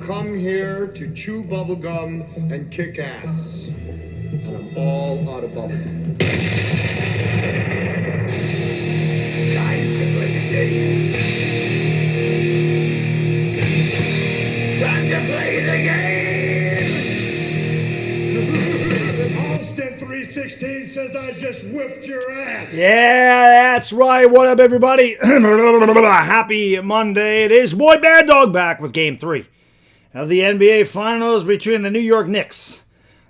come here to chew bubblegum and kick ass. And I'm all out of bubblegum. Time to play the game. Time to play the game. Austin 316 says I just whipped your ass. Yeah, that's right. What up, everybody? Happy Monday. It is boy Baddog back with Game 3 of the NBA Finals between the New York Knicks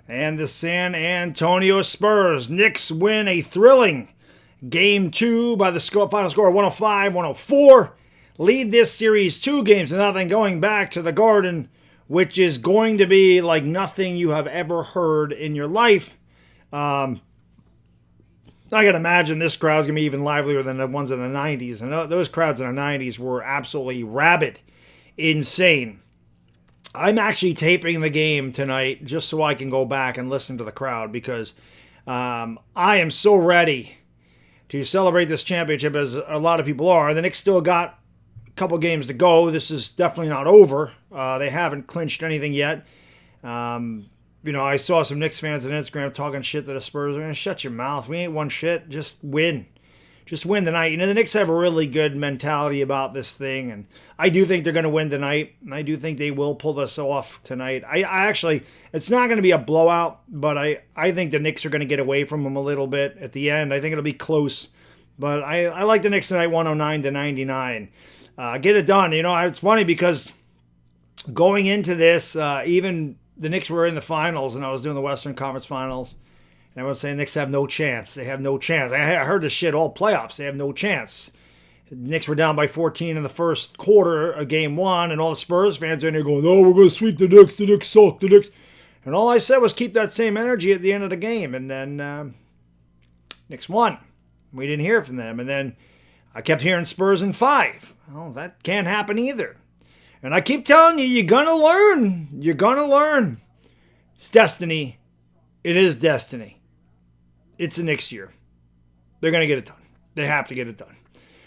and the San Antonio Spurs. Knicks win a thrilling Game 2 by the final score of 105-104. Lead this series 2-0, going back to the Garden, which is going to be like nothing you have ever heard in your life. I can imagine this crowd's going to be even livelier than the ones in the 90s. And those crowds in the 90s were absolutely rabid, insane. I'm actually taping the game tonight just so I can go back and listen to the crowd because I am so ready to celebrate this championship as a lot of people are. The Knicks still got a couple games to go. This is definitely not over. They haven't clinched anything yet. I saw some Knicks fans on Instagram talking shit to the Spurs. They're going to shut your mouth. We ain't won shit. Just win. Just win tonight. The Knicks have a really good mentality about this thing, and I do think they're going to win tonight, and I do think they will pull this off tonight. I actually, it's not going to be a blowout, but I think the Knicks are going to get away from them a little bit at the end. I think it'll be close, but I like the Knicks tonight 109-99. Get it done. It's funny because going into this, even the Knicks were in the finals, and I was doing the Western Conference Finals, and I was saying Knicks have no chance. They have no chance. I heard this shit all playoffs. They have no chance. The Knicks were down by 14 in the first quarter of Game 1, and all the Spurs fans are in there going, oh, we're going to sweep the Knicks. The Knicks suck. The Knicks. And all I said was keep that same energy at the end of the game. And then Knicks won. We didn't hear from them. And then I kept hearing Spurs in 5. Well, that can't happen either. And I keep telling you, you're going to learn. You're going to learn. It's destiny. It is destiny. It's the Knicks year. They're going to get it done. They have to get it done.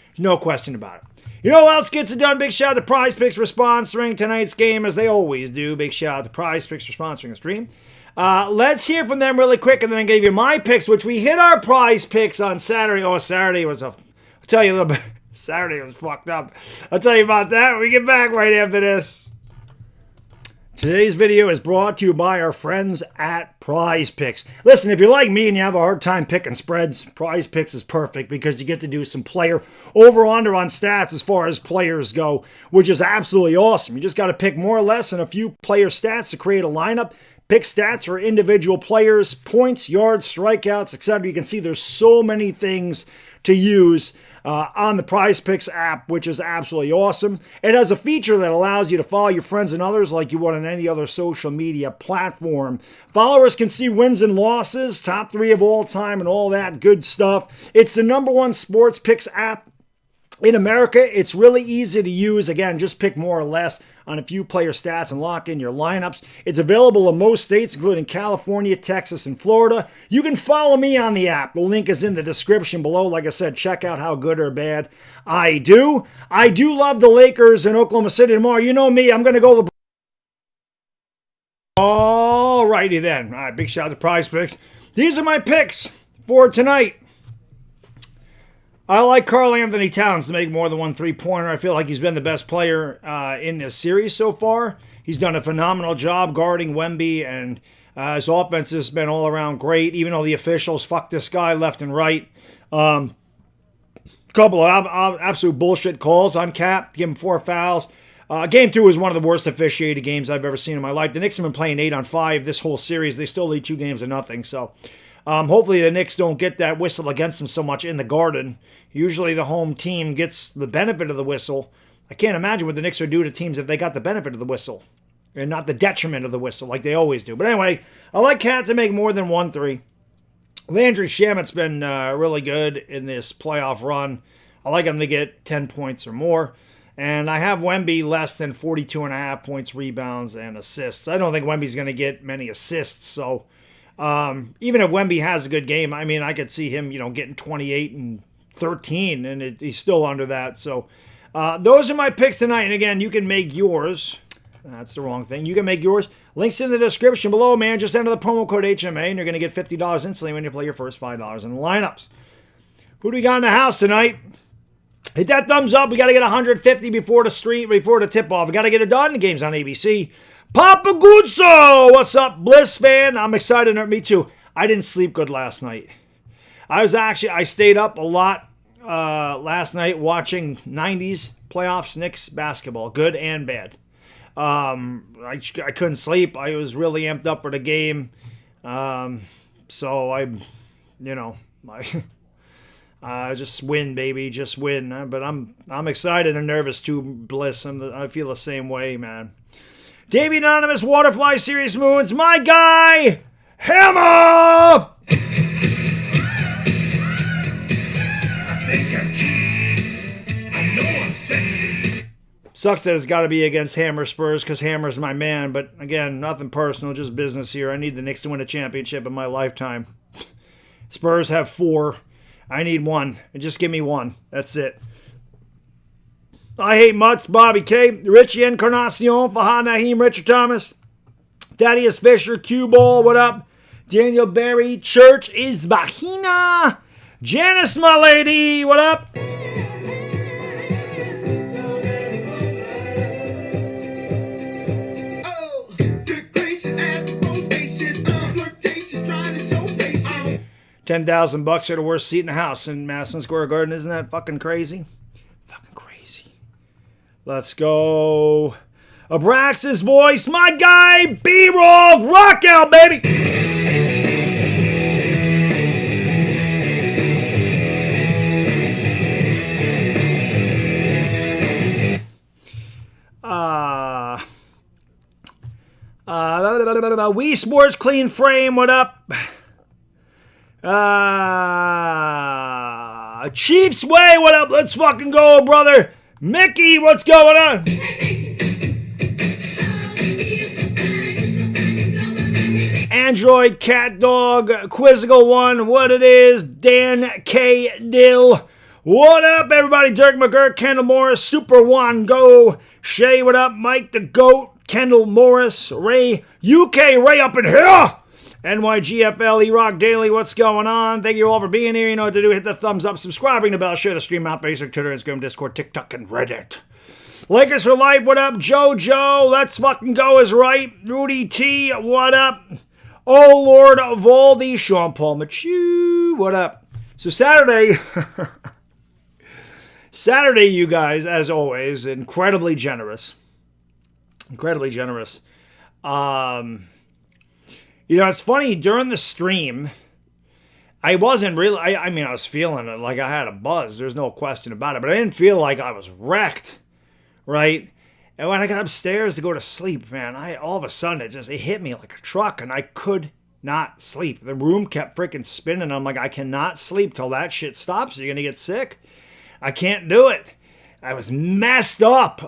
There's no question about it. You know who else gets it done? Big shout out to PrizePicks for sponsoring tonight's game, as they always do. Big shout out to PrizePicks for sponsoring the stream. Let's hear from them really quick, and then I gave you my picks, which we hit our PrizePicks on Saturday. Oh, Saturday was I'll tell you a little bit. Saturday was fucked up. I'll tell you about that when we get back right after this. Today's video is brought to you by our friends at PrizePicks. Listen, if you're like me and you have a hard time picking spreads, PrizePicks is perfect because you get to do some player over-under on stats as far as players go, which is absolutely awesome. You just got to pick more or less than a few player stats to create a lineup. Pick stats for individual players, points, yards, strikeouts, etc. You can see there's so many things to use on the PrizePicks app, which is absolutely awesome. It has a feature that allows you to follow your friends and others like you would on any other social media platform. Followers can see wins and losses, top 3 of all time, and all that good stuff. It's the #1 sports picks app in America. It's really easy to use. Again, just pick more or less on a few player stats and lock in your lineups. It's available in most states, including California, Texas, and Florida. You can follow me on the app. The link is in the description below. Like I said, check out how good or bad I do. I do love the Lakers in Oklahoma City tomorrow. You know me. I'm going to go All righty then. All right, big shout out to PrizePicks. These are my picks for tonight. I like Karl Anthony Towns to make more than one three-pointer. I feel like he's been the best player in this series so far. He's done a phenomenal job guarding Wemby, and his offense has been all around great, even though the officials fucked this guy left and right. Couple of absolute bullshit calls on Cap, give him 4 fouls. Game 2 was one of the worst officiated games I've ever seen in my life. The Knicks have been playing 8-on-5 this whole series. They still lead 2-0, so hopefully the Knicks don't get that whistle against them so much in the Garden. Usually the home team gets the benefit of the whistle. I can't imagine what the Knicks would do to teams if they got the benefit of the whistle and not the detriment of the whistle like they always do. But anyway, I like Cat to make more than 1 3. Landry Shamet's been really good in this playoff run. I like him to get 10 points or more. And I have Wemby less than 42.5 points, rebounds, and assists. I don't think Wemby's going to get many assists, so even if Wemby has a good game, I mean, I could see him, getting 28 and 13, and he's still under that. So those are my picks tonight. And again, you can make yours That's the wrong thing. You can make yours. Links in the description below, man. Just enter the promo code HMA, and you're going to get $50 instantly when you play your first $5 in the lineups. Who do we got in the house tonight? Hit that thumbs up. We got to get 150 before the tip-off. We got to get it done. The game's on ABC. Papa Guzzo! What's up, Bliss fan? I'm excited. Me too. I didn't sleep good last night. I stayed up a lot last night watching 90s playoffs Knicks basketball, good and bad. I couldn't sleep. I was really amped up for the game. So just win, baby, just win. But I'm excited and nervous too, Bliss. I feel the same way, man. Davey Anonymous, Waterfly Series Moons, my guy, Hammer! Sucks that it's got to be against Hammer Spurs because Hammer's my man. But again, nothing personal, just business here. I need the Knicks to win a championship in my lifetime. Spurs have 4. I need 1. And just give me 1. That's it. I hate Mutts, Bobby K, Richie Encarnacion, Fahad Naheem, Richard Thomas, Thaddeus Fisher, Q Ball, what up? Daniel Berry, Church is Bahina, Janice, my lady, what up? $10,000 for the worst seat in the house in Madison Square Garden. Isn't that fucking crazy? Fucking crazy. Let's go. Abraxas voice, my guy, B-Roll, rock out, baby. Wii Sports Clean Frame, what up? Chiefs Way, what up? Let's fucking go, brother. Mickey, what's going on? Android, Cat Dog, Quizzical One, what it is? Dan K. Dill. What up, everybody? Dirk McGurk, Kendall Morris, Super One, go. Shay, what up? Mike the Goat, Kendall Morris, Ray, UK Ray up in here. NYGFL, E-Rock Daily, what's going on? Thank you all for being here. You know what to do. Hit the thumbs up, subscribe, ring the bell, share the stream out, Facebook, Twitter, Instagram, Discord, TikTok, and Reddit. Lakers for life, what up? JoJo, let's fucking go is right. Rudy T, what up? Oh, Lord Valdi, Sean Paul Machu, what up? So Saturday, you guys, as always, incredibly generous. Incredibly generous. You know, it's funny, during the stream, I wasn't really, I mean, I was feeling it, like I had a buzz, there's no question about it, but I didn't feel like I was wrecked, right? And when I got upstairs to go to sleep, man, all of a sudden, it hit me like a truck, and I could not sleep. The room kept freaking spinning. I'm like, I cannot sleep till that shit stops. You're going to get sick. I can't do it. I was messed up.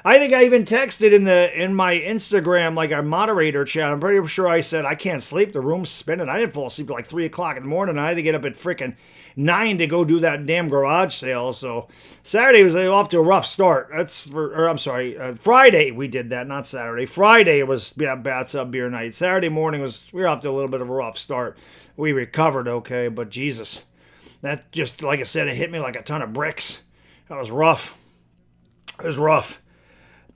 I think I even texted in my Instagram, like our moderator chat. I'm pretty sure I said, I can't sleep. The room's spinning. I didn't fall asleep till like 3 o'clock in the morning. I had to get up at freaking 9 to go do that damn garage sale. So Saturday was off to a rough start. Friday we did that, not Saturday. Friday was bathtub beer night. Saturday morning we were off to a little bit of a rough start. We recovered okay, but Jesus, that just, like I said, it hit me like a ton of bricks. That was rough. It was rough.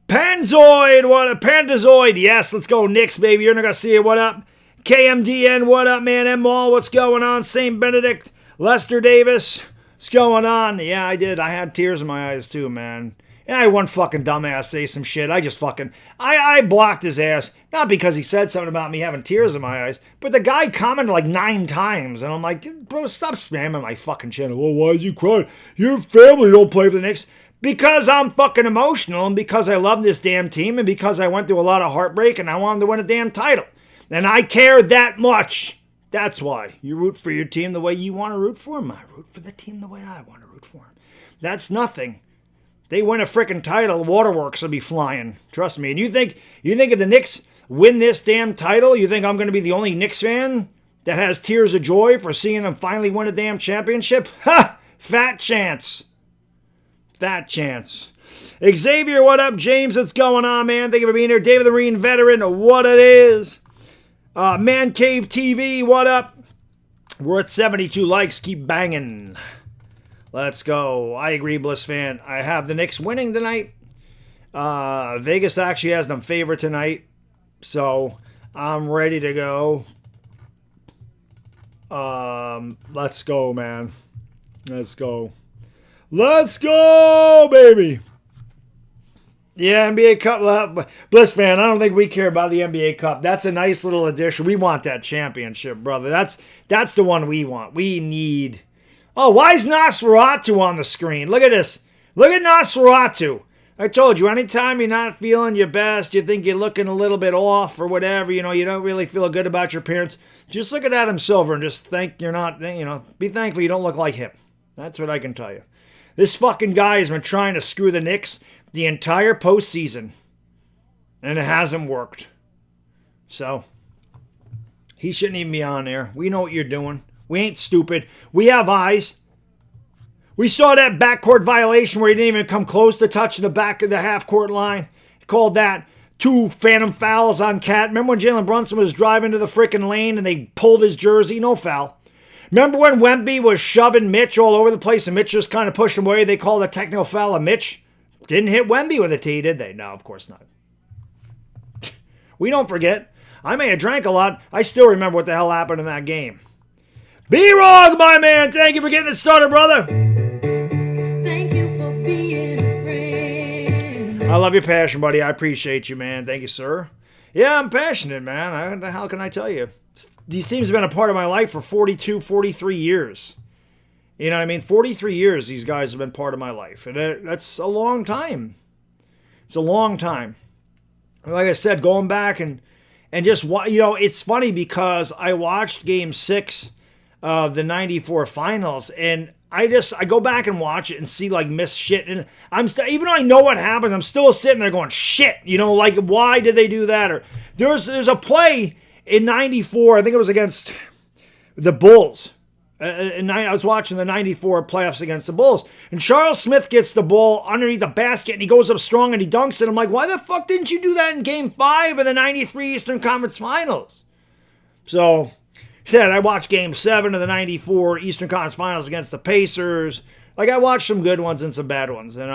Panzoid, what up? Pandazoid, yes, let's go Knicks, baby. You're not going to see it, what up? KMDN, what up, man? M-Mall, what's going on? St. Benedict, Lester Davis, what's going on? Yeah, I did. I had tears in my eyes, too, man. And I had one fucking dumbass say some shit. I blocked his ass. Not because he said something about me having tears in my eyes, but the guy commented like 9 times. And I'm like, bro, stop spamming my fucking channel. Well, why is you crying? Your family don't play for the Knicks. Because I'm fucking emotional, and because I love this damn team, and because I went through a lot of heartbreak, and I wanted to win a damn title. And I care that much. That's why. You root for your team the way you want to root for them. I root for the team the way I want to root for them. That's nothing. They win a freaking title, waterworks will be flying. Trust me. And you think if the Knicks win this damn title, you think I'm going to be the only Knicks fan that has tears of joy for seeing them finally win a damn championship? Ha! Fat chance. That chance. Xavier, what up? James, what's going on, man? Thank you for being here. David the Marine Veteran, what it is. Man Cave TV, what up? We're at 72 likes. Keep banging. Let's go. I agree, Bliss fan. I have the Knicks winning tonight. Vegas actually has them favored tonight. So I'm ready to go. Let's go, man. Let's go. Let's go, baby. Yeah, NBA Cup. Bliss fan, I don't think we care about the NBA Cup. That's a nice little addition. We want that championship, brother. That's the one we want. We need... Oh, why is Nosferatu on the screen? Look at this. Look at Nosferatu. I told you, anytime you're not feeling your best, you think you're looking a little bit off or whatever, you don't really feel good about your appearance, just look at Adam Silver and just think you're not, be thankful you don't look like him. That's what I can tell you. This fucking guy has been trying to screw the Knicks the entire postseason, and it hasn't worked. So, he shouldn't even be on there. We know what you're doing. We ain't stupid. We have eyes. We saw that backcourt violation where he didn't even come close to touching the back of the half-court line. He called that 2 phantom fouls on Cat. Remember when Jalen Brunson was driving to the freaking lane and they pulled his jersey? No foul. Remember when Wemby was shoving Mitch all over the place and Mitch just kind of pushed him away? They called a technical foul on Mitch. Didn't hit Wemby with a tee, did they? No, of course not. We don't forget. I may have drank a lot. I still remember what the hell happened in that game. B-Rog, my man. Thank you for getting it started, brother. Thank you for being a friend. I love your passion, buddy. I appreciate you, man. Thank you, sir. Yeah, I'm passionate, man. How can I tell you? These teams have been a part of my life for 42, 43 years. You know what I mean? 43 years these guys have been part of my life. And that's a long time. It's a long time. Like I said, going back and just, it's funny because I watched Game 6 of the 94 finals, and I go back and watch it and see like missed shit, and even though I know what happened, I'm still sitting there going shit, like why did they do that? Or there's a play in 94, I think it was against the Bulls. I was watching the 94 playoffs against the Bulls, and Charles Smith gets the ball underneath the basket, and he goes up strong and he dunks it. I'm like, why the fuck didn't you do that in Game 5 of the 93 Eastern Conference Finals? So said I watched Game 7 of the 94 Eastern Conference Finals against the Pacers. Like, I watched some good ones and some bad ones. And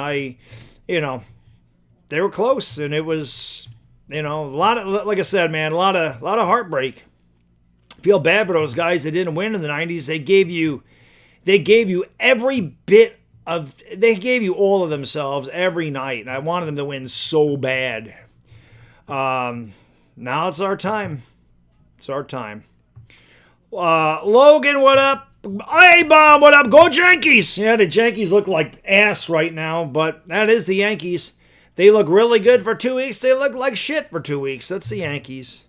they were close. And it was, a lot of, like I said, man, a lot of heartbreak. Feel bad for those guys that didn't win in the 90s. They gave you every bit of, they gave you all of themselves every night. And I wanted them to win so bad. Now it's our time. It's our time. Logan, what up? Hey, Bomb, what up? Go Yankees! Yeah, the Yankees look like ass right now, but that is the Yankees. They look really good for 2 weeks. They look like shit for 2 weeks. That's the Yankees.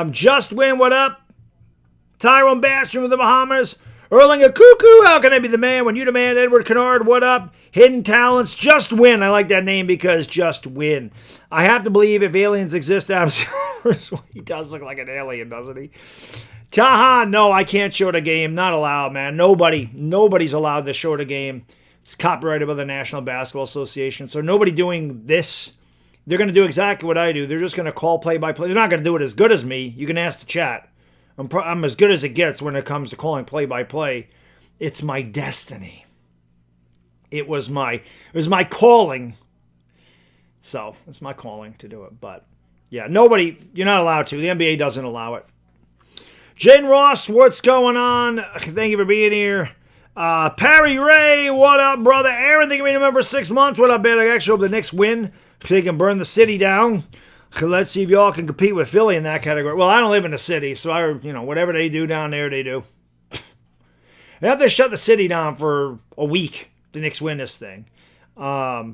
Just Win, what up? Tyrone Bastian with the Bahamas. Erling a Cuckoo, how can I be the man when you demand Edward Kennard, what up? Hidden Talents, Just Win. I like that name because Just Win. I have to believe if aliens exist, he does look like an alien, doesn't he? Taha, no, I can't show the game. Not allowed, man. Nobody's allowed to show the game. It's copyrighted by the National Basketball Association. So nobody doing this. They're going to do exactly what I do. They're just going to call play-by-play. They're not going to do it as good as me. You can ask the chat. I'm as good as it gets when it comes to calling play-by-play. It's my destiny. It was my calling. So it's my calling to do it. But yeah, you're not allowed to. The NBA doesn't allow it. Jen Ross, what's going on? Thank you for being here. Perry Ray, what up, brother? Aaron, thank you for being a member for 6 months. What up, man? I actually hope the Knicks win so they can burn the city down. Let's see if y'all can compete with Philly in that category. Well, I don't live in the city, so whatever they do down there, they do. They have to shut the city down for a week if the Knicks win this thing. But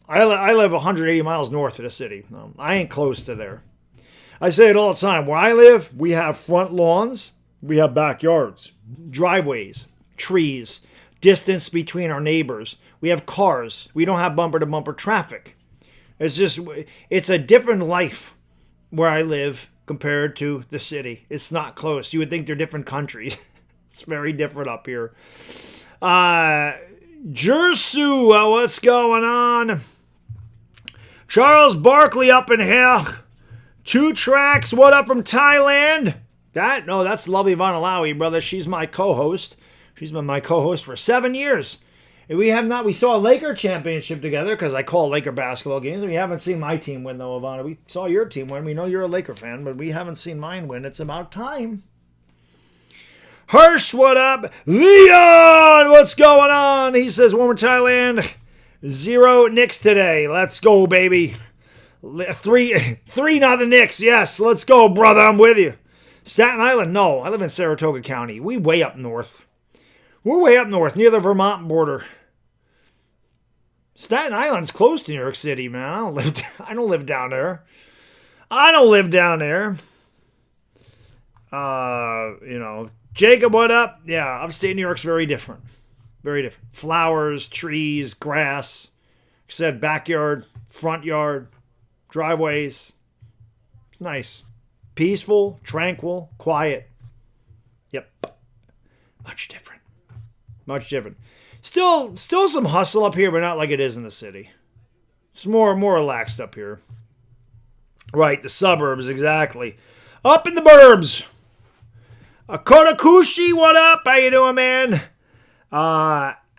I live 180 miles north of the city. I ain't close to there. I say it all the time. Where I live, we have front lawns, we have backyards, driveways, trees, distance between our neighbors. We have cars. We don't have bumper-to-bumper traffic. It's a different life where I live compared to the city. It's not close. You would think they're different countries. It's very different up here. Jersu, what's going on? Charles Barkley up in here. 2 tracks, what up from Thailand? That's lovely Vanalawi, brother. She's my co-host. She's been my co-host for 7 years. And we saw a Laker championship together because I call Laker basketball games. We haven't seen my team win, though, Ivana. We saw your team win. We know you're a Laker fan, but we haven't seen mine win. It's about time. Hirsch, what up? Leon, what's going on? He says, one more Thailand. 0 Knicks today. Let's go, baby. 3 not the Knicks. Yes, let's go, brother. I'm with you. Staten Island, no. I live in Saratoga County. We way up north. We're way up north, near the Vermont border. Staten Island's close to New York City, man. I don't live down there. Jacob, what up? Yeah, upstate New York's very different. Very different. Flowers, trees, grass. Like I said, backyard, front yard, driveways. It's nice. Peaceful, tranquil, quiet. Yep. Much different. Much different. Still some hustle up here, but not like it is in the city. It's more relaxed up here. Right, the suburbs, exactly. Up in the burbs. Kotakushi, what up? How you doing, man?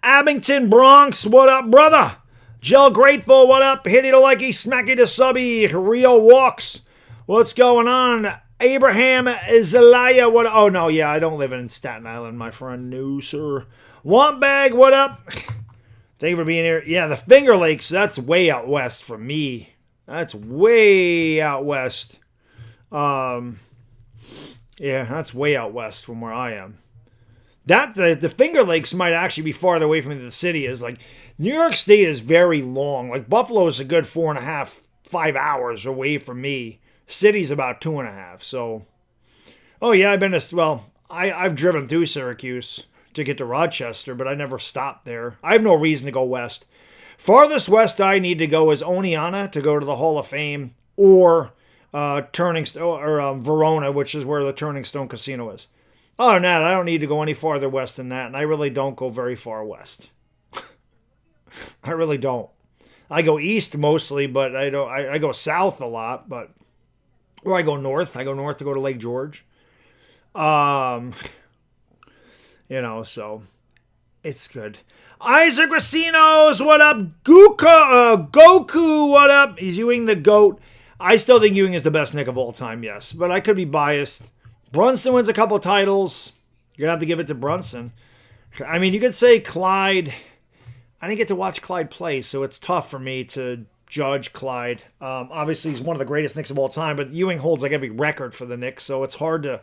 Abington, Bronx, what up, brother? Gel Grateful, what up? Hitty to likey, smacky to subby. Rio Walks, what's going on? Abraham Zelaya, what? Oh, no, yeah, I don't live in Staten Island, my friend. No, sir. Wampbag, what up? Thank you for being here. Yeah, the Finger Lakes, that's way out west from me. That's way out west. Yeah, that's way out west from where I am. The Finger Lakes might actually be farther away from the city. Is like New York State is very long. Like Buffalo is a good 4.5, 5 hours away from me. City's about 2.5. So, oh yeah, I've driven through Syracuse to get to Rochester, but I never stopped there. I have no reason to go west. Farthest west I need to go is Oneonta to go to the Hall of Fame, or Verona, which is where the Turning Stone Casino is. Other than that, I don't need to go any farther west than that, and I really don't go very far west. I really don't. I go east mostly, but I don't. I go south a lot, or I go north. I go north to go to Lake George. So it's good. Isaac Racinos, what up? Goku, what up? He's Ewing the GOAT. I still think Ewing is the best Knick of all time, yes. But I could be biased. Brunson wins a couple titles. You're going to have to give it to Brunson. I mean, you could say Clyde. I didn't get to watch Clyde play, so it's tough for me to judge Clyde. Obviously, he's one of the greatest Knicks of all time, but Ewing holds like every record for the Knicks, so it's hard to...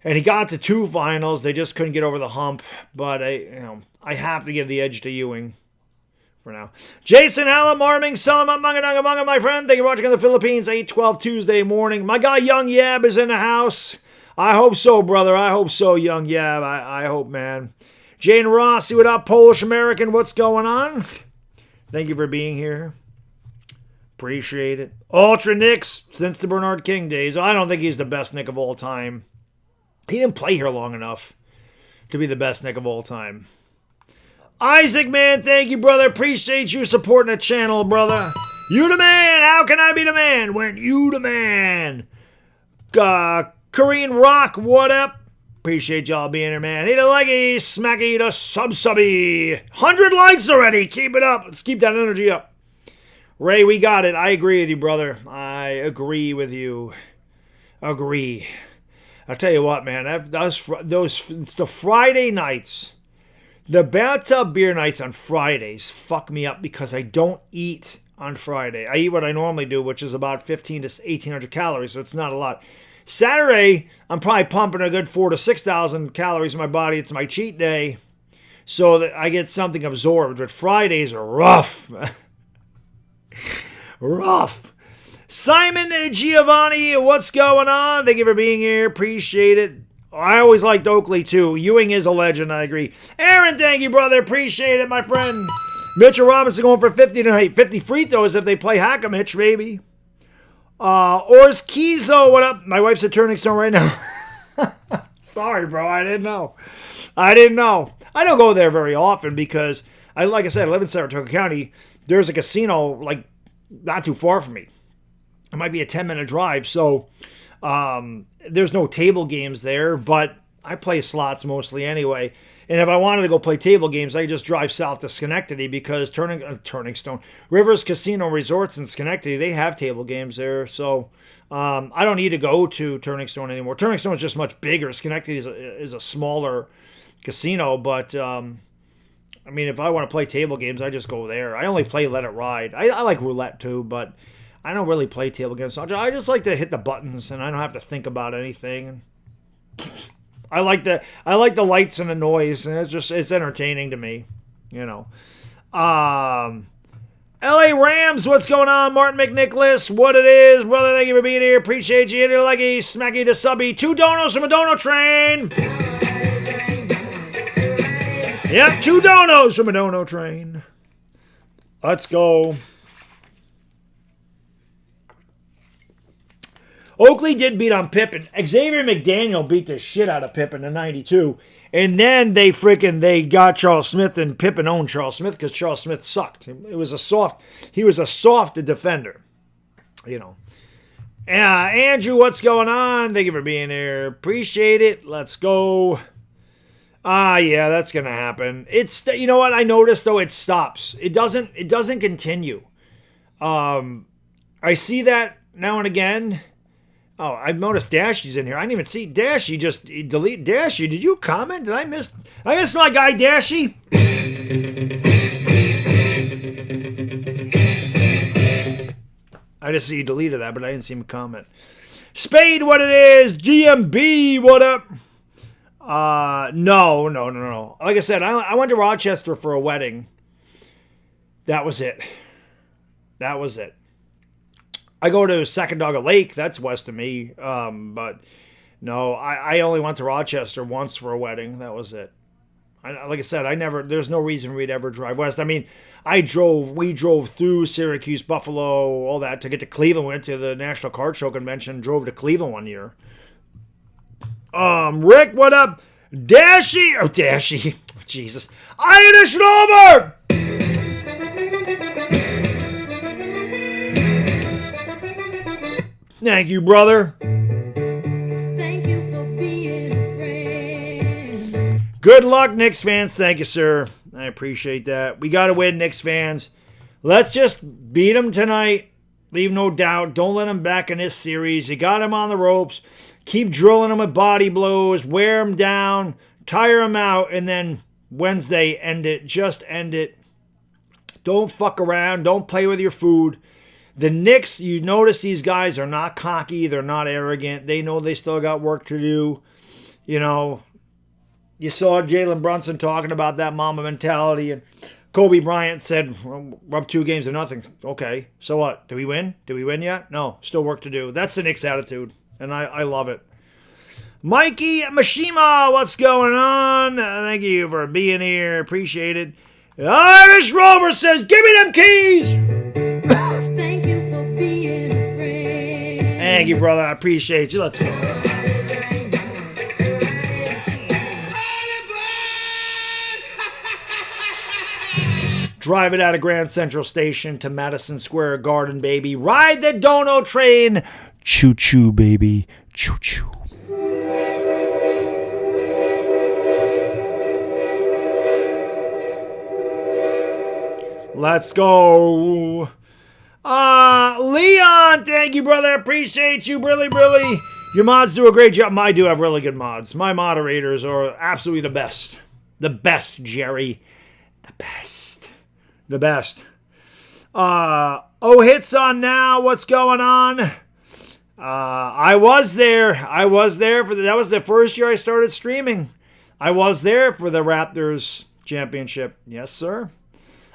And he got to 2 finals. They just couldn't get over the hump. But I have to give the edge to Ewing for now. Jason Allen, Marming, Salamat, Mangananga, my friend. Thank you for watching in the Philippines, 8/12 Tuesday morning. My guy, Young Yab, is in the house. I hope so, brother. I hope so, Young Yab. I hope, man. Jane Rossi, what up, Polish American? What's going on? Thank you for being here. Appreciate it. Ultra Knicks since the Bernard King days. I don't think he's the best Knick of all time. He didn't play here long enough to be the best Knick of all time. Isaac, man, thank you, brother. Appreciate you supporting the channel, brother. You the man. How can I be the man when you the man? Korean Rock, what up? Appreciate y'all being here, man. Hit a likey, smacky the subby. 100 likes already. Keep it up. Let's keep that energy up. Ray, we got it. I agree with you, brother. I agree with you. Agree. I'll tell you what, man. It's the Friday nights. The bathtub beer nights on Fridays fuck me up because I don't eat on Friday. I eat what I normally do, which is about 15 to 1,800 calories, so it's not a lot. Saturday, I'm probably pumping a good 4,000 to 6,000 calories in my body. It's my cheat day, so that I get something absorbed. But Fridays are rough. Rough. Simon Giovanni, what's going on? Thank you for being here. Appreciate it. I always liked Oakley, too. Ewing is a legend, I agree. Aaron, thank you, brother. Appreciate it, my friend. Mitchell Robinson going for 50 tonight. 50 free throws if they play Hack-a-Mitch, maybe. Ors Kizo, what up? My wife's at Turning Stone right now. Sorry, bro. I didn't know. I don't go there very often because, like I said, I live in Saratoga County. There's a casino, like, not too far from me. It might be a 10-minute drive, so there's no table games there, but I play slots mostly anyway. And if I wanted to go play table games, I could just drive south to Schenectady because Turning Stone, Rivers Casino Resorts in Schenectady, they have table games there. So I don't need to go to Turning Stone anymore. Turning Stone is just much bigger. Schenectady is a smaller casino, but I mean, if I want to play table games, I just go there. I only play Let It Ride. I like roulette too, but I don't really play table games. I just like to hit the buttons, and I don't have to think about anything. I like the lights and the noise, and it's entertaining to me, you know. LA Rams, what's going on? Martin McNicholas, what it is, brother? Thank you for being here. Appreciate you. Inner leggy, smacky to subby. 2 donos from a dono train. Yep, 2 donos from a dono train. Let's go. Oakley did beat on Pippen. Xavier McDaniel beat the shit out of Pippen in '92. And then they got Charles Smith, and Pippen owned Charles Smith because Charles Smith sucked. He was a soft defender, you know. Andrew, what's going on? Thank you for being here. Appreciate it. Let's go. Yeah, that's gonna happen. It's, you know what I noticed though, it stops. It doesn't continue. I see that now and again. Oh, I've noticed Dashy's in here. I didn't even see Dashy. Just delete Dashy. Did you comment? Did I miss my guy Dashy? I just see you deleted that, but I didn't see him comment. Spade, what it is? GMB, what up? No. Like I said, I went to Rochester for a wedding. That was it. I go to Sacandaga Lake. That's west of me. But no, I only went to Rochester once for a wedding. That was it. Like I said, there's no reason for me to ever drive west. I mean, we drove through Syracuse, Buffalo, all that to get to Cleveland. Went to the National Card Show Convention, drove to Cleveland one year. Rick, what up? Dashy. Jesus. Irish over! Thank you, brother. Thank you for being a friend. Good luck, Knicks fans. Thank you, sir. I appreciate that. We got to win, Knicks fans. Let's just beat them tonight. Leave no doubt. Don't let them back in this series. You got them on the ropes. Keep drilling them with body blows. Wear them down. Tire them out. And then Wednesday, end it. Just end it. Don't fuck around. Don't play with your food. The Knicks, you notice these guys are not cocky. They're not arrogant. They know they still got work to do. You know, you saw Jalen Brunson talking about that Mamba mentality, and Kobe Bryant said, we're up 2 games to nothing. Okay, so what? Did we win? Did we win yet? No, still work to do. That's the Knicks attitude, and I love it. Mikey Mishima, what's going on? Thank you for being here. Appreciate it. Irish Rover says, give me them keys. Thank you for being a friend. Thank you, brother. I appreciate you. Let's go. Drive it out of Grand Central Station to Madison Square Garden, baby. Ride the Dono train. Choo-choo, baby. Choo-choo. Let's go. Leon, thank you, brother. Appreciate you, really. Your mods do a great job. I do have really good mods. My moderators are absolutely the best. The best, Jerry. The best. Hits on now. What's going on? I was there. That was the first year I started streaming. I was there for the Raptors championship. Yes, sir.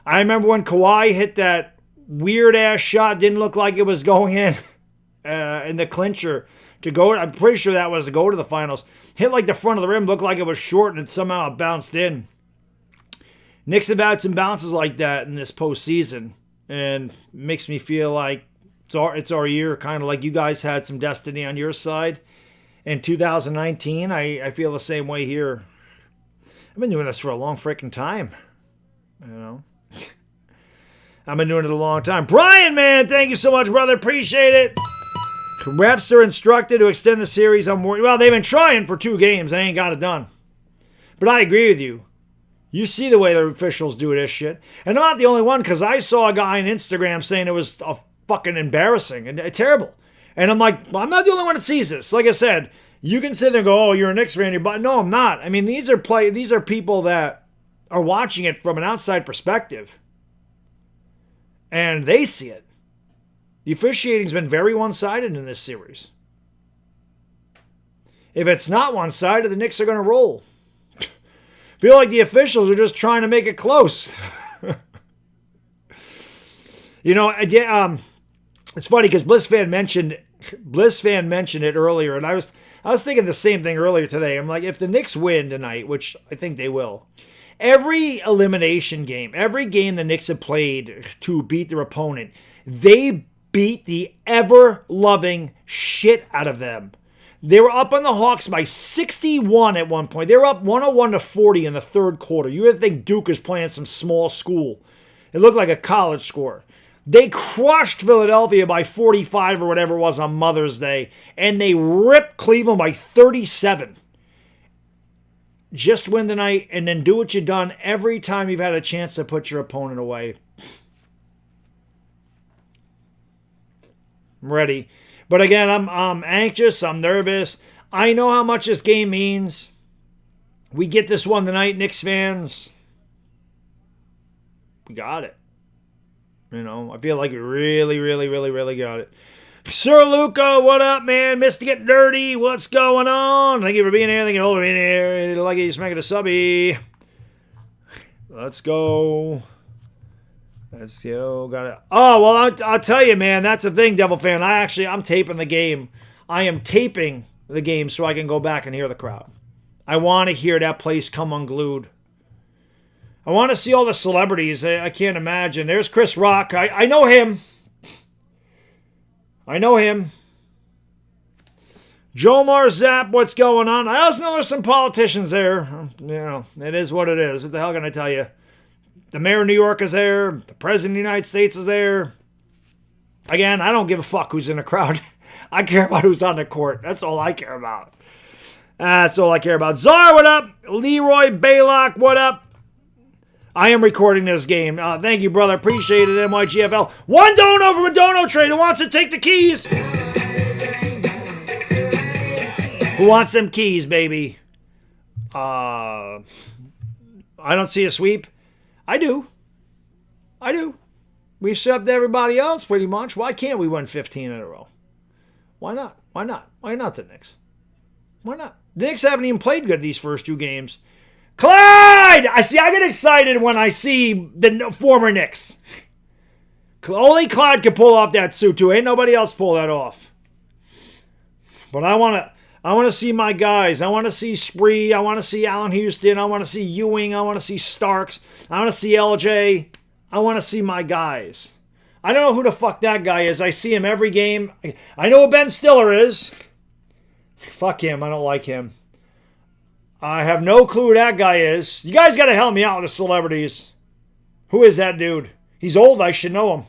I remember when Kawhi hit that weird-ass shot, didn't look like it was going in the clincher to go. I'm pretty sure that was to go to the finals. Hit like the front of the rim, looked like it was short, and somehow it bounced in. Knicks have had some bounces like that in this postseason, and makes me feel like it's our year, kind of like you guys had some destiny on your side. In 2019, I feel the same way here. I've been doing this for a long freaking time. You know? I've been doing it a long time. Brian, man, thank you so much, brother. Appreciate it. Refs are instructed to extend the series. I'm worried. Well, they've been trying for 2 games. They ain't got it done. But I agree with you. You see the way the officials do this shit. And I'm not the only one, because I saw a guy on Instagram saying it was fucking embarrassing and terrible. And I'm like, well, I'm not the only one that sees this. Like I said, you can sit there and go, oh, you're a Knicks fan. But no, I'm not. I mean, these are people that are watching it from an outside perspective. And they see it. The officiating's been very one-sided in this series. If it's not one-sided, the Knicks are going to roll. Feel like the officials are just trying to make it close. You know, it's funny because Bliss fan mentioned it earlier, and I was thinking the same thing earlier today. I'm like, if the Knicks win tonight, which I think they will, every elimination game, every game the Knicks have played to beat their opponent, they beat the ever-loving shit out of them. They were up on the Hawks by 61 at one point. They were up 101-40 in the third quarter. You would think Duke is playing some small school. It looked like a college score. They crushed Philadelphia by 45 or whatever it was on Mother's Day, and they ripped Cleveland by 37. Just win tonight, and then do what you've done every time you've had a chance to put your opponent away. I'm ready. But again, I'm anxious. I'm nervous. I know how much this game means. We get this one tonight, Knicks fans. We got it. You know, I feel like we really, really, really, really got it. Sir Luca, what up, man? Missed to get dirty. What's going on? Thank you for being here. Thank you for being here. Like you smacking a subby. Let's go. Let's go. Got it. Oh, well, I'll tell you, man. That's the thing, Devil fan. I'm taping the game. I am taping the game so I can go back and hear the crowd. I want to hear that place come unglued. I want to see all the celebrities. I can't imagine. There's Chris Rock. I know him. I know him. Jomar Zapp, what's going on? I also know there's some politicians there. You know, it is what it is. What the hell can I tell you? The mayor of New York is there. The president of the United States is there. Again, I don't give a fuck who's in the crowd. I care about who's on the court. That's all I care about. That's all I care about. Czar, what up? Leroy Baylock, what up? I am recording this game. Thank you, brother. Appreciate it, NYGFL. One dono from a dono trade. Who wants to take the keys? Who wants them keys, baby? I don't see a sweep. I do. We swept everybody else pretty much. Why can't we win 15 in a row? Why not? Why not the Knicks? Why not? The Knicks haven't even played good these first 2 games. Clyde! I get excited when I see the former Knicks. Only Clyde can pull off that suit too. Ain't nobody else pull that off. But I want to see my guys. I want to see Spree. I want to see Allen Houston. I want to see Ewing. I want to see Starks. I want to see LJ. I want to see my guys. I don't know who the fuck that guy is. I see him every game. I know who Ben Stiller is. Fuck him. I don't like him. I have no clue who that guy is. You guys got to help me out with the celebrities. Who is that dude? He's old. I should know him.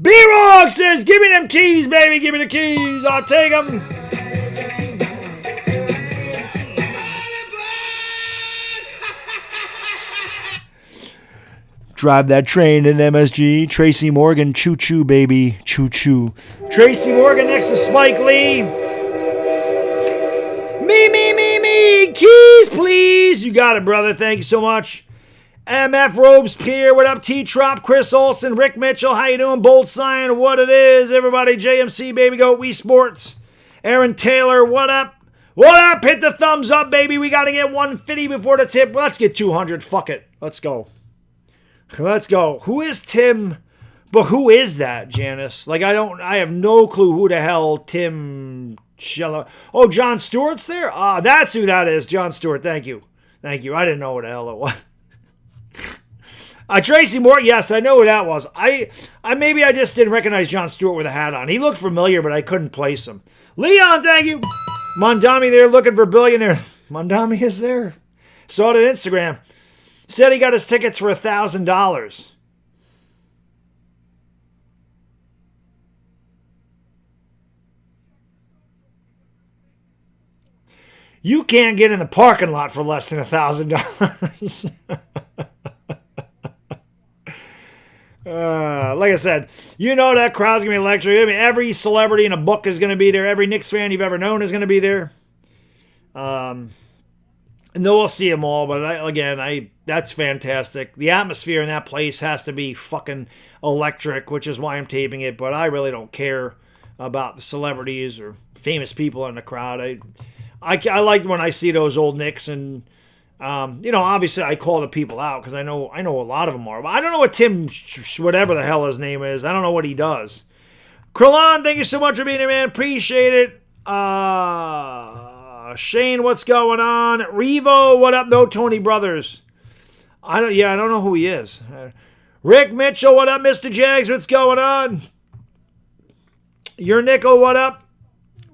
B-Rog says, give me them keys, baby. Give me the keys. I'll take them. Drive that train in MSG. Tracy Morgan, choo-choo, baby. Choo-choo. Tracy Morgan next to Spike Lee. Me. Keys, please. You got it, brother. Thank you so much. MF Robespierre, what up? T-Trop, Chris Olsen, Rick Mitchell, how you doing? Bold Sign, what it is? Everybody, JMC, baby, go Wii Sports. Aaron Taylor, what up? What up? Hit the thumbs up, baby. We got to get 150 before the tip. Let's get 200. Fuck it. Let's go. Who is Tim? But who is that, Janice? Like, I have no clue who the hell Tim Scheller. Oh, John Stewart's there? That's who that is. John Stewart. Thank you. I didn't know what the hell it was. Tracy Moore, yes, I know who that was. I maybe I just didn't recognize John Stewart with a hat on. He looked familiar, but I couldn't place him. Leon, thank you. Mondami there looking for billionaire. Mondami is there. Saw it on Instagram. Said he got his tickets for $1,000. You can't get in the parking lot for less than $1,000. Like I said, you know that crowd's going to be electric. I mean, every celebrity in a book is going to be there. Every Knicks fan you've ever known is going to be there. And then we'll see them all. But that's fantastic. The atmosphere in that place has to be fucking electric, which is why I'm taping it. But I really don't care about the celebrities or famous people in the crowd. I like when I see those old Knicks, and obviously I call the people out because I know a lot of them are. But I don't know what Tim, whatever the hell his name is. I don't know what he does. Krillon, thank you so much for being here, man. Appreciate it. Shane, what's going on? Revo, what up? No Tony Brothers. I don't know who he is. Rick Mitchell, what up? Mr. Jags, what's going on? Your Nickel, what up?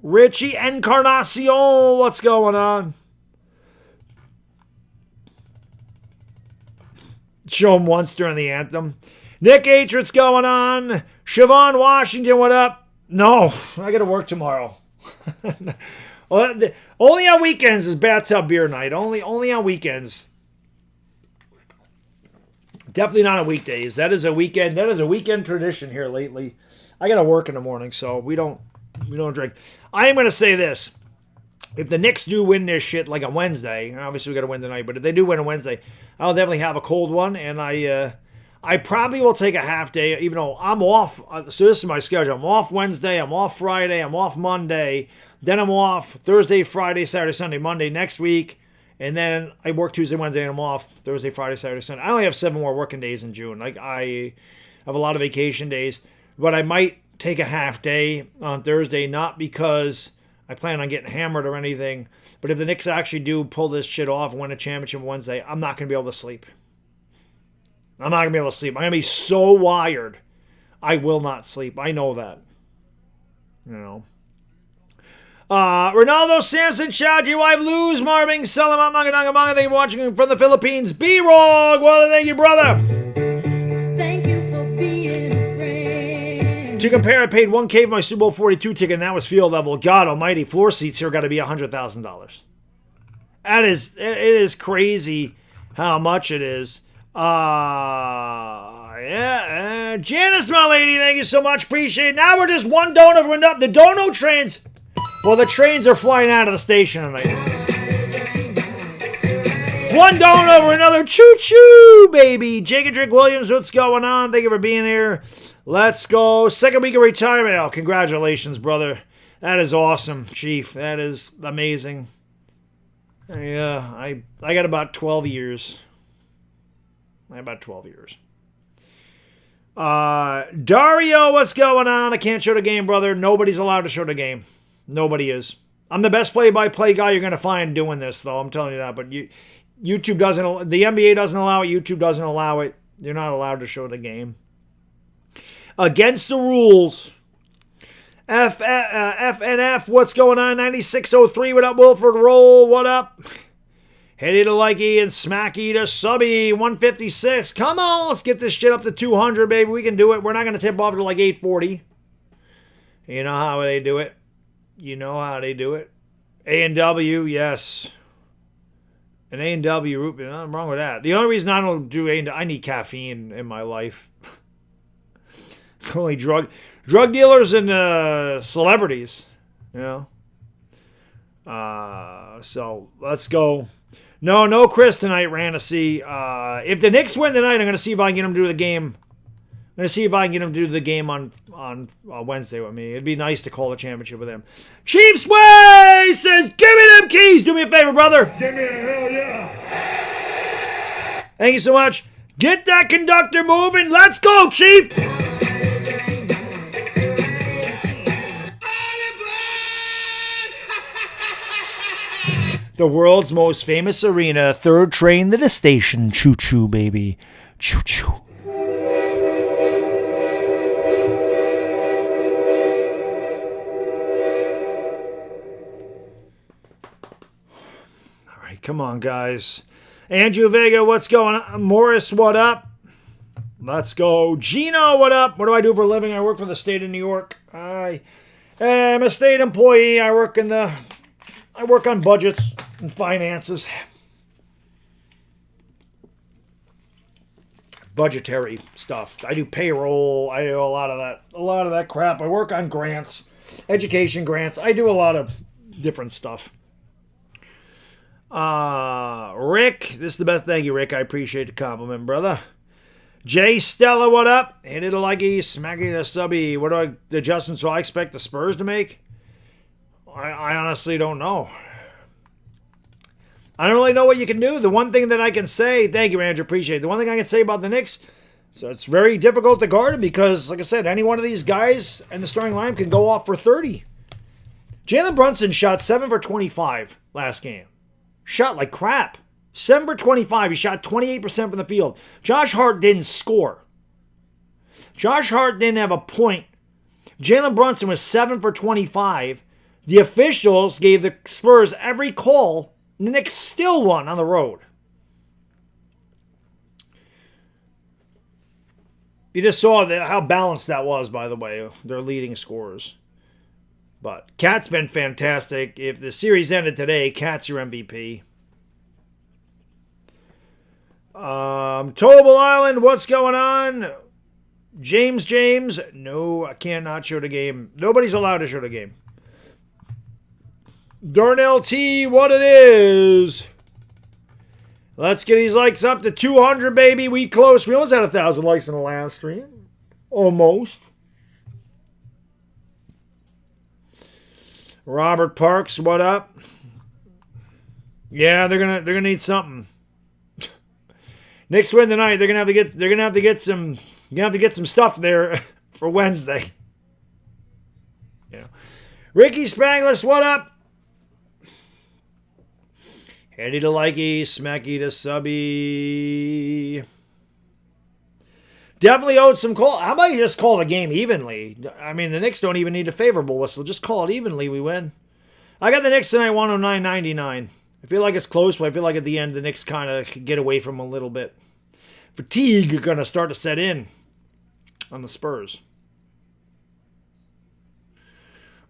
Richie Encarnacion, what's going on? Show him once during the anthem. Nick H, what's going on? Siobhan Washington, what up? No, I got to work tomorrow. Only on weekends is bathtub beer night. Only on weekends. Definitely not on weekdays. That is a weekend tradition here lately. I got to work in the morning, so we don't drink. I am going to say this. If the Knicks do win this shit like on Wednesday, obviously we got to win tonight, but if they do win on Wednesday, I'll definitely have a cold one, and I probably will take a half day, even though I'm off. So this is my schedule. I'm off Wednesday, I'm off Friday, I'm off Monday, then I'm off Thursday, Friday, Saturday, Sunday, Monday next week, and then I work Tuesday, Wednesday, and I'm off Thursday, Friday, Saturday, Sunday. I only have 7 more working days in June. Like, I have a lot of vacation days, but I might take a half day on Thursday, not because I plan on getting hammered or anything, but if the Knicks actually do pull this shit off and win a championship Wednesday, I'm not going to be able to sleep. I'm not going to be able to sleep. I'm going to be so wired, I will not sleep. I know that. Ronaldo Sampson, shout you wife, lose Marvin, sell him out, manga, thank you for watching from the Philippines. B-Rog, well, thank you, brother. Thank you for being a friend. To compare, I paid $1,000 for my Super Bowl 42 ticket, and that was field level. God almighty, floor seats here got to be $100,000. It is crazy how much it is. Janice, my lady, thank you so much. Appreciate it. Now we're just one donut from enough. The dono trains. Well, the trains are flying out of the station tonight. One donut over another. Choo-choo, baby. Jacob Drake Williams, what's going on? Thank you for being here. Let's go. Second week of retirement. Oh, congratulations, brother. That is awesome, Chief. That is amazing. Yeah, I got about 12 years. Dario, what's going on? I can't show the game, brother. Nobody's allowed to show the game. Nobody is. I'm the best play-by-play guy you're going to find doing this, though. I'm telling you that. But YouTube doesn't. The NBA doesn't allow it. YouTube doesn't allow it. You're not allowed to show the game. Against the rules. FNF, what's going on? 9603, what up, Wilford Roll? What up? Heady to Likey and Smacky to Subby, 156. Come on, let's get this shit up to 200, baby. We can do it. We're not going to tip off to like 840. You know how they do it. A&W, yes. An A&W root beer, nothing wrong with that. The only reason I don't do A&W, I need caffeine in my life. Only drug dealers and celebrities, So let's go. No Chris tonight, Ranasy. If the Knicks win tonight, I'm going to see if I can get them to do the game. I'm going to see if I can get them to do the game on Wednesday with me. It'd be nice to call the championship with them. Chiefs Way says, give me them keys. Do me a favor, brother. Give me a hell yeah. Thank you so much. Get that conductor moving. Let's go, Chief. The world's most famous arena, third train to the station. Choo-choo, baby. Choo-choo. All right, come on, guys. Andrew Vega, what's going on? Morris, what up? Let's go. Gino, what up? What do I do for a living? I work for the state of New York. I am a state employee. I work on budgets and finances. Budgetary stuff. I do payroll. I do a lot of that crap. I work on grants, education grants. I do a lot of different stuff. Rick, this is the best. Thank you, Rick. I appreciate the compliment, brother. Jay Stella, what up? Hit it a likey, smacky the subby. What do the adjustments do I expect the Spurs to make? I honestly don't know. I don't really know what you can do. The one thing that I can say, thank you, Andrew, appreciate it. The one thing I can say about the Knicks, so it's very difficult to guard them because, like I said, any one of these guys in the starting line can go off for 30. Jalen Brunson shot 7 for 25 last game. Shot like crap. 7 for 25. He shot 28% from the field. Josh Hart didn't score. Josh Hart didn't have a point. Jalen Brunson was 7 for 25. The officials gave the Spurs every call. The Knicks still won on the road. You just saw how balanced that was, by the way, their leading scorers. But Cat's been fantastic. If the series ended today, Cat's your MVP. Tobal Island, what's going on? James, no, I cannot show the game. Nobody's allowed to show the game. Darnell T, what it is. Let's get these likes up to 200, baby. We close. We almost had 1,000 likes in the last stream. Almost. Robert Parks, what up? Yeah, they're gonna need something. Knicks win tonight. They're gonna have to get some stuff there for Wednesday. Yeah. Ricky Spangless, what up? Heady to likey, smacky to subby. Definitely owed some call. How about you just call the game evenly? I mean, the Knicks don't even need a favorable whistle. Just call it evenly. We win. I got the Knicks tonight 109.99. I feel like it's close, but I feel like at the end the Knicks kind of get away from them a little bit. Fatigue are going to start to set in on the Spurs.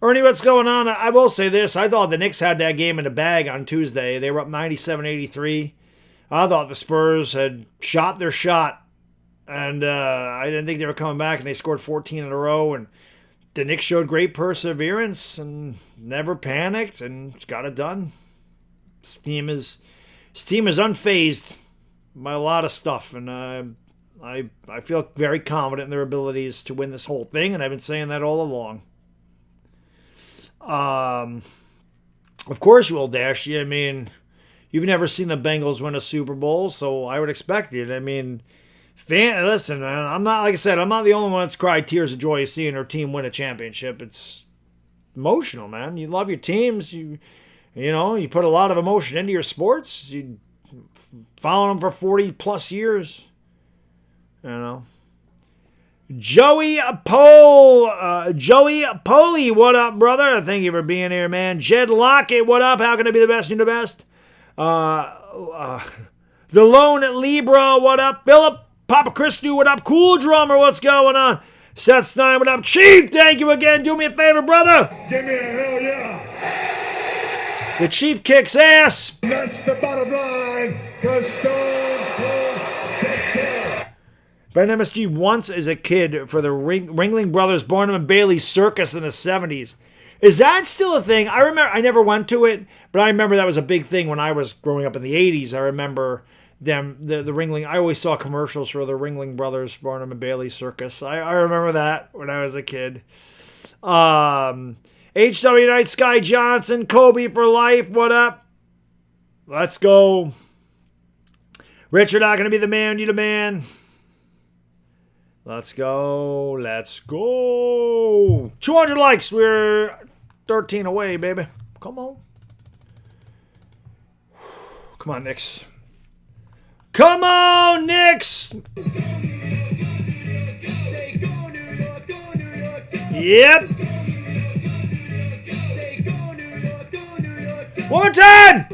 Ernie, what's going on? I will say this. I thought the Knicks had that game in the bag on Tuesday. They were up 97-83. I thought the Spurs had shot their shot. And I didn't think they were coming back. And they scored 14 in a row. And the Knicks showed great perseverance and never panicked and got it done. This team is unfazed by a lot of stuff. And I feel very confident in their abilities to win this whole thing. And I've been saying that all along. Of course you will, Dash. I mean, you've never seen the Bengals win a Super Bowl, so I would expect it. I mean, listen, man, I'm not, like I said, I'm not the only one that's cried tears of joy seeing her team win a championship. It's emotional, man. You love your teams. You put a lot of emotion into your sports. You follow them for 40 plus years. Joey Poli, what up, brother? Thank you for being here, man. Jed Lockett, what up? How can I be the best and the best? The Lone Libra, what up? Philip Papa Christu, what up? Cool Drummer, what's going on? Seth Stein, what up? Chief, thank you again. Do me a favor, brother. Give me a hell yeah. The Chief kicks ass. That's the bottom line, because Stone Cold said so. Ben MSG once as a kid for the Ringling Brothers Barnum and Bailey Circus in the 70s. Is that still a thing? I remember, I never went to it, but I remember that was a big thing when I was growing up in the 80s. I remember them, the Ringling, I always saw commercials for the Ringling Brothers Barnum and Bailey Circus. I remember that when I was a kid. HW Night Sky Johnson, Kobe for life, what up? Let's go. Richard, not going to be the man, you the man. Let's go. Let's go. 200 likes. We're 13 away, baby. Come on. Come on, Knicks. Come on, Knicks. Yep. One more time.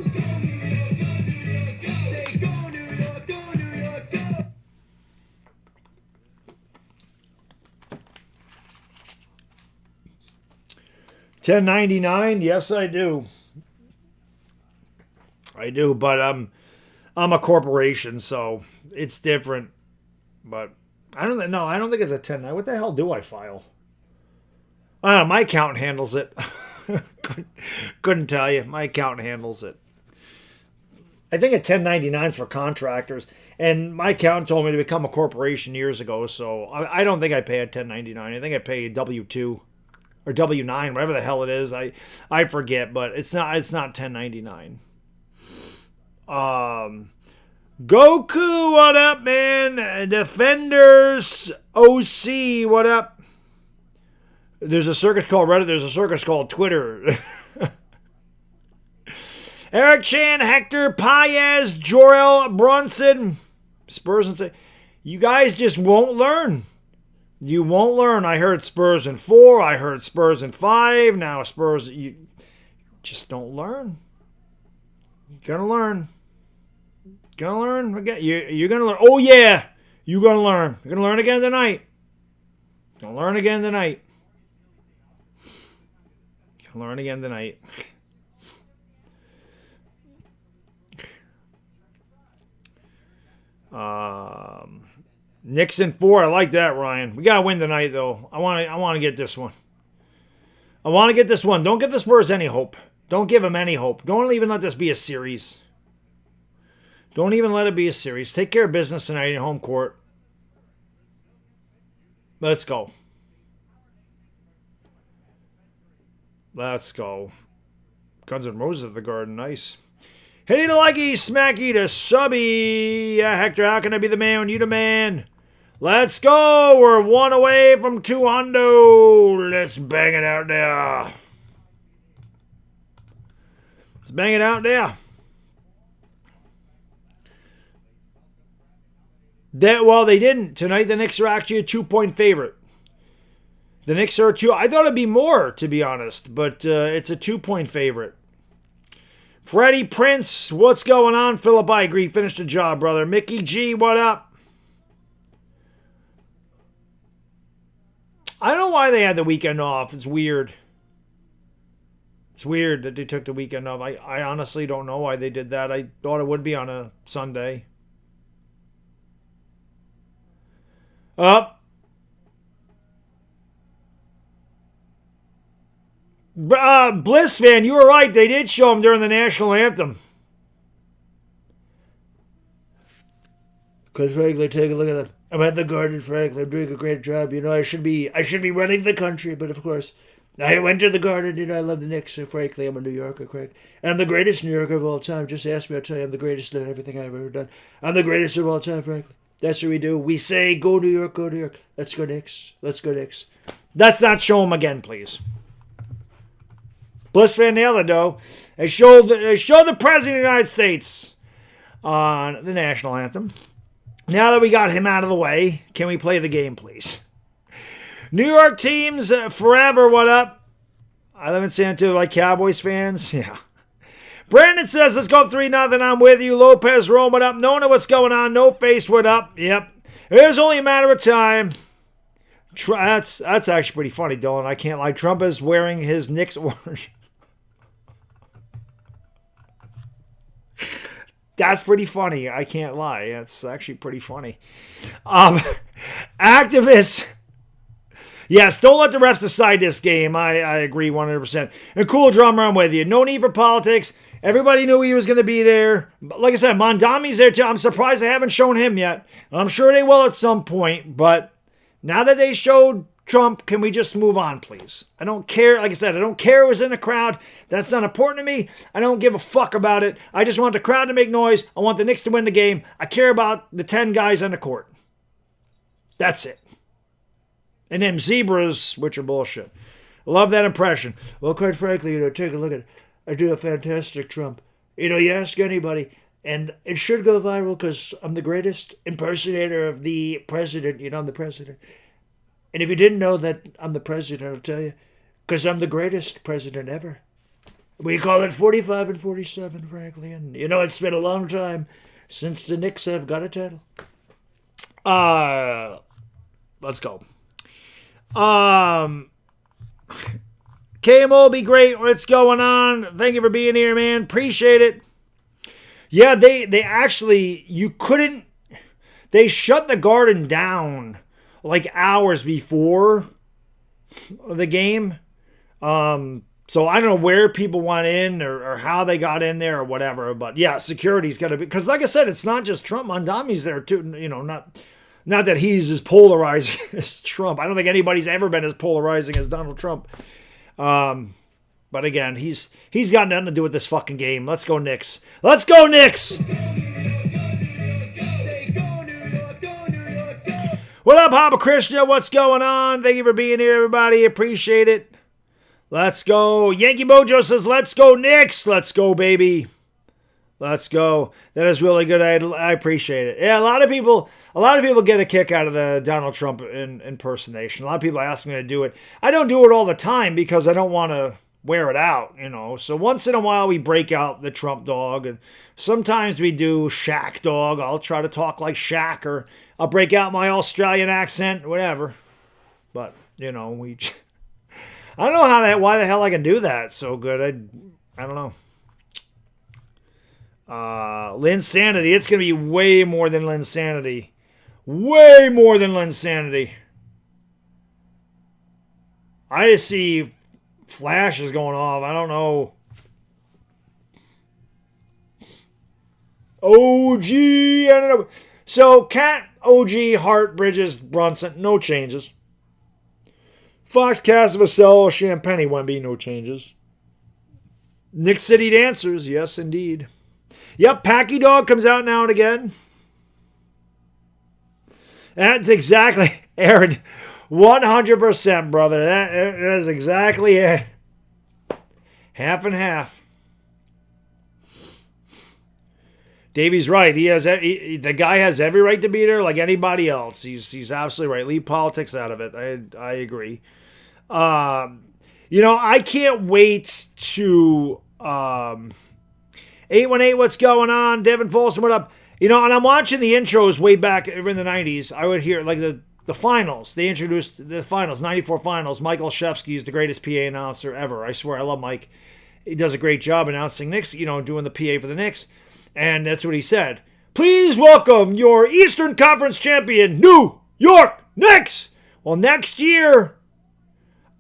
1099? Yes, I do. I do, but I'm a corporation, so it's different. But I don't think it's a 10. What the hell do I file? I don't know, my accountant handles it. Couldn't tell you. My accountant handles it. I think a 1099 is for contractors, and my accountant told me to become a corporation years ago, so I don't think I pay a 1099. I think I pay a W2 or W9, whatever the hell it is. I forget, but it's not 1099. Goku, what up, man? Defenders OC, what up? There's a circus called Reddit. There's a circus called Twitter. Eric Chan, Hector, Paez, Jorel, Brunson, Spurs, and say, you guys just won't learn. You won't learn. I heard Spurs in 4. I heard Spurs in 5. Now Spurs, you just don't learn. You're gonna learn. You're gonna learn. You're gonna learn. Oh yeah, you're gonna learn. You're gonna learn again tonight. Gonna learn again tonight. Gonna learn again tonight. Knicks in 4. I like that, Ryan. We gotta win tonight, though. I want to get this one. I want to get this one. Don't give the Spurs any hope. Don't give them any hope. Don't even let this be a series. Don't even let it be a series. Take care of business tonight in home court. Let's go. Let's go. Guns N' Roses at the Garden. Nice. Hitty to likey, smacky to subby. Yeah, Hector, how can I be the man when you the man? Let's go. We're 1 away from 200. Let's bang it out there. Let's bang it out there. Well, they didn't. Tonight, the Knicks are actually a 2-point favorite. The Knicks are 2. I thought it'd be more, to be honest, but it's a 2-point favorite. Freddie Prince, what's going on? Philip, I agree. Finished the job, brother. Mickey G, what up? I don't know why they had the weekend off. It's weird. It's weird that they took the weekend off. I honestly don't know why they did that. I thought it would be on a Sunday. Up. Bliss fan, you were right. They did show him during the national anthem. Because frankly, take a look at that. I'm at the Garden, frankly. I'm doing a great job. You know, I should be running the country, but of course, I went to the Garden. You know, I love the Knicks. So frankly, I'm a New Yorker, Craig. And I'm the greatest New Yorker of all time. Just ask me, I'll tell you, I'm the greatest at everything I've ever done. I'm the greatest of all time, frankly. That's what we do. We say, go New York, go New York. Let's go Knicks. Let's go Knicks. Let's not show them again, please. Bliss Van Nailed it, though. They showed the President of the United States on the national anthem. Now that we got him out of the way, can we play the game, please? New York teams forever, what up? I live in San Antonio, like Cowboys fans. Yeah. Brandon says, let's go 3-0. I'm with you. Lopez Rome, what up? Nona, what's going on? No face, what up? Yep. It was only a matter of time. That's actually pretty funny, Dylan. I can't lie. Trump is wearing his Knicks orange. That's pretty funny. I can't lie. That's actually pretty funny. Activists. Yes, don't let the refs decide this game. I agree 100%. And cool drummer, I'm with you. No need for politics. Everybody knew he was going to be there. But like I said, Mondami's there too. I'm surprised they haven't shown him yet. I'm sure they will at some point. But now that they showed Trump, can we just move on, please? I don't care. Like I said, I don't care who's in the crowd. That's not important to me. I don't give a fuck about it. I just want the crowd to make noise. I want the Knicks to win the game. I care about the 10 guys on the court. That's it. And them zebras, which are bullshit. Love that impression. Well, quite frankly, take a look at it. I do a fantastic Trump. You ask anybody, and it should go viral because I'm the greatest impersonator of the president. I'm the president. And if you didn't know that I'm the president, I'll tell you, because I'm the greatest president ever. We call it 45 and 47, frankly. And, it's been a long time since the Knicks have got a title. Let's go. KMO, be great. What's going on? Thank you for being here, man. Appreciate it. Yeah, they actually, you couldn't, they shut the Garden down like hours before the game. So I don't know where people went in or how they got in there or whatever. But yeah, security's got to be, because like I said, it's not just Trump. Mondami's there too. You know, not that he's as polarizing as Trump. I don't think anybody's ever been as polarizing as Donald Trump. But again, he's got nothing to do with this fucking game. Let's go Knicks. Let's go Knicks. What up, Haba Krishna? What's going on? Thank you for being here, everybody. Appreciate it. Let's go. Yankee Mojo says, let's go Knicks. Let's go, baby. Let's go. That is really good. I appreciate it. Yeah, a lot of people get a kick out of the Donald Trump impersonation. A lot of people ask me to do it. I don't do it all the time because I don't want to wear it out, you know. So once in a while we break out the Trump dog, and sometimes we do Shaq dog. I'll try to talk like Shaq, or I'll break out my Australian accent, whatever. But, you know, I don't know why the hell I can do that so good. I don't know. Linsanity. It's going to be way more than Linsanity. Way more than Linsanity. I just see flashes going off. I don't know. OG. I don't know. So, Cat, OG, Hart, Bridges, Brunson. No changes. Fox, Cass, Vassell, Champagne, Wemby. No changes. Nick City Dancers. Yes, indeed. Yep, Packy Dog comes out now and again. That's exactly, Aaron, 100%, brother. That is exactly it. Half and half. Davey's right. The guy has every right to be there like anybody else. He's absolutely right. Leave politics out of it. I agree. You know, I can't wait to 818, what's going on? Devin Folsom, what up? You know, and I'm watching the intros way back in the 90s. I would hear, like, the finals. They introduced the finals, 94 finals. Michael Shevsky is the greatest PA announcer ever. I swear, I love Mike. He does a great job announcing Knicks, you know, doing the PA for the Knicks. And that's what he said. Please welcome your Eastern Conference champion, New York Knicks. Well, next year,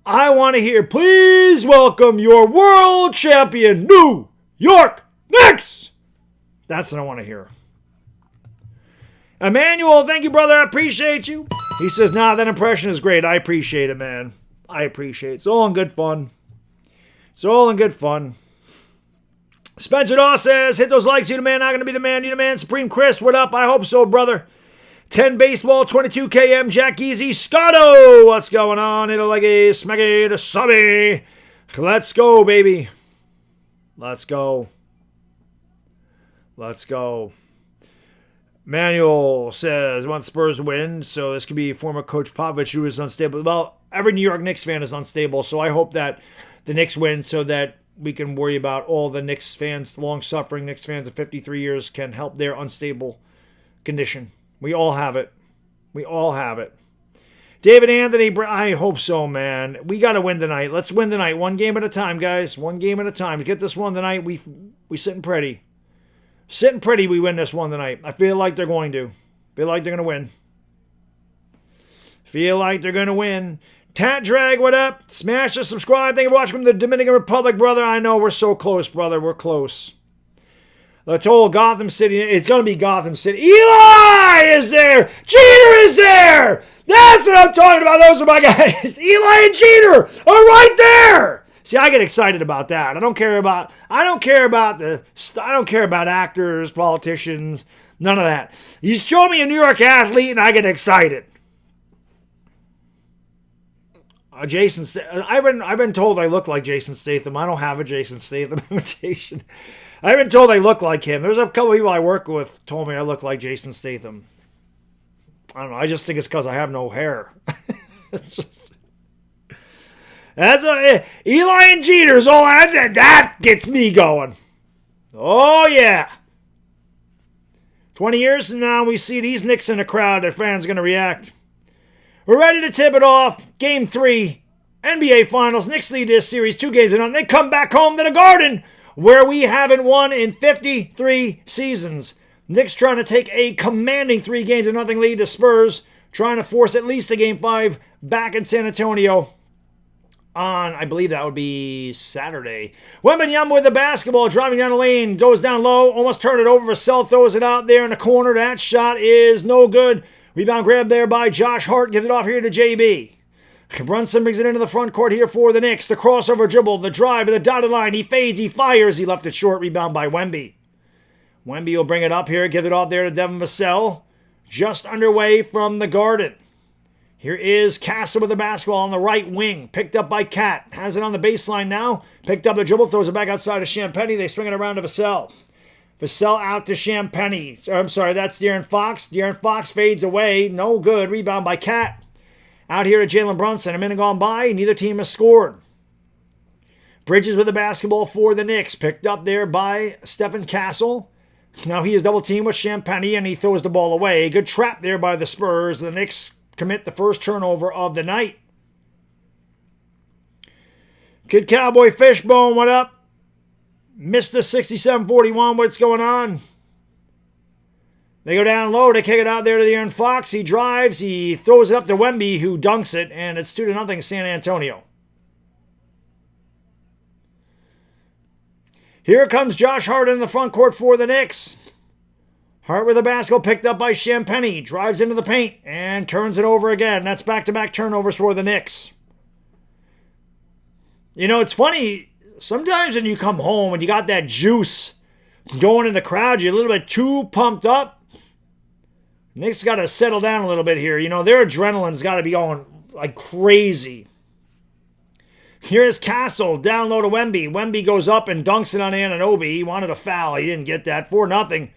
I want to hear, please welcome your world champion, New York Knicks. That's what I want to hear. Emmanuel, thank you, brother. I appreciate you. He says, nah, that impression is great. I appreciate it, man. I appreciate it. It's all in good fun. It's all in good fun. Spencer Daw says, hit those likes. You the man, not going to be the man. You the man. Supreme Chris, what up? I hope so, brother. 10 baseball, 22 km. Jack Easy. Scotto, what's going on? Hit a leggy, smeggy, the subby. Let's go, baby. Let's go. Let's go. Manuel says, want Spurs to win, so this could be former coach Popovich, who is unstable. Well, every New York Knicks fan is unstable, so I hope that the Knicks win so that we can worry about all the Knicks fans, long-suffering Knicks fans of 53 years can help their unstable condition. We all have it. We all have it. David Anthony, I hope so, man. We got to win tonight. Let's win tonight. One game at a time, guys. One game at a time. To get this one tonight, we sitting pretty. Sitting pretty, we win this one tonight. I feel like they're going to. Feel like they're going to win. Feel like they're going to win. Tat Drag, what up? Smash the subscribe. Thank you for watching from the Dominican Republic, brother. I know we're so close, brother. We're close. Let's all Gotham City. It's going to be Gotham City. Eli is there. Jeter is there. That's what I'm talking about. Those are my guys. Eli and Jeter are right there. See, I get excited about that. I don't care about actors, politicians, none of that. You show me a New York athlete and I get excited. Jason, I've been told I look like Jason Statham. I don't have a Jason Statham imitation. I've been told I look like him. There's a couple of people I work with told me I look like Jason Statham. I don't know. I just think it's because I have no hair. It's just... Eli and Jeter's all that gets me going. Oh, yeah. 20 years from now, we see these Knicks in a crowd. Their fans are going to react. We're ready to tip it off. Game 3. NBA Finals. Knicks lead this series 2-0. They come back home to the Garden, where we haven't won in 53 seasons. Knicks trying to take a commanding 3-0 lead to Spurs, trying to force at least a Game 5 back in San Antonio on, I believe that would be Saturday. Wembanyama with the basketball, driving down the lane, goes down low, almost turned it over. Vassell throws it out there in the corner. That shot is no good. Rebound grab there by Josh Hart, gives it off here to JB. Brunson brings it into the front court here for the Knicks. The crossover dribble, the drive of the dotted line. He fades, he fires. He left it short. Rebound by Wemby. Wemby will bring it up here, give it off there to Devin Vassell. Just underway from the Garden. Here is Castle with the basketball on the right wing. Picked up by Cat. Has it on the baseline now. Picked up the dribble, throws it back outside to Champagny. They swing it around to Vassell. Vassell out to Champagny. I'm sorry, that's De'Aaron Fox. De'Aaron Fox fades away. No good. Rebound by Cat. Out here to Jalen Brunson. A minute gone by. Neither team has scored. Bridges with the basketball for the Knicks. Picked up there by Stephen Castle. Now he is double teamed with Champagny and he throws the ball away. Good trap there by the Spurs. The Knicks commit the first turnover of the night. Kid Cowboy Fishbone, what up? Missed the 67-41. What's going on? They go down low. They kick it out there to De'Aaron Fox. He drives. He throws it up to Wemby, who dunks it, and it's 2-0 San Antonio. Here comes Josh Hart in the front court for the Knicks. Hart with the basketball picked up by Champagny. Drives into the paint and turns it over again. That's back-to-back turnovers for the Knicks. You know, it's funny. Sometimes when you come home and you got that juice going in the crowd, you're a little bit too pumped up. Knicks got to settle down a little bit here. You know, their adrenaline's got to be going like crazy. Here's Castle, down low to Wemby. Wemby goes up and dunks it on Anunoby. He wanted a foul. He didn't get that. 4-0.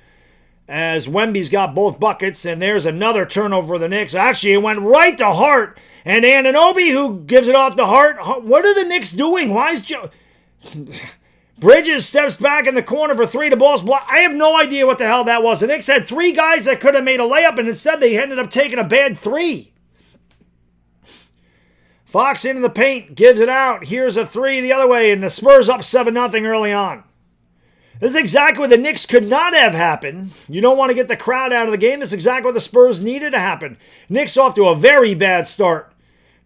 As Wemby's got both buckets. And there's another turnover for the Knicks. Actually, it went right to Hart. And Anunoby, who gives it off to Hart. What are the Knicks doing? Why is Bridges steps back in the corner for three. The ball's blocked. I have no idea what the hell that was. The Knicks had three guys that could have made a layup, and instead they ended up taking a bad three. Fox into the paint, gives it out. Here's a three the other way, and the Spurs up 7-0 early on. This is exactly what the Knicks could not have happened. You don't want to get the crowd out of the game. This is exactly what the Spurs needed to happen. Knicks off to a very bad start.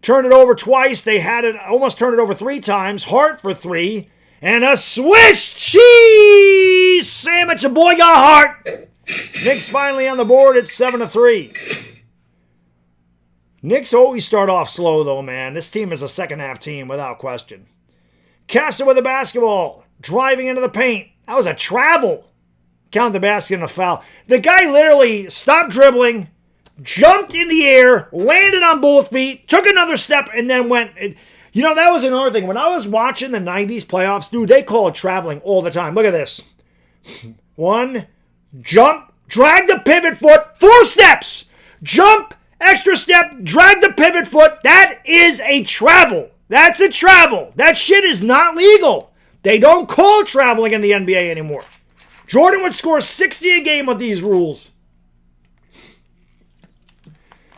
Turned it over twice. They had it almost turned it over three times. Hart for three. And a Swiss cheese sandwich. A boy got Hart. Knicks finally on the board at 7-3. Knicks always start off slow, though, man. This team is a second-half team, without question. Castle with the basketball. Driving into the paint. That was a travel. Count the basket and a foul. The guy literally stopped dribbling, jumped in the air, landed on both feet, took another step, and then went. You know, that was another thing. When I was watching the 90s playoffs, dude, they call it traveling all the time. Look at this. One, jump, drag the pivot foot, 4 steps. Jump, extra step, drag the pivot foot. That is a travel. That's a travel. That shit is not legal. They don't call traveling in the NBA anymore. Jordan would score 60 a game with these rules.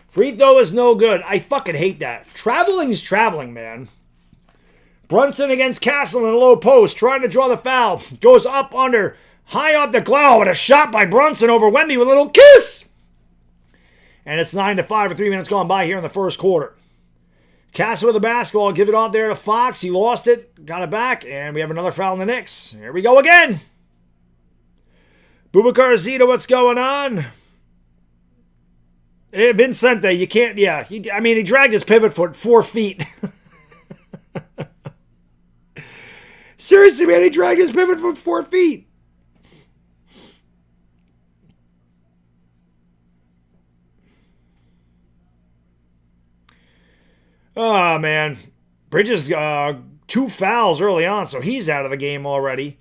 Free throw is no good. I fucking hate that. Traveling's traveling, man. Brunson against Castle in a low post, trying to draw the foul. Goes up under, high off the glow, and a shot by Brunson over Wemby with a little kiss. And it's 9-5 with 3 minutes gone by here in the first quarter. Castle with the basketball, give it off there to Fox. He lost it, got it back, and we have another foul in the Knicks. Here we go again. Boubacar Zita, what's going on? Vincente, you can't, yeah. He dragged his pivot foot 4 feet. Seriously, man, he dragged his pivot foot 4 feet. Oh, man. Bridges, 2 fouls early on, so he's out of the game already.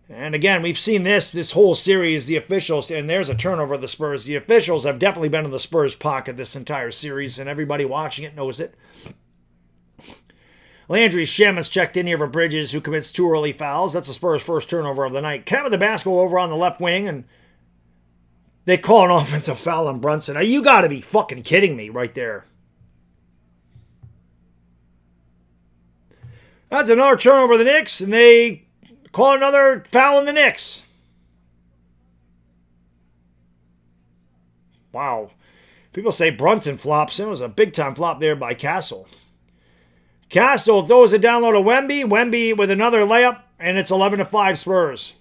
And again, we've seen this whole series, the officials, and there's a turnover of the Spurs. The officials have definitely been in the Spurs' pocket this entire series, and everybody watching it knows it. Landry Shaman's checked in here for Bridges, who commits 2 early fouls. That's the Spurs' first turnover of the night. Cat with the basketball over on the left wing, and they call an offensive foul on Brunson. Now, you got to be fucking kidding me right there. That's another turnover for the Knicks, and they call another foul in the Knicks. Wow. People say Brunson flops. It was a big-time flop there by Castle. Castle throws it down low to Wemby. Wemby with another layup, and it's 11-5 Spurs.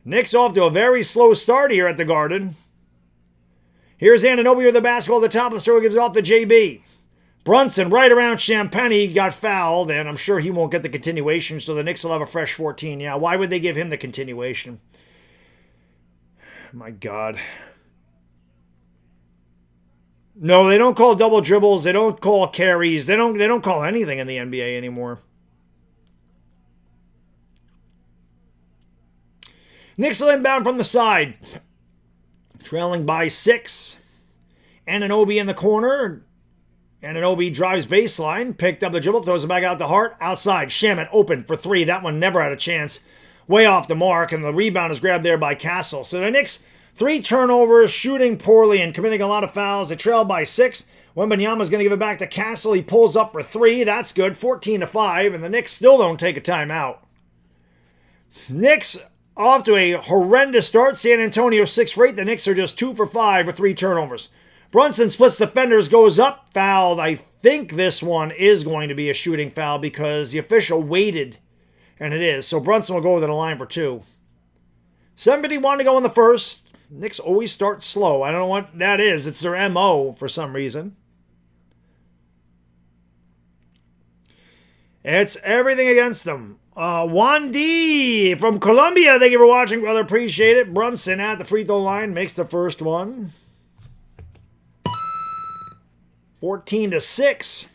Knicks off to a very slow start here at the Garden. Here's Anunoby with the basketball at the top of the circle, gives it off to JB. Brunson right around Champagny got fouled, and I'm sure he won't get the continuation, so the Knicks will have a fresh 14. Yeah, why would they give him the continuation? My God. No, they don't call double dribbles. They don't call carries. They don't call anything in the NBA anymore. Knicks will inbound from the side. Trailing by 6. Anunoby in the corner. Anunoby drives baseline. Picked up the dribble. Throws it back out to Hart. Outside. Shamet open for 3. That one never had a chance. Way off the mark. And the rebound is grabbed there by Castle. So the Knicks, 3 turnovers, shooting poorly and committing a lot of fouls. They trail by 6. Wembanyama's going to give it back to Castle. He pulls up for 3. That's good. 14-5. And the Knicks still don't take a timeout. Knicks off to a horrendous start. San Antonio 6 for 8. The Knicks are just 2 for 5 with 3 turnovers. Brunson splits defenders, goes up, fouled. I think this one is going to be a shooting foul because the official waited, and it is. So Brunson will go to the line for 2. 7:51 to go in the first. Knicks always start slow. I don't know what that is. It's their MO for some reason. It's everything against them. Juan D from Colombia. Thank you for watching, brother. Appreciate it. Brunson at the free throw line makes the first one. 14-6.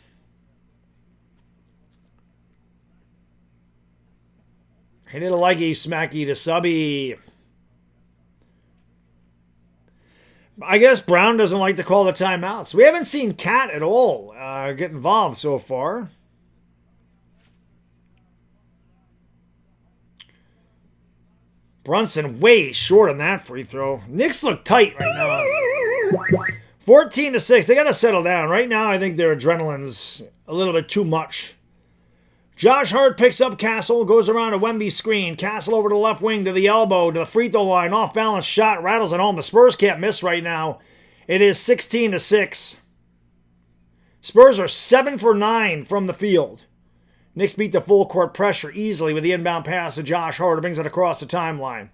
Hit it a likey smacky to Subby. I guess Brown doesn't like to call the timeouts. We haven't seen Cat at all get involved so far. Brunson way short on that free throw. Knicks look tight right now. 14-6. They got to settle down. Right now, I think their adrenaline's a little bit too much. Josh Hart picks up Castle, goes around a Wemby screen. Castle over to the left wing to the elbow, to the free throw line. Off balance shot, rattles it home. The Spurs can't miss right now. It is 16-6. Spurs are 7 for 9 from the field. Knicks beat the full court pressure easily with the inbound pass to Josh Hart, who brings it across the timeline.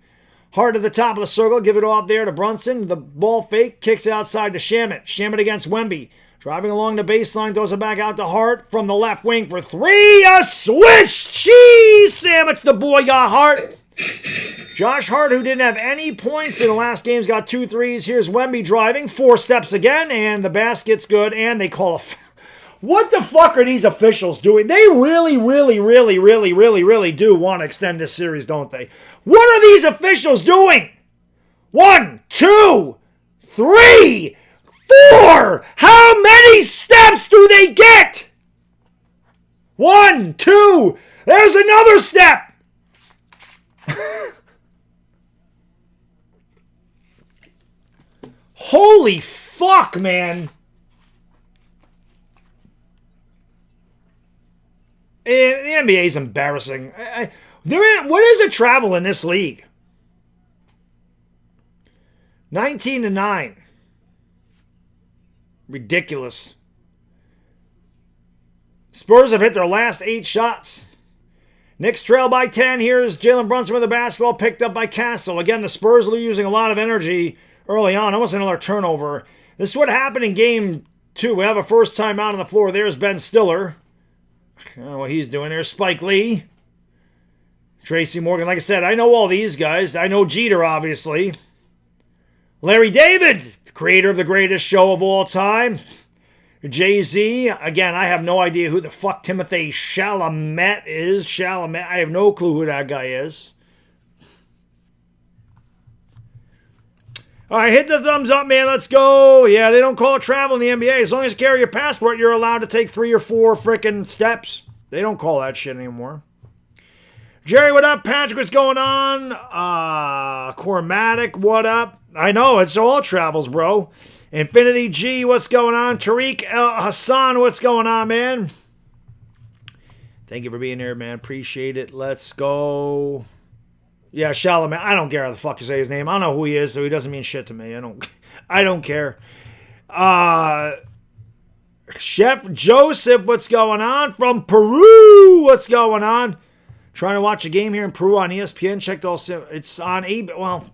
Hart at the top of the circle, give it off there to Brunson. The ball fake, kicks it outside to Shamet. Shamet against Wemby. Driving along the baseline, throws it back out to Hart from the left wing for 3. A Swiss cheese sandwich. The boy got Hart. Josh Hart, who didn't have any points in the last games, got 2 threes. Here's Wemby driving. 4 steps again, and the basket's good, and they call a foul. What the fuck are these officials doing? They really do want to extend this series, don't they? What are these officials doing? 1, 2, 3, 4. How many steps do they get? 1, 2. There's another step. Holy fuck, man. The NBA is embarrassing. What is the travel in this league? 19-9. Ridiculous. Spurs have hit their last 8 shots. Knicks trail by 10. Here's Jalen Brunson with the basketball, picked up by Castle. Again, the Spurs are using a lot of energy early on. Almost another turnover. This is what happened in game 2. We have a first time out on the floor. There's Ben Stiller. I don't know what he's doing there. Spike Lee. Tracy Morgan. Like I said, I know all these guys. I know Jeter, obviously. Larry David, creator of the greatest show of all time. Jay-Z. Again, I have no idea who the fuck Timothée Chalamet is. Chalamet. I have no clue who that guy is. All right, hit the thumbs up, man. Let's go. Yeah, they don't call it travel in the NBA. As long as you carry your passport, you're allowed to take 3 or 4 freaking steps. They don't call that shit anymore. Jerry, what up? Patrick, what's going on? Cormatic, what up? I know, it's all travels, bro. Infinity G, what's going on? Tariq El Hassan, what's going on, man? Thank you for being here, man. Appreciate it. Let's go. Yeah, Chalamet. I don't care how the fuck you say his name. I don't know who he is, so he doesn't mean shit to me. I don't care. Chef Joseph, what's going on? From Peru, what's going on? Trying to watch a game here in Peru on ESPN. Checked all. It's on well,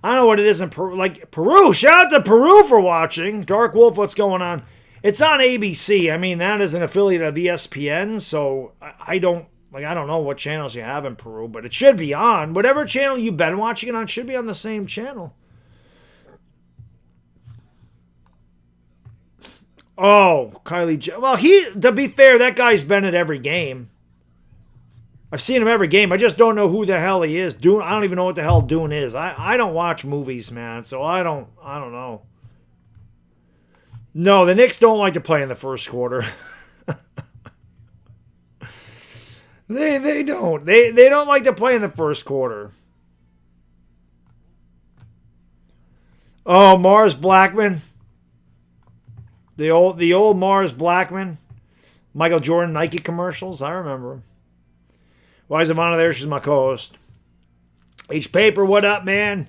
I don't know what it is in Peru. Like Peru, shout out to Peru for watching. Dark Wolf, what's going on? It's on ABC. I mean, that is an affiliate of ESPN, so I don't know what channels you have in Peru, but it should be on. Whatever channel you've been watching it on should be on the same channel. Oh, Kylie. Well, to be fair, that guy's been at every game. I've seen him every game. I just don't know who the hell he is. Dune, I don't even know what the hell Dune is. I don't watch movies, man, so I don't know. No, the Knicks don't like to play in the first quarter. They don't. They don't like to play in the first quarter. Oh, Mars Blackman. The old Mars Blackman. Michael Jordan Nike commercials. I remember him. Why is Ivana there? She's my co-host. H Paper, what up, man?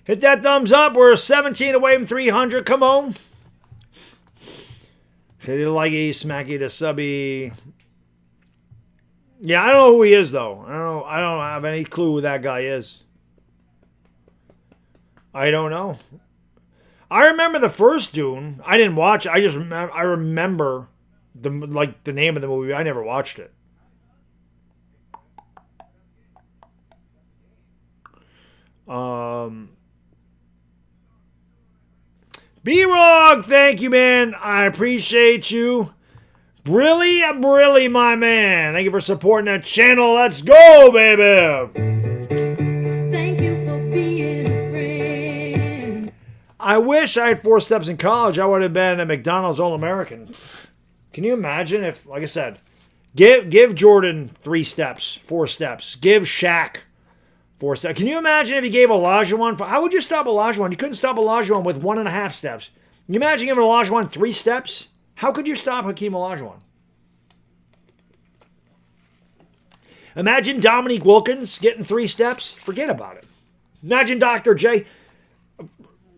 Hit that thumbs up. We're 17 away from 300. Come on. Hit it like a smacky to subby. Yeah, I don't know who he is, though. I don't have any clue who that guy is. I don't know. I remember the first Dune. I didn't watch it. I remember the name of the movie. I never watched it. B-Rog, thank you, man. I appreciate you. Really, my man. Thank you for supporting that channel. Let's go, baby. Thank you for being a friend. I wish I had 4 steps in college. I would have been a McDonald's All-American. Can you imagine if, like I said, give Jordan 3 steps, 4 steps. Give Shaq 4 steps. Can you imagine if you gave Olajuwon? How would you stop Olajuwon? You couldn't stop Olajuwon with 1.5 steps. Can you imagine giving Olajuwon 3 steps? How could you stop Hakeem Olajuwon? Imagine Dominique Wilkins getting 3 steps. Forget about it. Imagine Dr. J.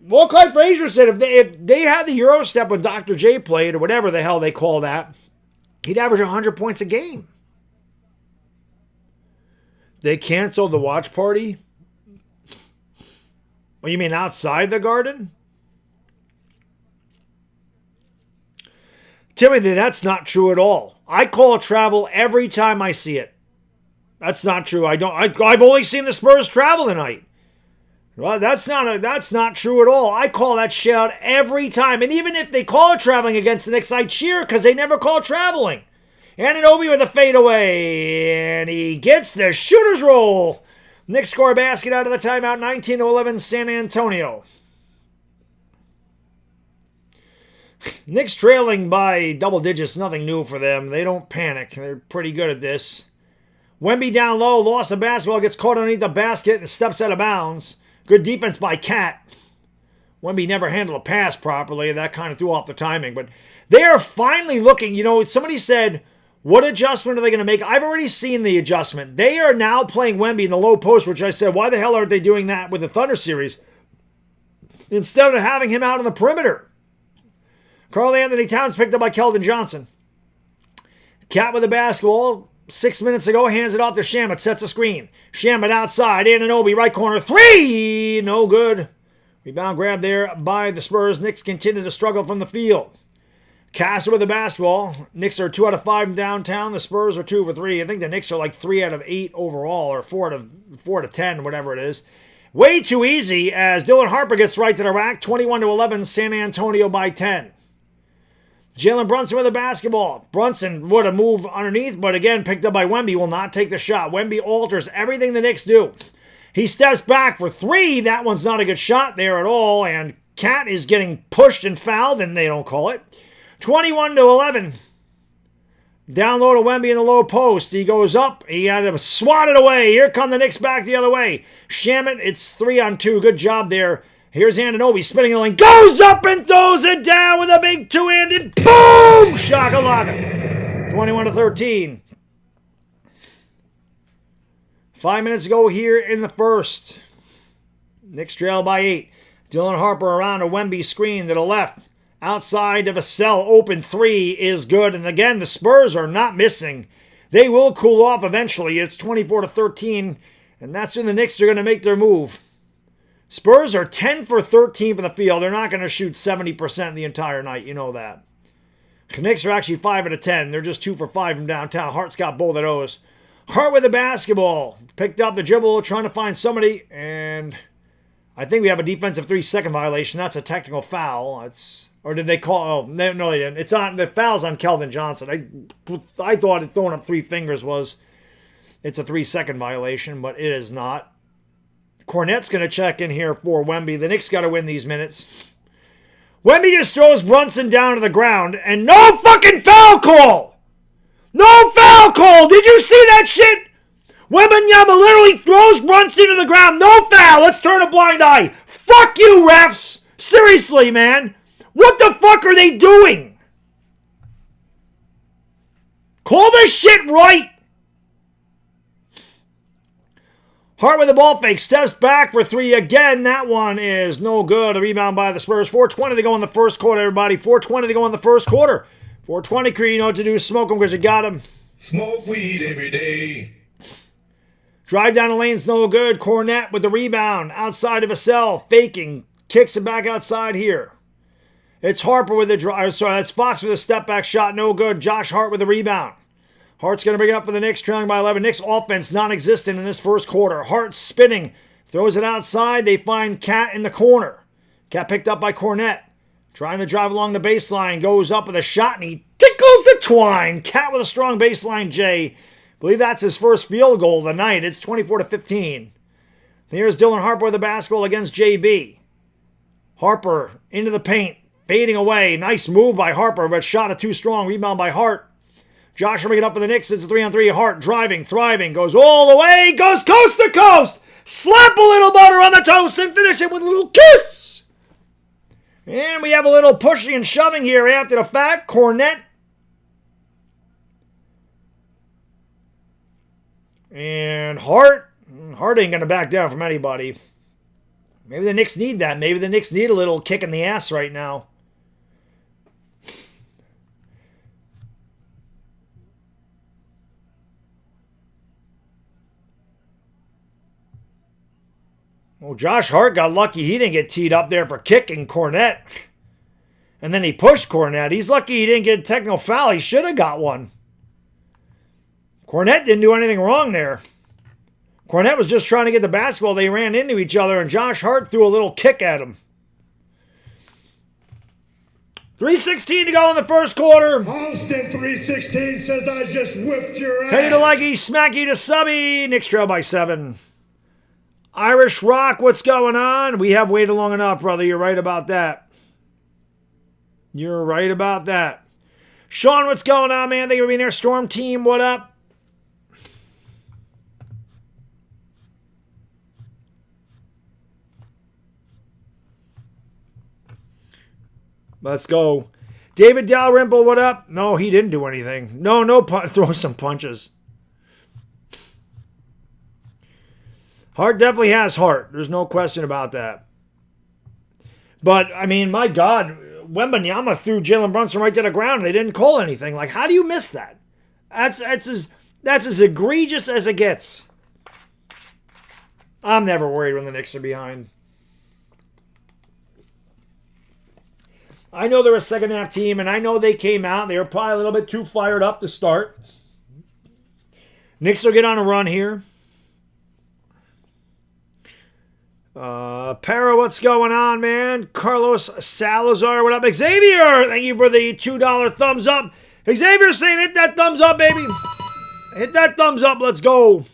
Well, Clyde Frazier said if they had the Euro step when Dr. J played, or whatever the hell they call that, he'd average 100 points a game. They canceled the watch party? Well, you mean outside the Garden? Timothy, that's not true at all. I call travel every time I see it. That's not true. I've only seen the Spurs travel tonight. Well, that's not true at all. I call that shit out every time. And even if they call it traveling against the Knicks, I cheer because they never call traveling. Anunoby with a fadeaway, and he gets the shooter's roll. Knicks score a basket out of the timeout, 19-11 San Antonio. Knicks trailing by double digits, nothing new for them. They don't panic. They're pretty good at this. Wemby down low, lost the basketball, gets caught underneath the basket and steps out of bounds. Good defense by Cat. Wemby never handled a pass properly. That kind of threw off the timing. But they are finally looking. You know, somebody said, what adjustment are they going to make? I've already seen the adjustment. They are now playing Wemby in the low post, which I said, why the hell aren't they doing that with the Thunder series? Instead of having him out on the perimeter. Karl Anthony Towns picked up by Keldon Johnson. Cat with the basketball. 6 minutes ago, hands it off to Shamet. Sets a screen. Shamet outside. Anunoby, right corner. 3! No good. Rebound grab there by the Spurs. Knicks continue to struggle from the field. Casser with the basketball. Knicks are 2 out of 5 downtown. The Spurs are 2 for 3. I think the Knicks are like 3 out of 8 overall, or 4 out of 10, whatever it is. Way too easy as Dylan Harper gets right to the rack. 21-11, San Antonio by 10. Jalen Brunson with the basketball. Brunson would have moved underneath, but again, picked up by Wemby, will not take the shot. Wemby alters everything the Knicks do. He steps back for 3. That one's not a good shot there at all, and Cat is getting pushed and fouled, and they don't call it. 21-11. Down low to Wemby in the low post. He goes up. He had to swat it away. Here come the Knicks back the other way. Shamet, it's 3-on-2. Good job there. Here's Anunoby spinning the lane. Goes up and throws it down with a big two-handed boom! Shakalaka. 21-13. 5 minutes ago here in the first. Knicks trail by 8. Dylan Harper around a Wemby screen to the left. Outside of a cell, open 3 is good. And again, the Spurs are not missing. They will cool off eventually. It's 24-13, and that's when the Knicks are going to make their move. Spurs are 10 for 13 from the field. They're not going to shoot 70% the entire night. You know that. The Knicks are actually 5 out of 10. They're just 2 for 5 from downtown. Hart's got both of those. Hart with the basketball. Picked up the dribble, trying to find somebody, and I think we have a defensive 3-second violation. That's a technical foul. Or did they call? Oh, no, they didn't. It's on the foul's on Kelvin Johnson. I thought throwing up 3 fingers it's a 3-second violation, but it is not. Cornette's going to check in here for Wemby. The Knicks got to win these minutes. Wemby just throws Brunson down to the ground, and no fucking foul call! No foul call! Did you see that shit? Wembanyama literally throws Brunson to the ground. No foul! Let's turn a blind eye. Fuck you, refs! Seriously, man. What the fuck are they doing? Call this shit right! Hart with the ball fake, steps back for 3 again. That one is no good. A rebound by the Spurs. 4:20 to go in the first quarter, everybody. 4:20 to go in the first quarter. 4:20, Cree, you know what to do. Smoke them because you got them. Smoke weed every day. Drive down the lane's no good. Cornette with the rebound. Outside of a cell. Faking. Kicks it back outside here. It's Harper with the drive. Sorry, that's Fox with a step back shot. No good. Josh Hart with the rebound. Hart's going to bring it up for the Knicks, trailing by 11. Knicks offense non-existent in this first quarter. Hart spinning. Throws it outside. They find Cat in the corner. Cat picked up by Cornette. Trying to drive along the baseline. Goes up with a shot, and he tickles the twine. Cat with a strong baseline, Jay. I believe that's his first field goal of the night. It's 24-15. Here's Dylan Harper with the basketball against JB. Harper into the paint. Fading away. Nice move by Harper, but shot it too strong. Rebound by Hart. Josh bringing it up for the Knicks. It's a 3-on-3. Hart driving, thriving. Goes all the way. Goes coast to coast. Slap a little butter on the toast and finish it with a little kiss. And we have a little pushing and shoving here after the fact. Cornette. And Hart. Hart ain't going to back down from anybody. Maybe the Knicks need that. Maybe the Knicks need a little kick in the ass right now. Well, Josh Hart got lucky he didn't get teed up there for kicking Cornette. And then he pushed Cornette. He's lucky he didn't get a technical foul. He should have got one. Cornette didn't do anything wrong there. Cornette was just trying to get the basketball. They ran into each other, and Josh Hart threw a little kick at him. 3:16 to go in the first quarter. Austin 316 says I just whipped your ass. Penny to leggy, smacky to subby. Knicks trail by 7. Irish Rock, what's going on? We have waited long enough, brother. You're right about that. You're right about that. Sean, what's going on, man? Thank you for being there. Storm Team, what up? Let's go. David Dalrymple, what up? No, he didn't do anything. No, throw some punches. Hart definitely has heart. There's no question about that. But, I mean, my God, Wembanyama threw Jalen Brunson right to the ground and they didn't call anything. Like, how do you miss that? That's as egregious as it gets. I'm never worried when the Knicks are behind. I know they're a second half team, and I know they came out. They were probably a little bit too fired up to start. Knicks will get on a run here. Para, what's going on, man? Carlos Salazar, what up? Xavier, thank you for the $2 thumbs up. Xavier saying hit that thumbs up, baby. Hit that thumbs up. Let's go.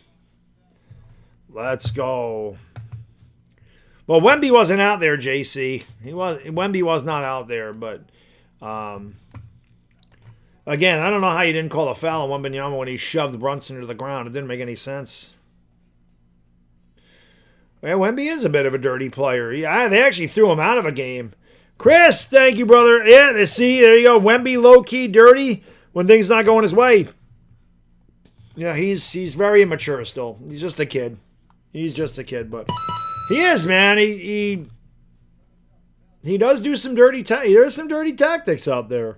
Let's go. Well, Wemby wasn't out there, JC. Wemby was not out there, but again, I don't know how you didn't call a foul on Wembanyama when he shoved Brunson to the ground. It didn't make any sense. Well, Wemby is a bit of a dirty player. Yeah, they actually threw him out of a game. Chris, thank you, brother. Yeah, see, there you go. Wemby low-key dirty when things not going his way. Yeah, he's very immature still. He's just a kid. He's just a kid, but he is, man. He does do some dirty there's some dirty tactics out there.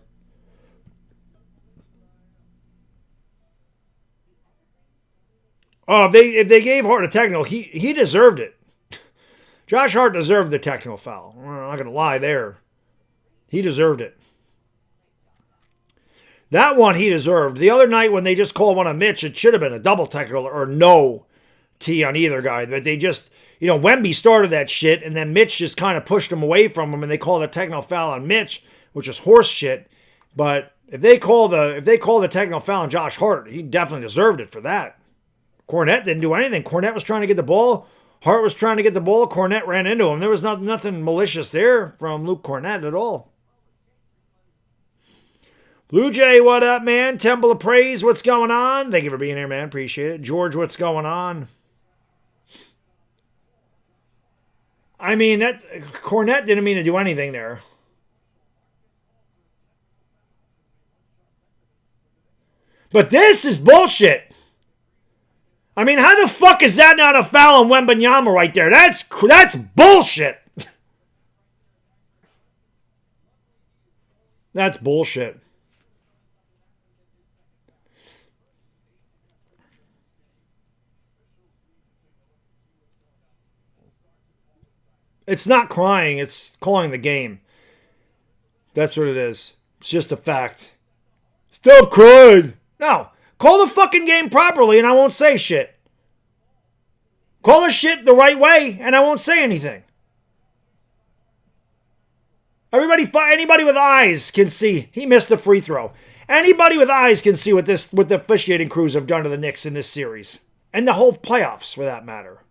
Oh, if they gave Hart a technical, he deserved it. Josh Hart deserved the technical foul. I'm not going to lie there. He deserved it. That one he deserved. The other night when they just called one on Mitch, it should have been a double technical or no T on either guy. But they just, Wemby started that shit, and then Mitch just kind of pushed him away from him, and they called a technical foul on Mitch, which was horse shit. But if they call the technical foul on Josh Hart, he definitely deserved it for that. Cornette didn't do anything. Cornette was trying to get the ball. Hart was trying to get the ball. Cornette ran into him. There was nothing malicious there from Luke Cornette at all. Blue Jay, what up, man? Temple of Praise, what's going on? Thank you for being here, man. Appreciate it. George, what's going on? I mean, Cornette didn't mean to do anything there. But this is bullshit. I mean, how the fuck is that not a foul on Wembanyama right there? That's bullshit. That's bullshit. It's not crying, it's calling the game. That's what it is. It's just a fact. Stop crying. No. Call the fucking game properly and I won't say shit. Call the shit the right way and I won't say anything. Anybody with eyes can see he missed the free throw. Anybody with eyes can see what the officiating crews have done to the Knicks in this series. And the whole playoffs, for that matter.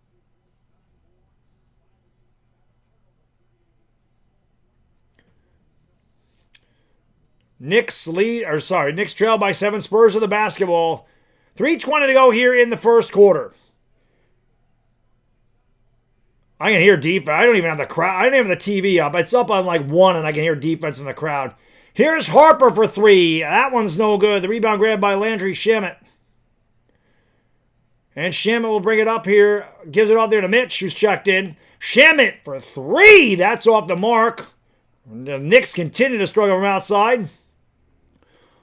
Knicks trail by 7. Spurs with the basketball. 3:20 to go here in the first quarter. I can hear defense. I don't even have the crowd. I don't even have the TV up. It's up on like 1 and I can hear defense in the crowd. Here's Harper for 3. That one's no good. The rebound grabbed by Landry Shamet. And Shamet will bring it up here. Gives it out there to Mitch, who's checked in. Shamet for 3. That's off the mark. The Knicks continue to struggle from outside.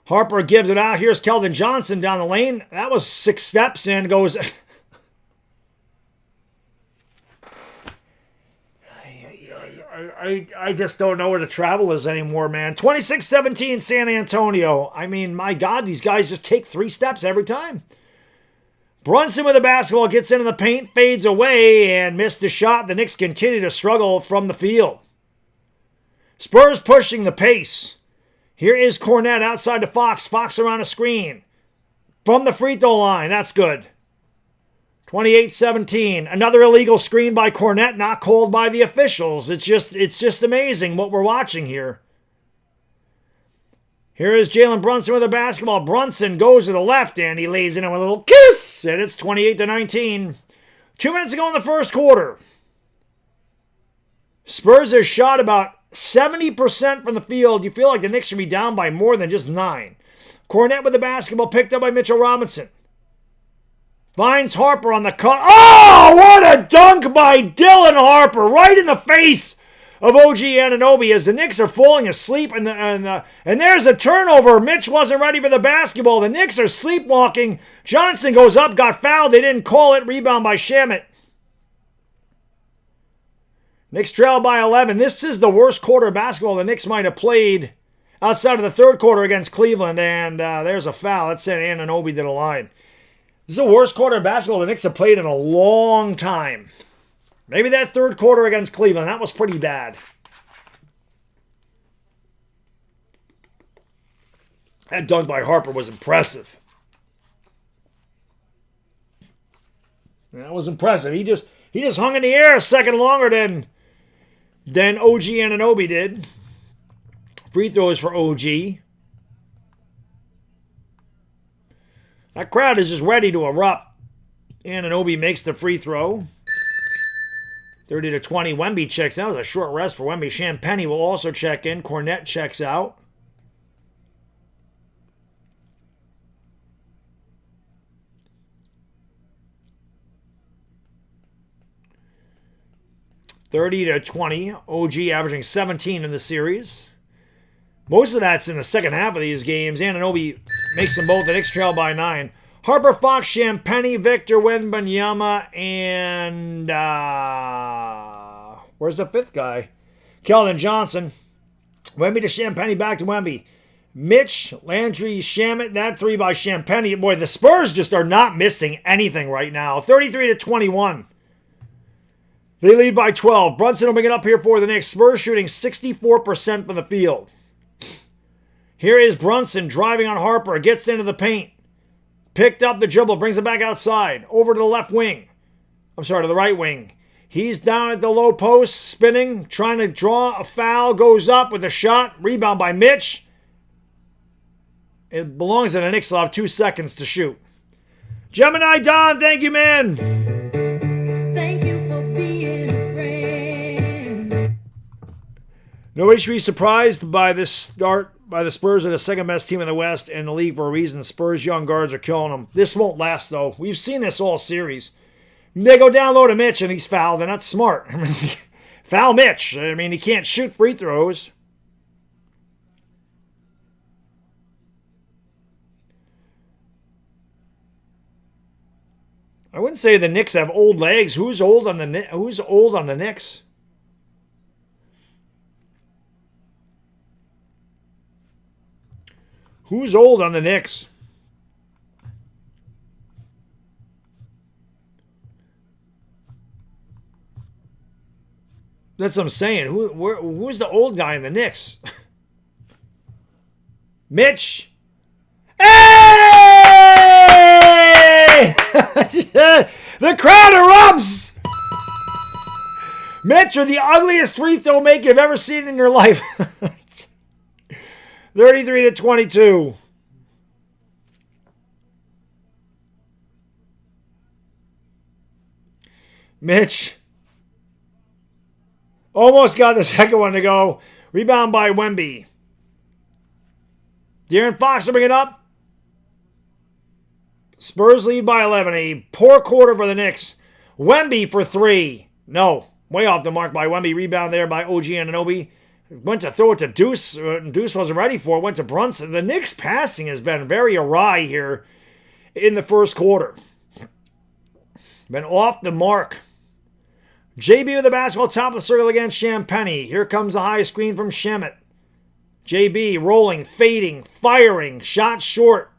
Harper gives it out. Here's Keldon Johnson down the lane. That was 6 steps and goes... I just don't know where the travel is anymore, man. 26-17 San Antonio. I mean, my God, these guys just take 3 steps every time. Brunson with the basketball, gets into the paint, fades away, and missed the shot. The Knicks continue to struggle from the field. Spurs pushing the pace. Here is Cornette outside to Fox. Fox around a screen. From the free throw line. That's good. 28-17. Another illegal screen by Cornette, not called by the officials. It's just amazing what we're watching here. Here is Jalen Brunson with the basketball. Brunson goes to the left and he lays in a little kiss. And it's 28-19. 2 minutes ago in the first quarter. Spurs have shot about 70% from the field. You feel like the Knicks should be down by more than just 9. Cornette with the basketball picked up by Mitchell Robinson. Finds Harper on the cut. Oh, what a dunk by Dylan Harper. Right in the face of OG Anunoby as the Knicks are falling asleep. And there's a turnover. Mitch wasn't ready for the basketball. The Knicks are sleepwalking. Johnson goes up, got fouled. They didn't call it. Rebound by Shamet. Knicks trail by 11. This is the worst quarter of basketball the Knicks might have played outside of the third quarter against Cleveland. And there's a foul. That sent Anunoby to the line. This is the worst quarter of basketball the Knicks have played in a long time. Maybe that third quarter against Cleveland, that was pretty bad. That dunk by Harper was impressive. That was impressive. He just hung in the air a second longer than OG Anunoby did. Free throws for OG. That crowd is just ready to erupt. Anunoby makes the free throw. 30-20. Wemby checks out. That was a short rest for Wemby. Champagny will also check in. Cornette checks out. 30-20. OG averaging 17 in the series. Most of that's in the second half of these games. Anunoby makes them both. The Knicks trail by 9. Harper, Fox, Champagny, Victor, Wembanyama, and where's the fifth guy? Keldon Johnson. Wemby to Champagny, back to Wemby. Mitch, Landry, Shamet, that 3 by Champagny. Boy, the Spurs just are not missing anything right now. 33-21. They lead by 12. Brunson will bring it up here for the Knicks. Spurs shooting 64% from the field. Here is Brunson driving on Harper. Gets into the paint. Picked up the dribble. Brings it back outside. Over to the left wing. I'm sorry, to the right wing. He's down at the low post. Spinning. Trying to draw a foul. Goes up with a shot. Rebound by Mitch. It belongs to the Knicks. They'll have 2 seconds to shoot. Gemini Don, thank you, man. Thank you for being a friend. Nobody should be surprised by this start by the Spurs are the second best team in the West in the league for a reason. Spurs young guards are killing them. This won't last, though. We've seen this all series. They go down low to Mitch, and he's fouled, and that's smart. I mean, foul Mitch. I mean, he can't shoot free throws. I wouldn't say the Knicks have old legs. Who's old on the Knicks? Who's old on the Knicks? That's what I'm saying. Who's the old guy in the Knicks? Mitch. Hey! The crowd erupts. Mitch, you're the ugliest free throw maker you've ever seen in your life. 33-22. Mitch almost got the second one to go. Rebound by Wemby. De'Aaron Fox will bring it up. Spurs lead by 11. A poor quarter for the Knicks. Wemby for 3. No. Way off the mark by Wemby. Rebound there by OG Anunoby. Went to throw it to Deuce. Deuce wasn't ready for it. Went to Brunson. The Knicks' passing has been very awry here in the first quarter. Been off the mark. JB with the basketball, top of the circle against Champagny. Here comes a high screen from Shamet. JB rolling, fading, firing. Shot short.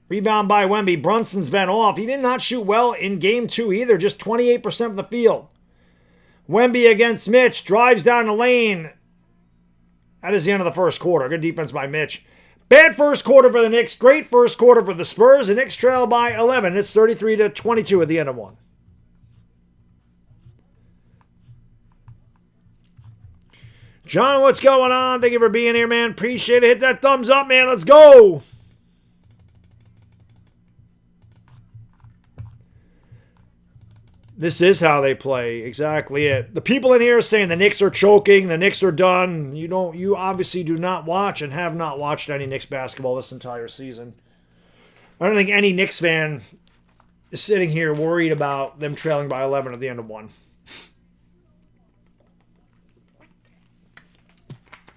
Rebound by Wemby. Brunson's been off. He did not shoot well in game 2 either. Just 28% of the field. Wemby against Mitch. Drives down the lane. That is the end of the first quarter. Good defense by Mitch. Bad first quarter for the Knicks. Great first quarter for the Spurs. The Knicks trail by 11. It's 33-22 at the end of one. John, what's going on? Thank you for being here, man. Appreciate it. Hit that thumbs up, man. Let's go. This is how they play. Exactly it. The people in here are saying the Knicks are choking, the Knicks are done. You obviously do not watch and have not watched any Knicks basketball this entire season. I don't think any Knicks fan is sitting here worried about them trailing by 11 at the end of one.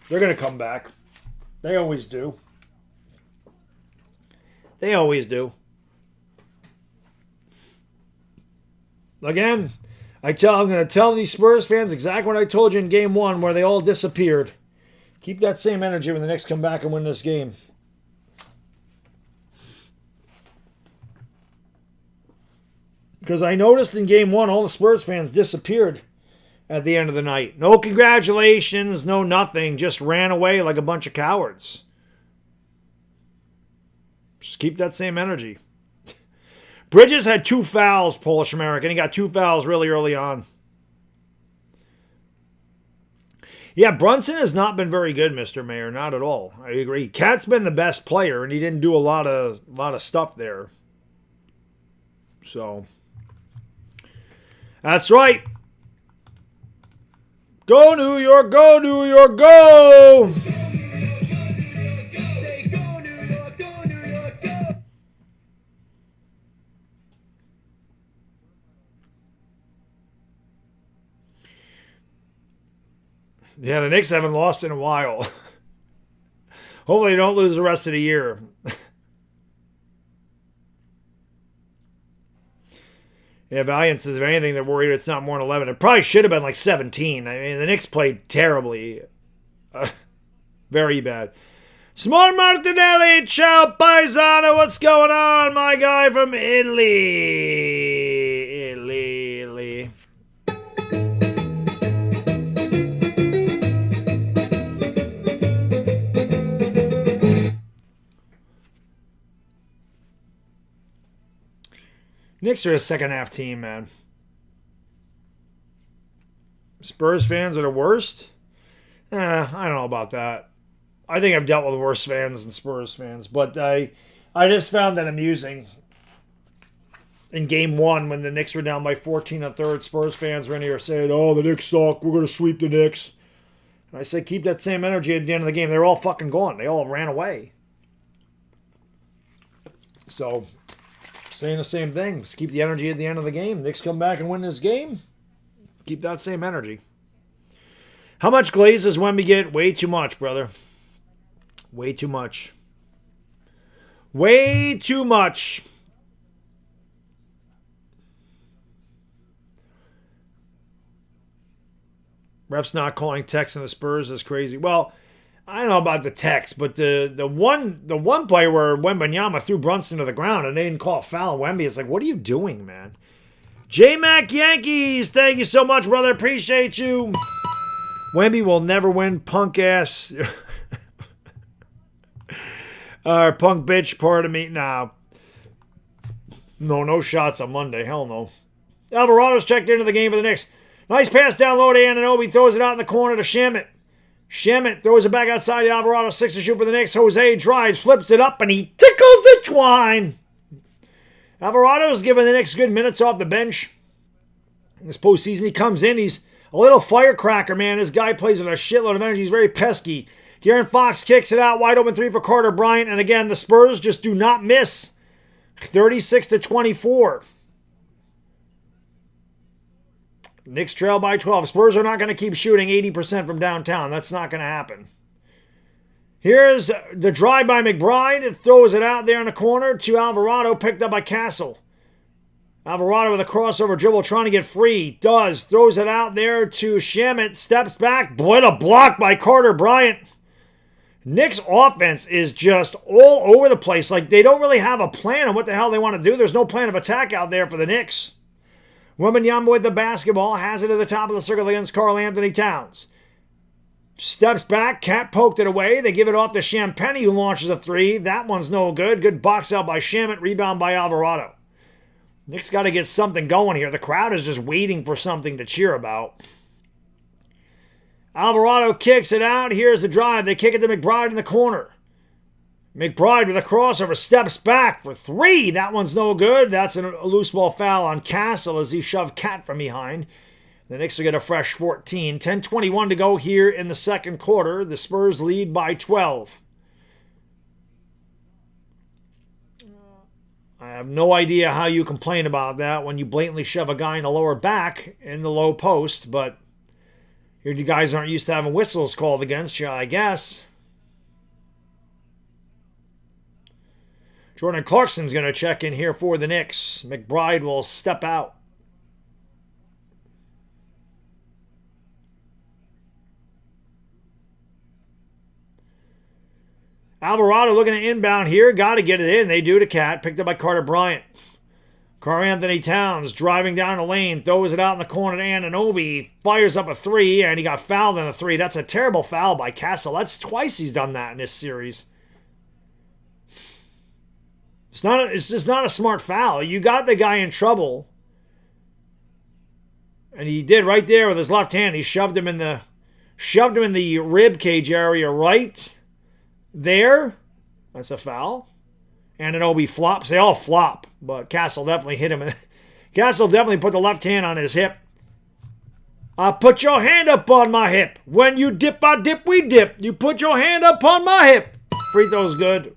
They're going to come back. They always do. They always do. Again, I'm going to tell these Spurs fans exactly what I told you in game 1 where they all disappeared. Keep that same energy when the Knicks come back and win this game. Because I noticed in game 1 all the Spurs fans disappeared at the end of the night. No congratulations, no nothing. Just ran away like a bunch of cowards. Just keep that same energy. Bridges had 2 fouls, Polish American. He got 2 fouls really early on. Yeah, Brunson has not been very good, Mr. Mayor. Not at all. I agree. Cat's been the best player, and he didn't do a lot of stuff there. So, that's right. Go New York, go New York, go! Yeah, the Knicks haven't lost in a while. Hopefully they don't lose the rest of the year. Yeah, Valiant says, if anything, they're worried it's not more than 11. It probably should have been like 17. I mean, the Knicks played terribly. Very bad. Smart Martinelli, ciao paisano, what's going on, my guy from Italy? Italy. Knicks are a second half team, man. Spurs fans are the worst? I don't know about that. I think I've dealt with worse fans than Spurs fans, but I just found that amusing. In game one, when the Knicks were down by 14 a third, Spurs fans were in here saying, oh, the Knicks suck, we're going to sweep the Knicks. And I said, keep that same energy at the end of the game. They're all fucking gone. They all ran away. So, saying the same thing. Just keep the energy at the end of the game. Knicks come back and win this game. Keep that same energy. How much glaze does Wemby get? Way too much, brother. Way too much. Way too much. Ref's not calling text in the Spurs is crazy. Well, I don't know about the text, but the one play where Wembanyama threw Brunson to the ground and they didn't call a foul on Wemby, it's like, what are you doing, man? J-Mac Yankees, thank you so much, brother. Appreciate you. Wemby will never win, punk ass. Punk bitch, pardon me. Nah. No shots on Monday. Hell no. Alvarado's checked into the game for the Knicks. Nice pass down low to Anunoby. Throws it out in the corner to Shamet. Shamet throws it back outside to Alvarado. 6 to shoot for the Knicks. Jose drives, flips it up, and he tickles the twine. Alvarado's giving the Knicks good minutes off the bench. In this postseason, he comes in. He's a little firecracker, man. This guy plays with a shitload of energy. He's very pesky. De'Aaron Fox kicks it out. Wide open three for Carter Bryant. And again, the Spurs just do not miss. 36 to 24. Knicks trail by 12. Spurs are not going to keep shooting 80% from downtown. That's not going to happen. Here's the drive by McBride. It throws it out there in the corner to Alvarado, picked up by Castle. Alvarado with a crossover dribble trying to get free. Does. Throws it out there to Shamet. Steps back. What a block by Carter Bryant. Knicks offense is just all over the place. Like, they don't really have a plan on what the hell they want to do. There's no plan of attack out there for the Knicks. Wembanyama with the basketball. Has it at the top of the circle against Karl Anthony Towns. Steps back. Cat poked it away. They give it off to Champagny, who launches a three. That one's no good. Good box out by Shamet. Rebound by Alvarado. Knicks got to get something going here. The crowd is just waiting for something to cheer about. Alvarado kicks it out. Here's the drive. They kick it to McBride in the corner. McBride with a crossover. Steps back for three. That one's no good. That's a loose ball foul on Castle as he shoved Cat from behind. The Knicks will get a fresh 14. 10:21 to go here in the second quarter. The Spurs lead by 12. I have no idea how you complain about that when you blatantly shove a guy in the lower back in the low post, but here you guys aren't used to having whistles called against you, I guess. Jordan Clarkson's going to check in here for the Knicks. McBride will step out. Alvarado looking to inbound here. Got to get it in. They do to Cat. Picked up by Carter Bryant. Karl Anthony Towns driving down the lane. Throws it out in the corner to Anunoby. Fires up a three, and he got fouled in a three. That's a terrible foul by Castle. That's twice he's done that in this series. It's just not a smart foul. You got the guy in trouble. And he did right there with his left hand. He shoved him in the rib cage area right there. That's a foul. Anunoby flops. They all flop, but Castle definitely hit him. Castle definitely put the left hand on his hip. Put your hand up on my hip. When you dip, I dip, we dip. You put your hand up on my hip. Free throw's good.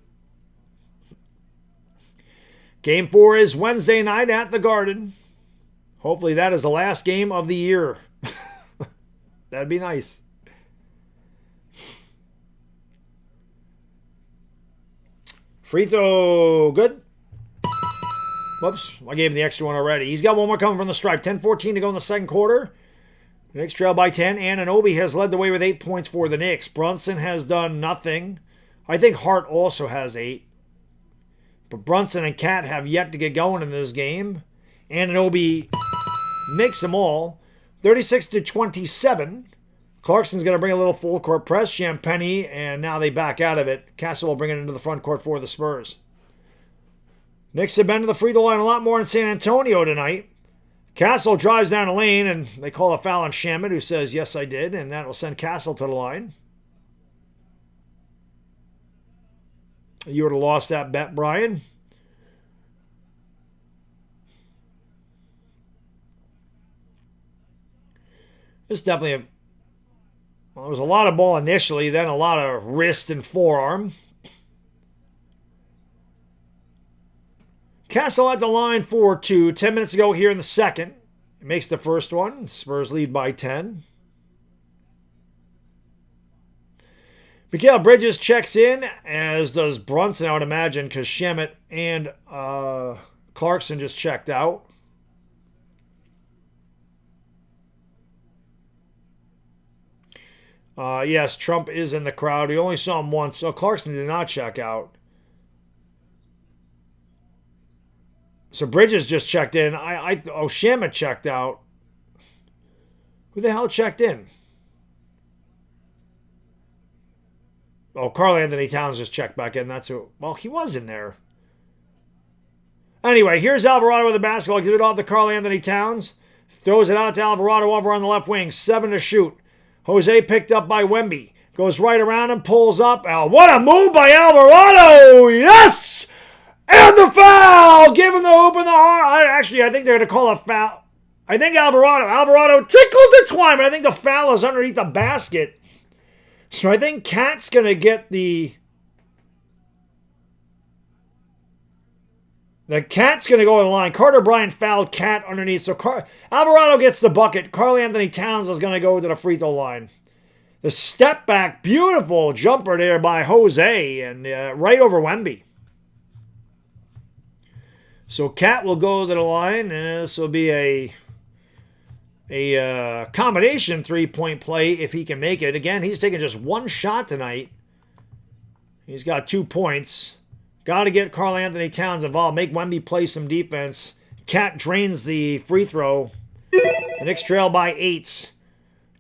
Game 4 is Wednesday night at the Garden. Hopefully that is the last game of the year. That'd be nice. Free throw, good. Whoops, I gave him the extra one already. He's got one more coming from the stripe. 10-14 to go in the second quarter. The Knicks trail by 10. Anunoby has led the way with 8 points for the Knicks. Brunson has done nothing. I think Hart also has 8. But Brunson and Cat have yet to get going in this game. Anunoby makes them all. 36-27. Clarkson's going to bring a little full court press. Champagny, and now they back out of it. Castle will bring it into the front court for the Spurs. Knicks have been to the free throw line a lot more in San Antonio tonight. Castle drives down the lane, and they call a foul on Shamet, who says, yes, I did, and that will send Castle to the line. You would have lost that bet, Brian. This definitely, well, there was a lot of ball initially, then a lot of wrist and forearm. Castle at the line for 2. 10 minutes ago here in the second. He makes the first one. Spurs lead by 10. Mikal Bridges checks in, as does Brunson, I would imagine, because Shamet and Clarkson just checked out. Yes, Trump is in the crowd. We only saw him once. So Clarkson did not check out. So Bridges just checked in. Shamet checked out. Who the hell checked in? Oh, Karl Anthony Towns just checked back in. That's who. Well, he was in there. Anyway, here's Alvarado with the basketball. Gives it off to Karl Anthony Towns. Throws it out to Alvarado over on the left wing. 7 to shoot. Jose picked up by Wemby. Goes right around and pulls up. What a move by Alvarado! Yes! And the foul! Give him the hoop in the heart. I think they're going to call a foul. I think Alvarado tickled the twine, but I think the foul is underneath the basket. So I think Cat's going to get the Cat's going to go to the line. Carter Bryant fouled Cat underneath. So Alvarado gets the bucket. Karl Anthony Towns is going to go to the free throw line. The step back, beautiful jumper there by Jose, and right over Wemby. So Cat will go to the line, and this will be a combination three-point play if he can make it. Again, he's taking just one shot tonight. He's got 2 points. Got to get Karl Anthony Towns involved. Make Wemby play some defense. Cat drains the free throw. The Knicks trail by 8.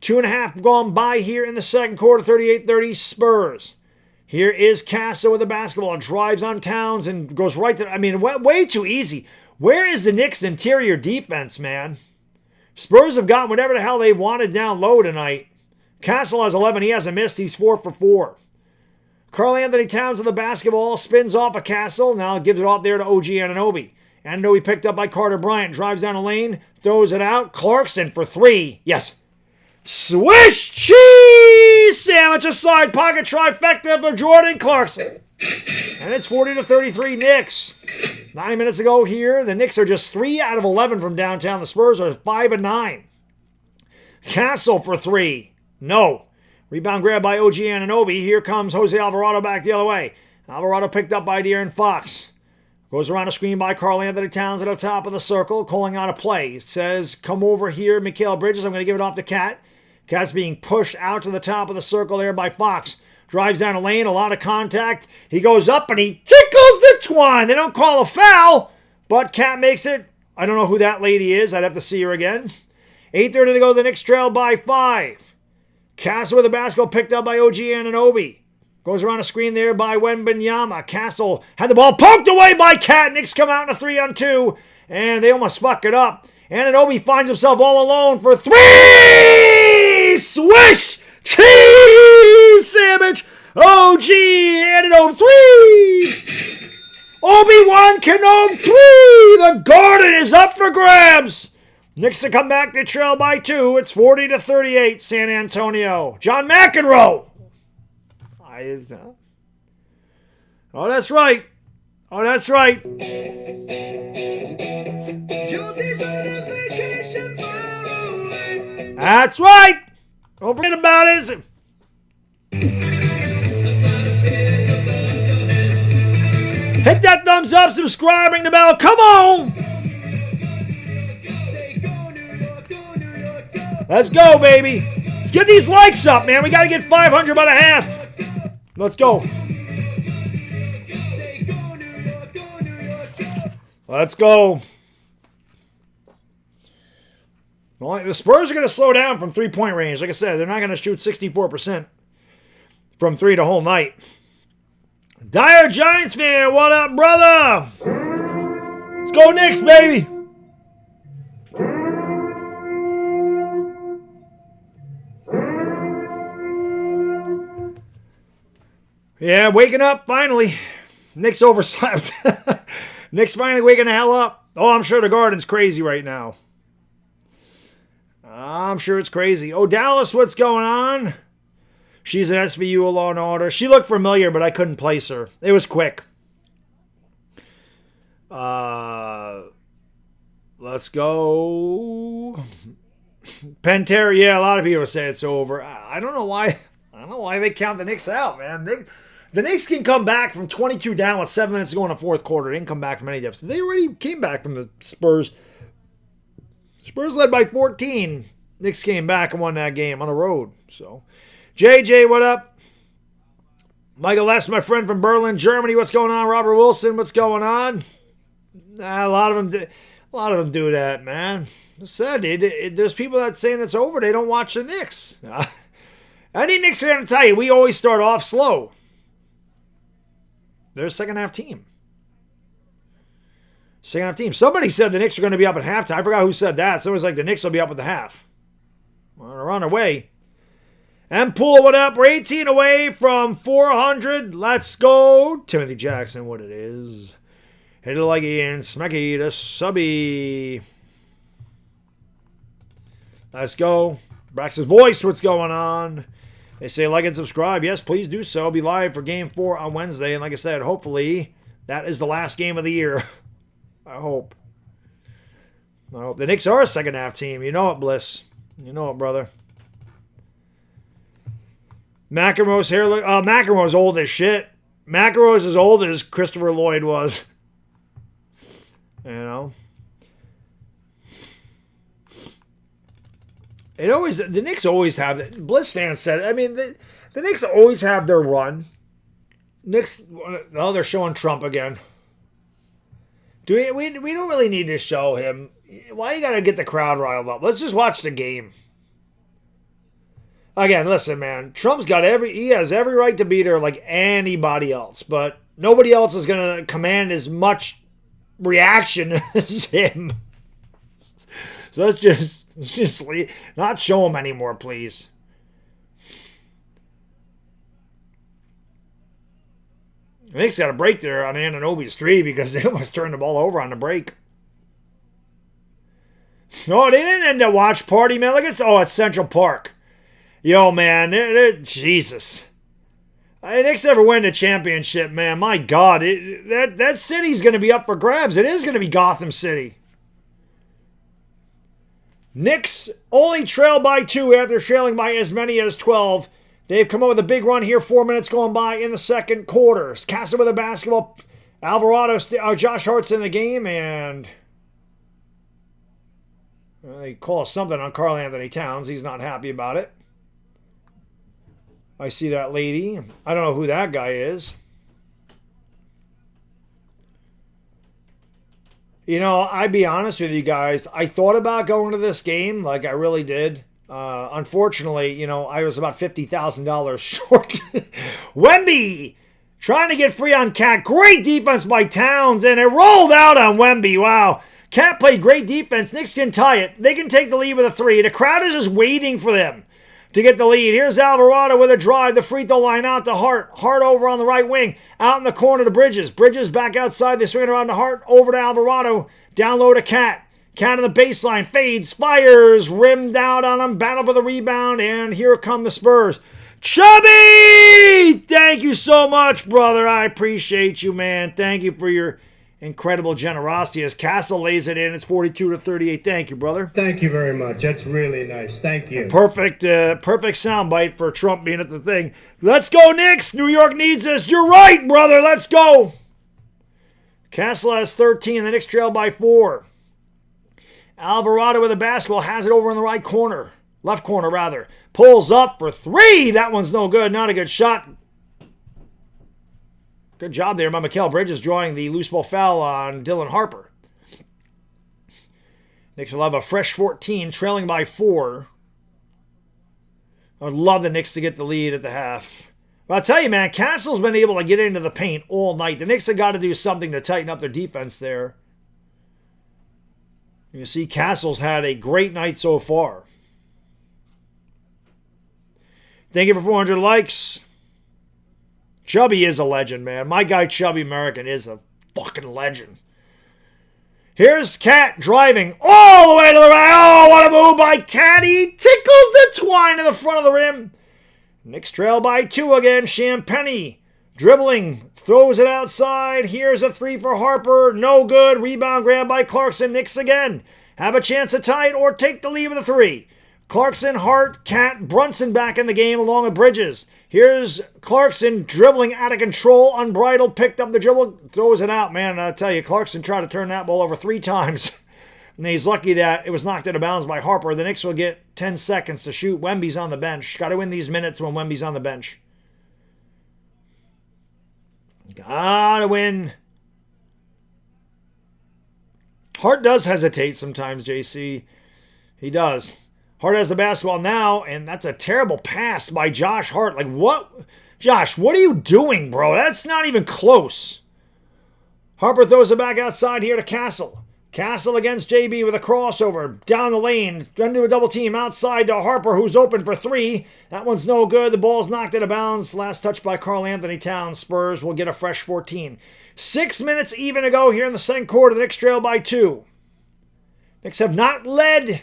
2.5 gone by here in the second quarter. 38-30 Spurs. Here is Castle with the basketball. Drives on Towns and goes right to... way too easy. Where is the Knicks' interior defense, man? Spurs have gotten whatever the hell they wanted down low tonight. Castle has 11. He hasn't missed. He's 4 for 4. Karl Anthony Towns with the basketball. Spins off a Castle. Now gives it off there to OG Anunoby. Anunoby picked up by Carter Bryant. Drives down the lane. Throws it out. Clarkson for 3. Yes. Swish cheese sandwich aside. Pocket trifecta for Jordan Clarkson. And it's 40-33 Knicks. 9 minutes ago here, the Knicks are just 3 out of 11 from downtown. The Spurs are 5-9. Castle for 3. No. Rebound grab by OG Anunoby. Here comes Jose Alvarado back the other way. Alvarado picked up by De'Aaron Fox. Goes around a screen by Karl Anthony Towns at the top of the circle, calling out a play. He says, come over here, Mikal Bridges. I'm going to give it off to Cat. Cat's being pushed out to the top of the circle there by Fox. Drives down the lane, a lot of contact. He goes up and he tickles the twine. They don't call a foul, but Cat makes it. I don't know who that lady is. I'd have to see her again. 8:30 to go. The Knicks trail by 5. Castle with the basketball picked up by OG Anunoby. Goes around a screen there by Wembanyama. Castle had the ball poked away by Cat. Knicks come out in a 3-on-2, and they almost fuck it up. Anunoby finds himself all alone for 3! Swish! Cheese sandwich! OG Anunoby 3! Obi-Wan Kenobi 3! The Garden is up for grabs! Knicks to come back to trail by 2. It's 40-38 San Antonio. John McEnroe! Oh, that's right. Oh, that's right. Josie's on a vacation far away. That's right. Don't forget about it. Hit that thumbs up, subscribe, ring the bell. Come on. Let's go, baby. Let's get these likes up, man. We got to get 500 by the half. Let's go. Let's go. Well, the Spurs are going to slow down from three-point range. Like I said, they're not going to shoot 64% from three the whole night. Dire Giants fan, what up, brother? Let's go Knicks, baby. Yeah, waking up, finally. Knicks overslept. Knicks finally waking the hell up. Oh, I'm sure the Garden's crazy right now. I'm sure it's crazy. Oh, Dallas, what's going on? She's an SVU, a Law and Order. She looked familiar, but I couldn't place her. It was quick. Let's go. Pantera, yeah, a lot of people say it's over. I don't know why. I don't know why they count the Knicks out, man. The Knicks can come back from 22 down with 7 minutes to go in the fourth quarter. They didn't come back from any deficit. They already came back from the Spurs. Spurs led by 14. Knicks came back and won that game on the road. So, JJ, what up? Michael S., my friend from Berlin, Germany. What's going on? Robert Wilson, what's going on? A lot of them do that, man. I said there's people that saying it's over. They don't watch the Knicks. Any Knicks fan to tell you, we always start off slow. They're a second half team. Second half team. Somebody said the Knicks are going to be up at halftime. I forgot who said that. Somebody's like, the Knicks will be up at the half. Well, they're on their way. And Poole, what up? We're 18 away from 400. Let's go. Timothy Jackson, what it is. Hit it like Ian. Smacky to subby. Let's go. Brax's voice, what's going on? They say like and subscribe. Yes, please do so. I'll be live for Game 4 on Wednesday. And like I said, hopefully that is the last game of the year. I hope. The Knicks are a second half team. You know it, Bliss. You know it, brother. McEnroe's hair. McEnroe's old as shit. McEnroe's as old as Christopher Lloyd was. You know. The Knicks always have it. Bliss fans said it. I mean, the Knicks always have their run. Knicks, oh, they're showing Trump again. We don't really need to show him. Why you got to get the crowd riled up? Let's just watch the game. Again, listen, man. Trump's he has every right to be there like anybody else, but nobody else is going to command as much reaction as him. So let's just not show him anymore, please. The Knicks got a break there on Anunoby's 3 because they almost turned the ball over on the break. No, they didn't end the watch party, man. Look at it's Central Park. Yo, man, Jesus. The Knicks ever win the championship, man. My God, that city's going to be up for grabs. It is going to be Gotham City. Knicks only trail by 2 after trailing by as many as 12. They've come up with a big run here, 4 minutes going by in the second quarter. Castle with a basketball. Alvarado, Josh Hart's in the game, and they call something on Karl Anthony Towns. He's not happy about it. I see that lady. I don't know who that guy is. You know, I'd be honest with you guys. I thought about going to this game, like I really did. Unfortunately, you know, I was about $50,000 short. Wemby trying to get free on Cat. Great defense by Towns, and it rolled out on Wemby. Wow. Cat played great defense. Knicks can tie it. They can take the lead with a 3. The crowd is just waiting for them to get the lead. Here's Alvarado with a drive. The free throw line out to Hart. Hart over on the right wing. Out in the corner to Bridges. Bridges back outside. They swing it around to Hart. Over to Alvarado. Down low to Cat. Cat on the baseline. Fades. Fires. Rimmed out on him. Battle for the rebound. And here come the Spurs. Chubby! Thank you so much, brother. I appreciate you, man. Thank you for your incredible generosity. As Castle lays it in, it's 42-38. Thank you, brother. Thank you very much. That's really nice. Thank you. Perfect soundbite for Trump being at the thing. Let's go, Knicks. New York needs us. You're right, brother. Let's go. Castle has 13. The Knicks trail by 4. Alvarado with the basketball has it over in the right corner. Left corner, rather. Pulls up for 3. That one's no good. Not a good shot. Good job there by Mikal Bridges drawing the loose ball foul on Dylan Harper. Knicks will have a fresh 14, trailing by 4. I would love the Knicks to get the lead at the half. But I'll tell you, man, Castle's been able to get into the paint all night. The Knicks have got to do something to tighten up their defense there. You see, Castle's had a great night so far. Thank you for 400 likes. Chubby is a legend, man. My guy Chubby American is a fucking legend. Here's Cat driving all the way to the right. Oh, what a move by Cat. He tickles the twine to the front of the rim. Knicks trail by 2 again. Champagny dribbling, throws it outside. Here's a 3 for Harper. No good. Rebound grab by Clarkson. Knicks again have a chance to tie it or take the lead with a 3. Clarkson, Hart, Cat, Brunson back in the game along with Bridges. Here's Clarkson dribbling out of control, unbridled, picked up the dribble, throws it out. Man, I tell you, Clarkson tried to turn that ball over 3 times. And he's lucky that it was knocked out of bounds by Harper. The Knicks will get 10 seconds to shoot. Wemby's on the bench. Got to win these minutes when Wemby's on the bench. Got to win. Hart does hesitate sometimes, JC. He does. Hart has the basketball now, and that's a terrible pass by Josh Hart. Like, what? Josh, what are you doing, bro? That's not even close. Harper throws it back outside here to Castle. Castle against JB with a crossover. Down the lane. Going to do a double team outside to Harper, who's open for 3. That one's no good. The ball's knocked out of bounds. Last touch by Karl Anthony Towns. Spurs will get a fresh 14. 6 minutes even to go here in the second quarter. The Knicks trail by 2. Knicks have not led.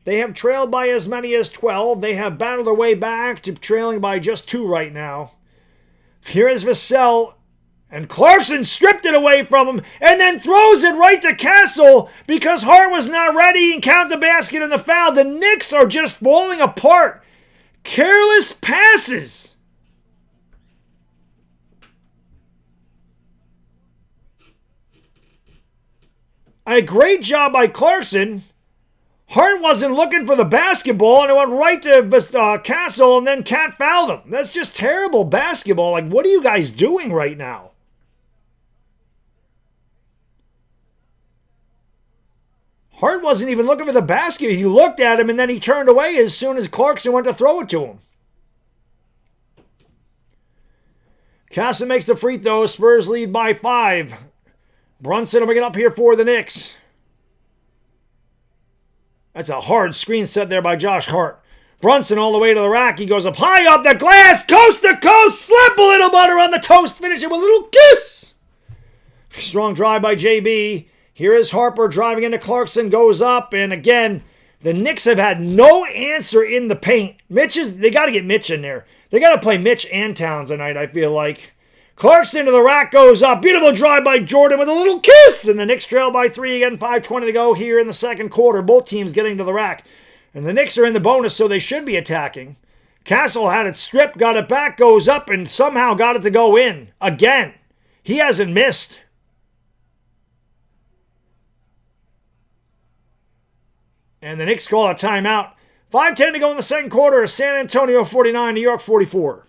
They have trailed by as many as 12. They have battled their way back to trailing by just 2 right now. Here is Vassell, and Clarkson stripped it away from him and then throws it right to Castle because Hart was not ready and count the basket and the foul. The Knicks are just falling apart. Careless passes. A great job by Clarkson. Hart wasn't looking for the basketball, and it went right to Castle, and then Cat fouled him. That's just terrible basketball. Like, what are you guys doing right now? Hart wasn't even looking for the basket. He looked at him, and then he turned away as soon as Clarkson went to throw it to him. Castle makes the free throw. Spurs lead by 5. Brunson will bring it up here for the Knicks. That's a hard screen set there by Josh Hart. Brunson all the way to the rack. He goes up high up the glass, coast to coast. Slap a little butter on the toast. Finish it with a little kiss. Strong drive by JB. Here is Harper driving into Clarkson. Goes up. And again, the Knicks have had no answer in the paint. They got to get Mitch in there. They got to play Mitch and Towns tonight, I feel like. Clarkson to the rack goes up. Beautiful drive by Jordan with a little kiss. And the Knicks trail by 3 again. 5:20 to go here in the second quarter. Both teams getting to the rack. And the Knicks are in the bonus, so they should be attacking. Castle had it stripped, got it back, goes up, and somehow got it to go in. Again. He hasn't missed. And the Knicks call a timeout. 5:10 to go in the second quarter. San Antonio 49, New York 44.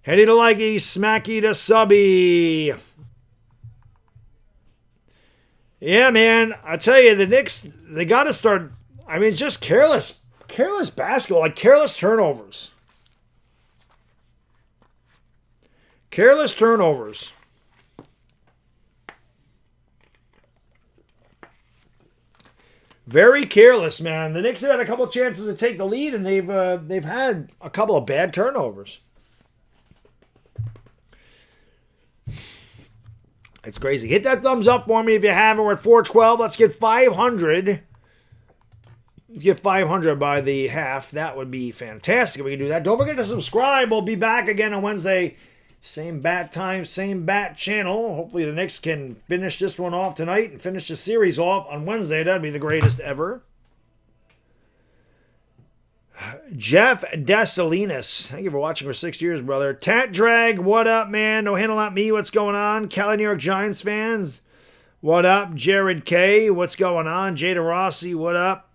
Heady to likey, smacky to subby. Yeah, man. I tell you, the Knicks, they got to start, I mean, just careless basketball, like careless turnovers. Careless turnovers. Very careless, man. The Knicks have had a couple chances to take the lead, and they've had a couple of bad turnovers. It's crazy. Hit that thumbs up for me if you haven't. We're at 412. Let's get 500. Let's get 500 by the half. That would be fantastic if we can do that. Don't forget to subscribe. We'll be back again on Wednesday. Same bat time, same bat channel. Hopefully the Knicks can finish this one off tonight and finish the series off on Wednesday. That'd be the greatest ever. Jeff Desalinas, thank you for watching for 6 years, brother. Tat Drag, what up, man? No handle not me, what's going on? Cali, New York Giants fans, what up? Jared K, what's going on? Jada Rossi, what up?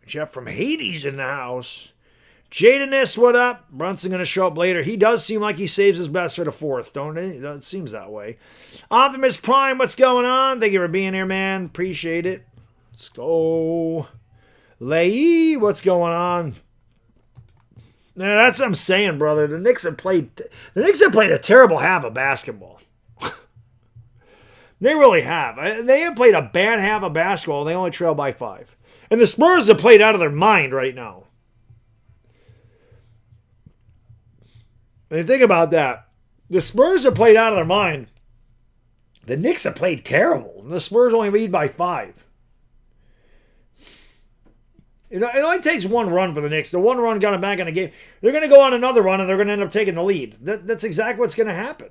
Jeff from Hades in the house. Jadeness, what up? Brunson going to show up later. He does seem like he saves his best for the fourth, don't he? It seems that way. Optimus Prime, what's going on? Thank you for being here, man. Appreciate it. Let's go. Lei, what's going on? Now, that's what I'm saying, brother. The Knicks have played a terrible half of basketball. They really have. They have played a bad half of basketball, and they only trail by 5. And the Spurs have played out of their mind right now. And think about that. The Spurs have played out of their mind. The Knicks have played terrible. And the Spurs only lead by 5. It only takes one run for the Knicks. The one run got them back in the game. They're going to go on another run, and they're going to end up taking the lead. That's exactly what's going to happen.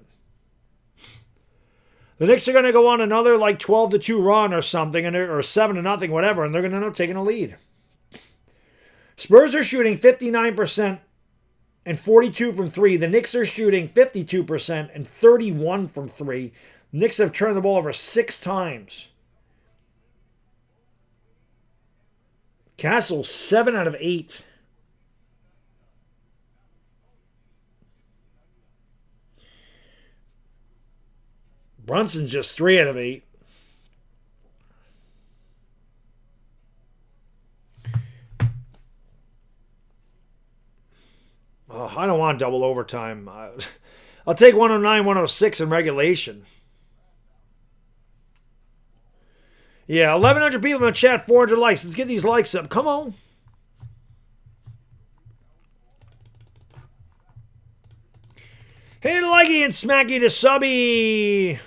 The Knicks are going to go on another like 12-2 run or something, or 7-0, whatever, and they're going to end up taking a lead. Spurs are shooting 59% and 42 from 3. The Knicks are shooting 52% and 31 from 3. The Knicks have turned the ball over 6 times. Castle, 7 out of 8. Brunson's just 3 out of 8. Oh, I don't want double overtime. I'll take 109, 106 in regulation. Yeah, 1,100 people in the chat, 400 likes. Let's get these likes up. Come on. Hey, likey and smacky to subby.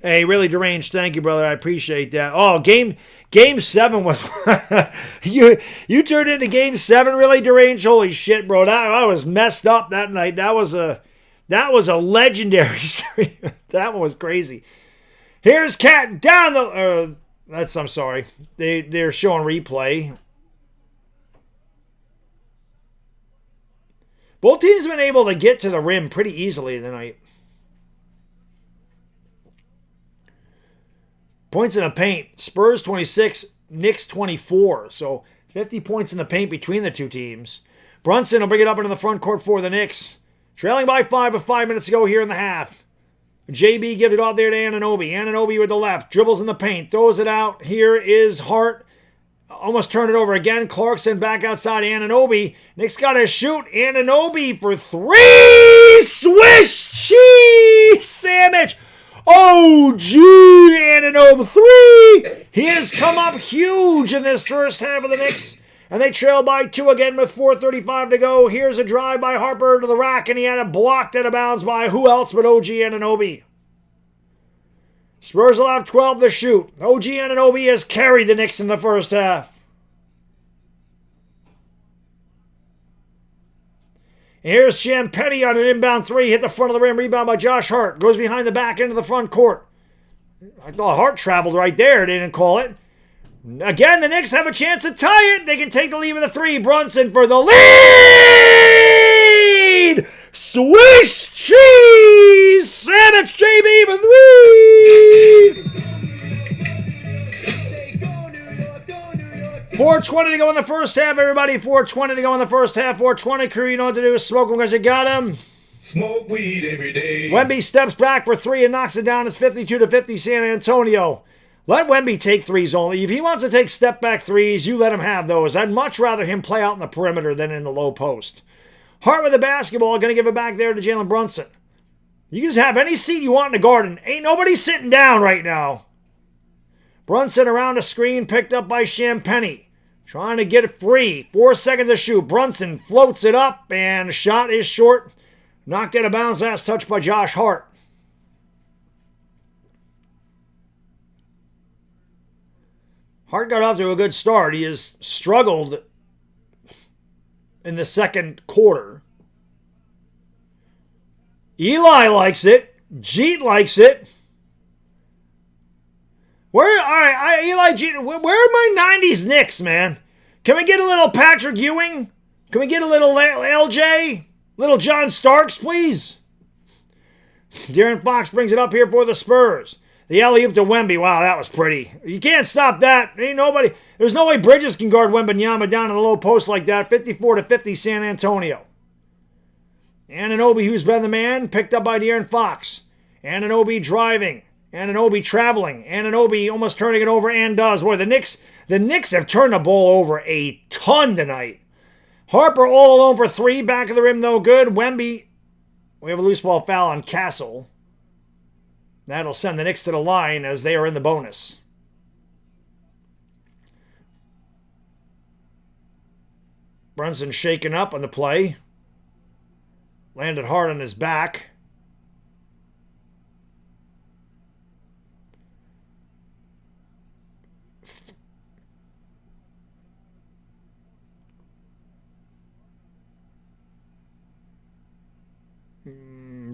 Hey, really deranged. Thank you, brother. I appreciate that. Oh, game 7 was you turned into game 7 really deranged. Holy shit, bro. I was messed up that night. That was a legendary stream. That one was crazy. Here's Cat down the I'm sorry. They're showing replay. Both teams have been able to get to the rim pretty easily tonight. Points in the paint. Spurs 26, Knicks 24. So 50 points in the paint between the two teams. Brunson will bring it up into the front court for the Knicks. Trailing by 5 with 5 minutes to go here in the half. JB gives it out there to Anunoby. Anunoby with the left. Dribbles in the paint. Throws it out. Here is Hart. Almost turned it over again. Clarkson back outside Anunoby. Knicks got to shoot. Anunoby for 3. Swish cheese sandwich. Oh, gee, Anunoby 3. He has come up huge in this first half of the Knicks. And they trail by 2 again with 4:35 to go. Here's a drive by Harper to the rack, and he had it blocked out of bounds by who else but OG Anunoby. Spurs will have 12 to shoot. OG Anunoby has carried the Knicks in the first half. Here's Champagny on an inbound 3. Hit the front of the rim. Rebound by Josh Hart. Goes behind the back end of the front court. I thought Hart traveled right there. They didn't call it. Again, the Knicks have a chance to tie it. They can take the lead with a 3. Brunson for the lead! Swish cheese! Sandwich JB for 3! 4:20 to go in the first half, everybody. 4:20 to go in the first half. 4:20 crew, you know what to do. Smoke them because you got them. Smoke weed every day. Wemby steps back for 3 and knocks it down. It's 52-50 San Antonio. Let Wemby take threes only. If he wants to take step-back threes, you let him have those. I'd much rather him play out in the perimeter than in the low post. Hart with the basketball, going to give it back there to Jalen Brunson. You can just have any seat you want in the garden. Ain't nobody sitting down right now. Brunson around a screen, picked up by Champagny. Trying to get it free. 4 seconds to shoot. Brunson floats it up, and the shot is short. Knocked out of bounds, last touch by Josh Hart. Hart got off to a good start. He has struggled in the second quarter. Eli likes it. Jeet likes it. Eli Jeet, where are my 90s Knicks, man? Can we get a little Patrick Ewing? Can we get a little LJ? Little John Starks, please? De'Aaron Fox brings it up here for the Spurs. The alley-oop to Wemby. Wow, that was pretty. You can't stop that. Ain't nobody. There's no way Bridges can guard Wembanyama down in the low post like that. 54-50 San Antonio. Anunoby, who's been the man, picked up by De'Aaron Fox. Anunoby driving. Anunoby traveling. Anunoby almost turning it over and does. Boy, the Knicks have turned the ball over a ton tonight. Harper all alone for 3. Back of the rim, no good. Wemby, we have a loose ball foul on Castle. That'll send the Knicks to the line as they are in the bonus. Brunson shaken up on the play. Landed hard on his back.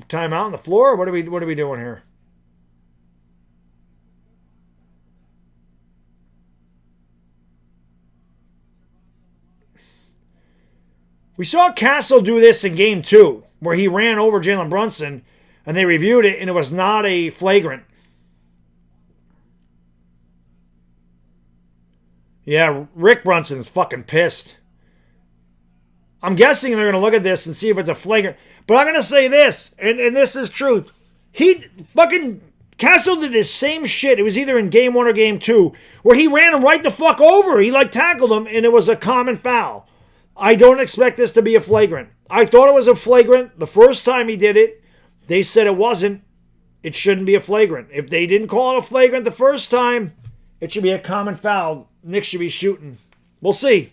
Timeout on the floor? What are we doing here? We saw Castle do this in game 2, where he ran over Jalen Brunson, and they reviewed it, and it was not a flagrant. Yeah, Rick Brunson's fucking pissed. I'm guessing they're going to look at this and see if it's a flagrant. But I'm going to say this, and this is truth. Castle did this same shit. It was either in game 1 or game 2, where he ran him right the fuck over. He tackled him, and it was a common foul. I don't expect this to be a flagrant. I thought it was a flagrant the first time he did it. They said it wasn't. It shouldn't be a flagrant. If they didn't call it a flagrant the first time, it should be a common foul. Knicks should be shooting. We'll see.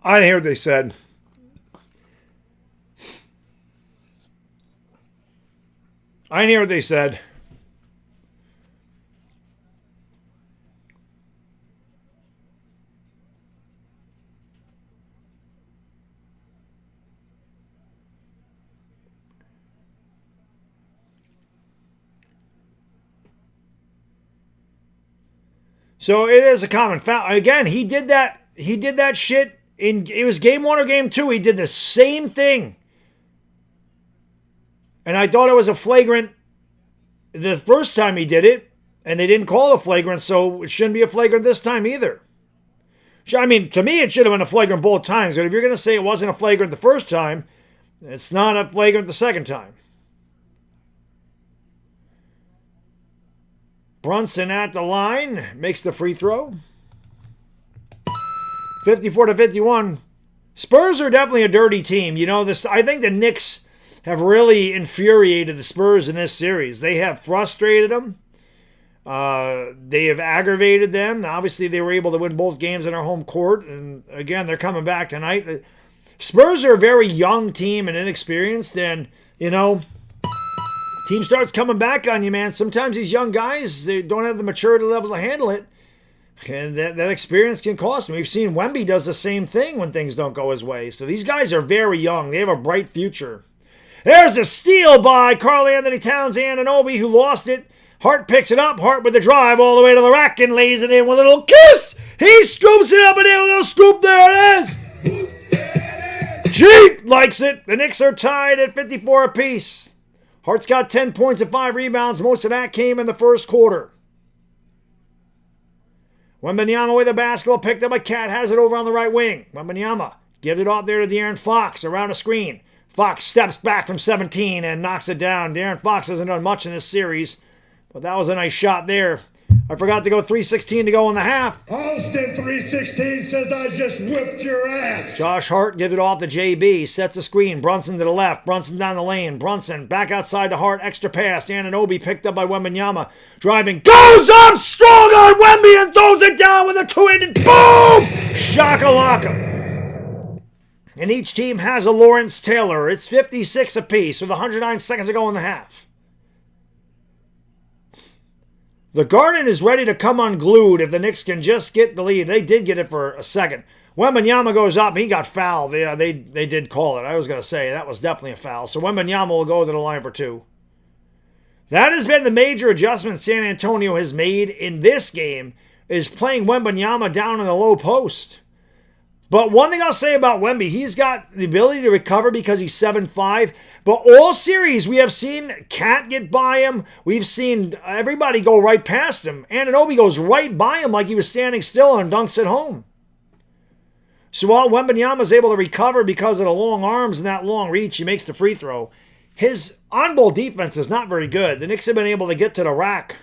I didn't hear what they said. I didn't hear what they said. So it is a common foul. Again, he did that shit. It was game 1 or game 2. He did the same thing. And I thought it was a flagrant the first time he did it. And they didn't call it a flagrant, so it shouldn't be a flagrant this time either. I mean, to me, it should have been a flagrant both times. But if you're going to say it wasn't a flagrant the first time, it's not a flagrant the second time. Brunson at the line. Makes the free throw. 54-51. Spurs are definitely a dirty team. You know, I think the Knicks have really infuriated the Spurs in this series. They have frustrated them. They have aggravated them. Obviously, they were able to win both games in our home court. And again, they're coming back tonight. The Spurs are a very young team and inexperienced. And, you know, team starts coming back on you, man. Sometimes these young guys, they don't have the maturity level to handle it. And that experience can cost them. We've seen Wemby does the same thing when things don't go his way. So these guys are very young. They have a bright future. There's a steal by Karl-Anthony Towns Anunoby, who lost it. Hart picks it up. Hart with the drive all the way to the rack and lays it in with a little kiss. He scoops it up and in with a little scoop. There it is. Cheat likes it. The Knicks are tied at 54 apiece. Hart's got 10 points and 5 rebounds. Most of that came in the first quarter. Wembanyama with the basketball, picked up by Cat, has it over on the right wing. Wembanyama gives it off there to De'Aaron Fox around a screen. Fox steps back from 17 and knocks it down. De'Aaron Fox hasn't done much in this series, but that was a nice shot there. I forgot to go 3:16 to go in the half. Austin 3:16 says I just whipped your ass. Josh Hart gives it off to JB, sets a screen. Brunson to the left, Brunson down the lane. Brunson back outside to Hart, extra pass. Anunoby picked up by Wembanyama. Driving, goes up strong on Wemby and throws it down with a two-handed boom! Shakalaka. And each team has a Lawrence Taylor. It's 56 apiece with 109 seconds to go in the half. The Garden is ready to come unglued if the Knicks can just get the lead. They did get it for a second. Wembanyama goes up. He got fouled. Yeah, they did call it. I was going to say that was definitely a foul. So Wembanyama will go to the line for 2. That has been the major adjustment San Antonio has made in this game, is playing Wembanyama down in the low post. But one thing I'll say about Wemby, he's got the ability to recover because he's 7'5". But all series, we have seen Cat get by him. We've seen everybody go right past him. Anunoby goes right by him like he was standing still and dunks it home. So while Wembanyama is able to recover because of the long arms and that long reach, he makes the free throw. His on-ball defense is not very good. The Knicks have been able to get to the rack.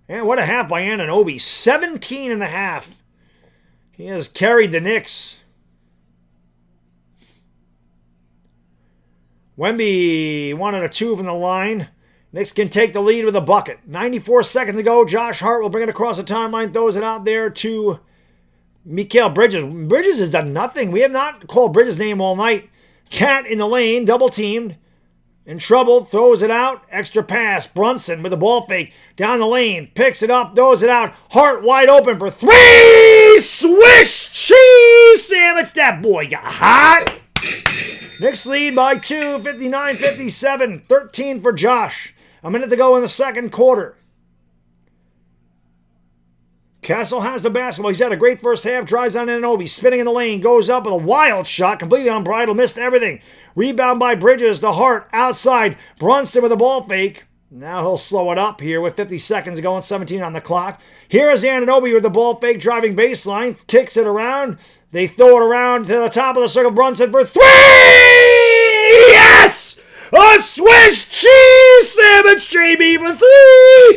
And what a half by Anunoby. 17 and a half. He has carried the Knicks. Wemby wanted a 2 from the line. Knicks can take the lead with a bucket. 94 seconds to go. Josh Hart will bring it across the timeline. Throws it out there to Mikal Bridges. Bridges has done nothing. We have not called Bridges' name all night. Cat in the lane. Double teamed. In trouble, throws it out, extra pass, Brunson with a ball fake, down the lane, picks it up, throws it out, Hart wide open for 3, swish cheese sandwich, that boy got hot. Knicks lead by 2, 59-57, 13 for Josh. A minute to go in the second quarter. Castle has the basketball. He's had a great first half. Drives on Anunoby. Spinning in the lane. Goes up with a wild shot. Completely unbridled. Missed everything. Rebound by Bridges to Hart. Outside. Brunson with a ball fake. Now he'll slow it up here with 50 seconds to go and 17 on the clock. Here is Anunoby with the ball fake. Driving baseline. Kicks it around. They throw it around to the top of the circle. Brunson for 3! Yes! A Swiss cheese sandwich. JB for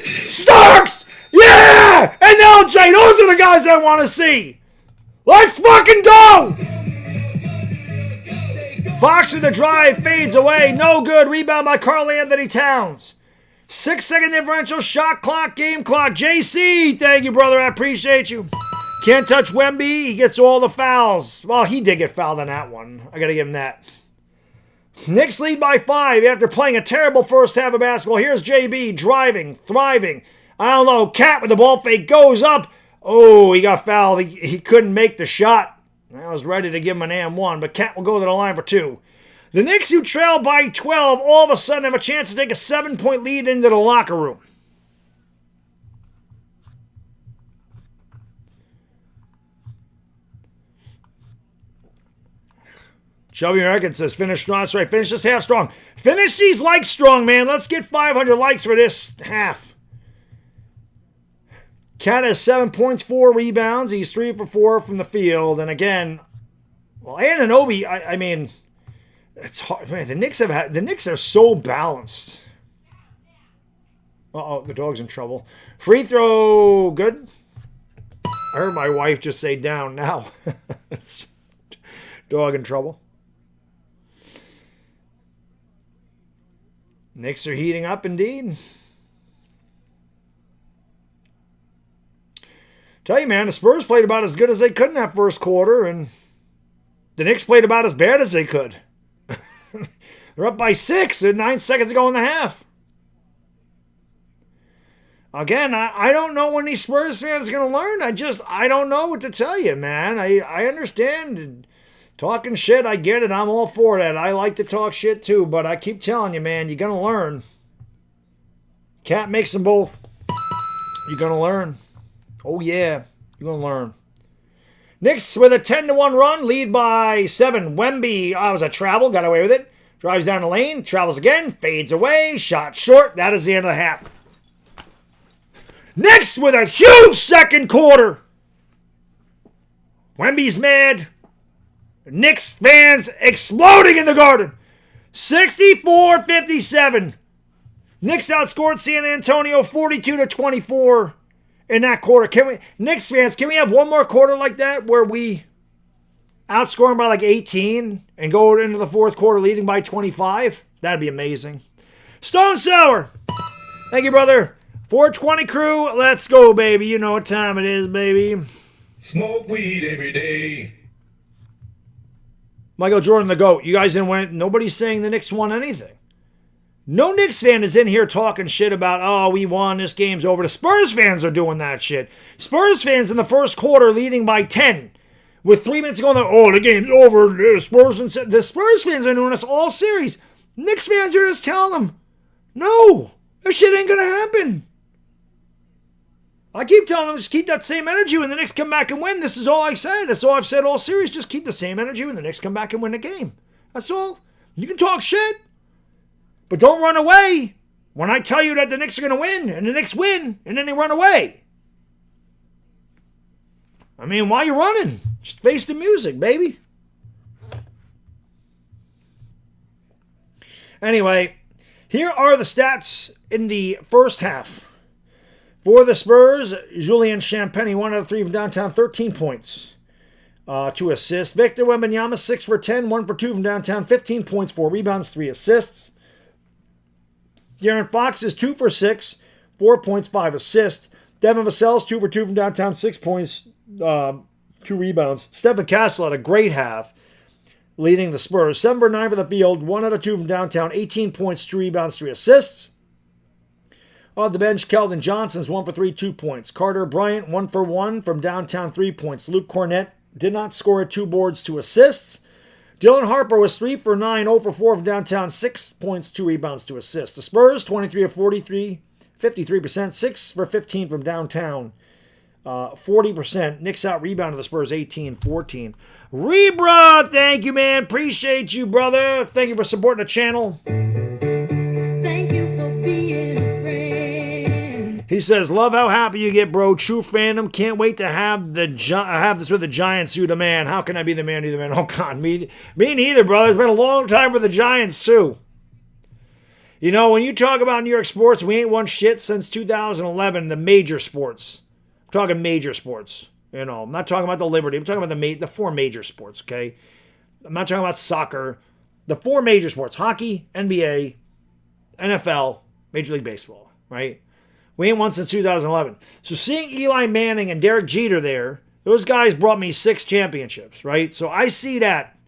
3! Starks! Yeah! And LJ, those are the guys I want to see. Let's fucking go! Fox with the drive, fades away. No good. Rebound by Karl Anthony Towns. 6-second differential, shot clock, game clock. JC, thank you, brother. I appreciate you. Can't touch Wemby. He gets all the fouls. Well, he did get fouled on that one. I got to give him that. Knicks lead by 5 after playing a terrible first half of basketball. Here's JB driving, thriving. I don't know. Cat with the ball fake goes up. Oh, he got fouled. He couldn't make the shot. I was ready to give him an and-1, but Cat will go to the line for 2. The Knicks, who trail by 12, all of a sudden have a chance to take a 7-point lead into the locker room. Chubby American says, finish strong. That's right. Finish this half strong. Finish these likes strong, man. Let's get 500 likes for this half. Cat has 7 points, 4 rebounds. He's 3 for 4 from the field. And again, well, Anunoby, I mean, it's hard. Man, the Knicks are so balanced. Uh-oh, the dog's in trouble. Free throw, good. I heard my wife just say down now. Dog in trouble. Knicks are heating up indeed. Tell you, man, the Spurs played about as good as they could in that first quarter, and the Knicks played about as bad as they could. They're up by 6 and 9 seconds to go in the half. Again, I don't know when these Spurs fans are going to learn. I don't know what to tell you, man. I understand talking shit. I get it. I'm all for that. I like to talk shit too, but I keep telling you, man, you're going to learn. Cat makes them both. You're going to learn. Oh, yeah. You're going to learn. Knicks with a 10-1 run. Lead by 7. Wemby, was a travel. Got away with it. Drives down the lane. Travels again. Fades away. Shot short. That is the end of the half. Knicks with a huge second quarter. Wemby's mad. Knicks fans exploding in the Garden. 64-57. Knicks outscored San Antonio 42-24 in that quarter. Knicks fans, can we have one more quarter like that where we outscore them by like 18 and go into the fourth quarter leading by 25? That'd be amazing. Stone Sour. Thank you, brother. 420 crew, let's go, baby. You know what time it is, baby. Smoke weed every day. Michael Jordan, the GOAT. You guys didn't win. Nobody's saying the Knicks won anything. No Knicks fan is in here talking shit about, oh, we won, this game's over. The Spurs fans are doing that shit. Spurs fans in the first quarter leading by 10. With 3 minutes to go, oh, the game's over. The Spurs fans are doing this all series. Knicks fans are just telling them, no, this shit ain't going to happen. I keep telling them, just keep that same energy when the Knicks come back and win. This is all I said. That's all I've said all series. Just keep the same energy when the Knicks come back and win the game. That's all. You can talk shit, but don't run away when I tell you that the Knicks are going to win, and the Knicks win, and then they run away. I mean, why are you running? Just face the music, baby. Anyway, here are the stats in the first half. For the Spurs, Julian Champagny, 1 out of 3 from downtown, 13 points. 2 assists. Victor Wembanyama, 6 for 10, 1 for 2 from downtown, 15 points, 4 rebounds, 3 assists. De'Aaron Fox is 2 for 6, 4 points, 5 assists. Devin Vassell's 2 for 2 from downtown, 6 points, 2 rebounds. Stephen Castle had a great half, leading the Spurs. 7 for 9 for the field, 1 out of 2 from downtown, 18 points, 2 rebounds, 3 assists. On the bench, Keldon Johnson's 1 for 3, 2 points. Carter Bryant, 1 for 1 from downtown, 3 points. Luke Cornett did not score at 2 boards, 2 assists. Dylan Harper was 3 for 9, 0 for 4 from downtown, 6 points, 2 rebounds, 2 assists. The Spurs, 23 of 43, 53%, 6 for 15 from downtown, 40%. Knicks out rebounded the Spurs 18-14. Rebra, thank you, man. Appreciate you, brother. Thank you for supporting the channel. Thank you for being a friend. He says, love how happy you get, bro. True fandom. Can't wait to have this with the Giants. You the man. How can I be the man? You the man. Oh, God. Me neither, brother. It's been a long time for the Giants, too. You know, when you talk about New York sports, we ain't won shit since 2011, the major sports. I'm talking major sports. You know, I'm not talking about the Liberty. I'm talking about the 4 major sports, okay? I'm not talking about soccer. The 4 major sports. Hockey, NBA, NFL, Major League Baseball, right? We ain't won since 2011. So seeing Eli Manning and Derek Jeter there, those guys brought me 6 championships, right? So I see that,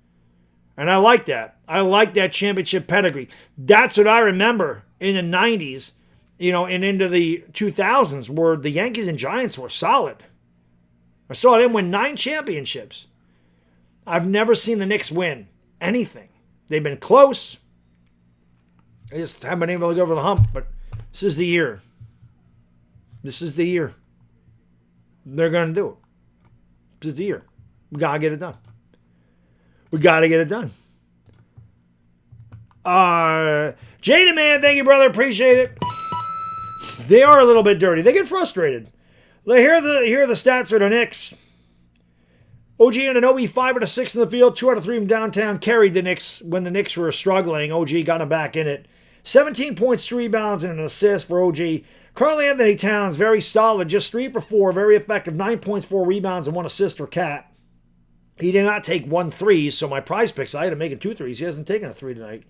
and I like that. I like that championship pedigree. That's what I remember in the 90s, you know, and into the 2000s, where the Yankees and Giants were solid. I saw them win 9 championships. I've never seen the Knicks win anything. They've been close. They just haven't been able to go over the hump, but this is the year. This is the year. They're going to do it. This is the year. We got to get it done. We got to get it done. Jada, man, thank you, brother. Appreciate it. They are a little bit dirty. They get frustrated. Here are the stats for the Knicks. OG Anunoby, 5 out of 6 in the field, 2 out of 3 from downtown, carried the Knicks when the Knicks were struggling. OG got them back in it. 17 points, 2 rebounds, and an assist for OG. Karl-Anthony Towns, very solid, just 3 for 4, very effective, 9 points, 4 rebounds, and 1 assist for Cat. He did not take 1 3, so my prize picks, I had him making 2 threes. He hasn't taken a 3 tonight.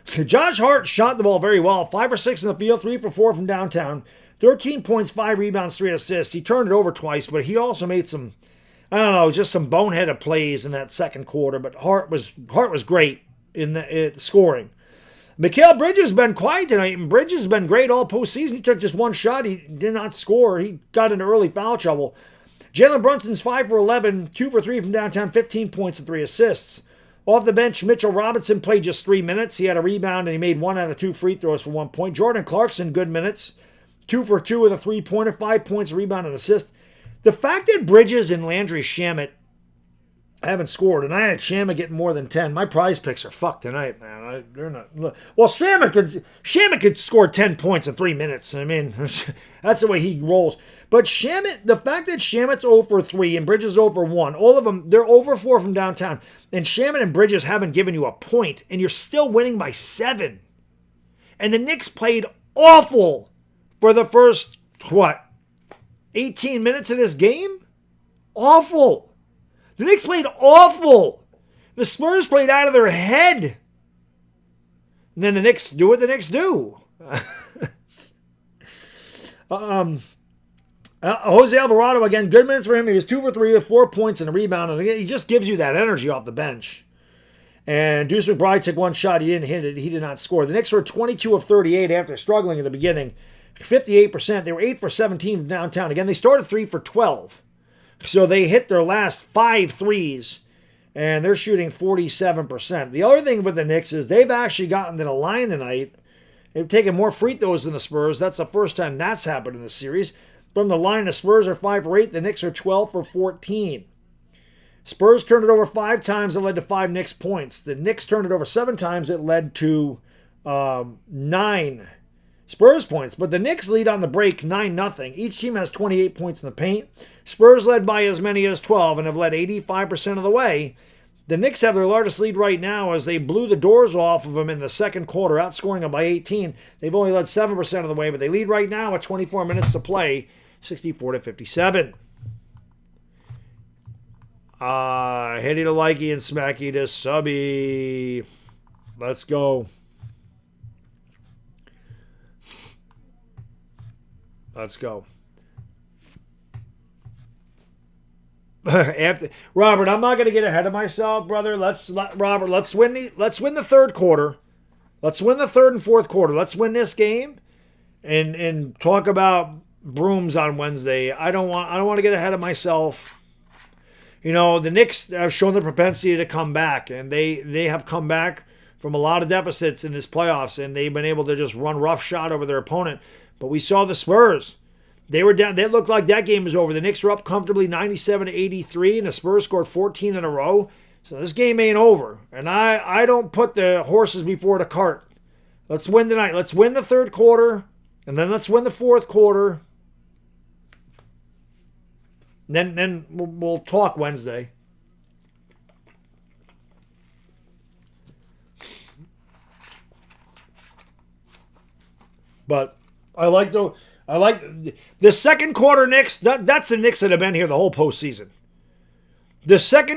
Josh Hart shot the ball very well, 5 for 6 in the field, 3 for 4 from downtown, 13 points, 5 rebounds, 3 assists. He turned it over twice, but he also made some, I don't know, just some boneheaded plays in that second quarter. But Hart was great in the scoring. Mikal Bridges has been quiet tonight, and Bridges has been great all postseason. He took just 1 shot. He did not score. He got into early foul trouble. Jalen Brunson's 5 for 11, 2 for 3 from downtown, 15 points and 3 assists. Off the bench, Mitchell Robinson played just 3 minutes. He had a rebound, and he made 1 out of 2 free throws for 1 point. Jordan Clarkson, good minutes. 2 for 2 with a 3-pointer, 5 points, a rebound, and assist. The fact that Bridges and Landry Shamet haven't scored, and I had Shamet getting more than 10. My prize picks are fucked tonight, man. They're not. Well, Shamet could score 10 points in 3 minutes. I mean, that's the way he rolls. But Shamet, the fact that Shamet's 0 for 3 and Bridges 0 for 1, all of them, they're 0 for 4 from downtown, and Shamet and Bridges haven't given you a point, and you're still winning by 7. And the Knicks played awful for the first, 18 minutes of this game? Awful. The Knicks played awful. The Spurs played out of their head. And then the Knicks do what the Knicks do. Jose Alvarado, again, good minutes for him. He was 2 for 3 with 4 points and a rebound. And he just gives you that energy off the bench. And Deuce McBride took one shot. He didn't hit it. He did not score. The Knicks were 22 of 38 after struggling in the beginning. 58%. They were 8 for 17 downtown. Again, they started 3 for 12. So they hit their last 5 threes. And they're shooting 47%. The other thing with the Knicks is they've actually gotten to the line tonight. They've taken more free throws than the Spurs. That's the first time that's happened in the series. From the line, the Spurs are 5 for 8. The Knicks are 12 for 14. Spurs turned it over 5 times. It led to 5 Knicks points. The Knicks turned it over 7 times. It led to 9 Spurs points. But the Knicks lead on the break 9-0. Each team has 28 points in the paint. Spurs led by as many as 12 and have led 85% of the way. The Knicks have their largest lead right now as they blew the doors off of them in the second quarter, outscoring them by 18. They've only led 7% of the way, but they lead right now with 24 minutes to play, 64-57. Hitty to likey and smacky to subby. Let's go. Let's go. Robert, I'm not going to get ahead of myself, brother. Let's win the third quarter. Let's win the third and fourth quarter. Let's win this game, and talk about brooms on Wednesday. I don't want to get ahead of myself. You know, the Knicks have shown the propensity to come back, and they have come back from a lot of deficits in this playoffs, and they've been able to just run roughshod over their opponent. But we saw the Spurs. They were down. They looked like that game was over. The Knicks were up comfortably 97-83, and the Spurs scored 14 in a row. So this game ain't over. And I don't put the horses before the cart. Let's win tonight. Let's win the third quarter, and then let's win the fourth quarter. Then we'll talk Wednesday. But I like the second quarter Knicks. That's the Knicks that have been here the whole postseason. That's the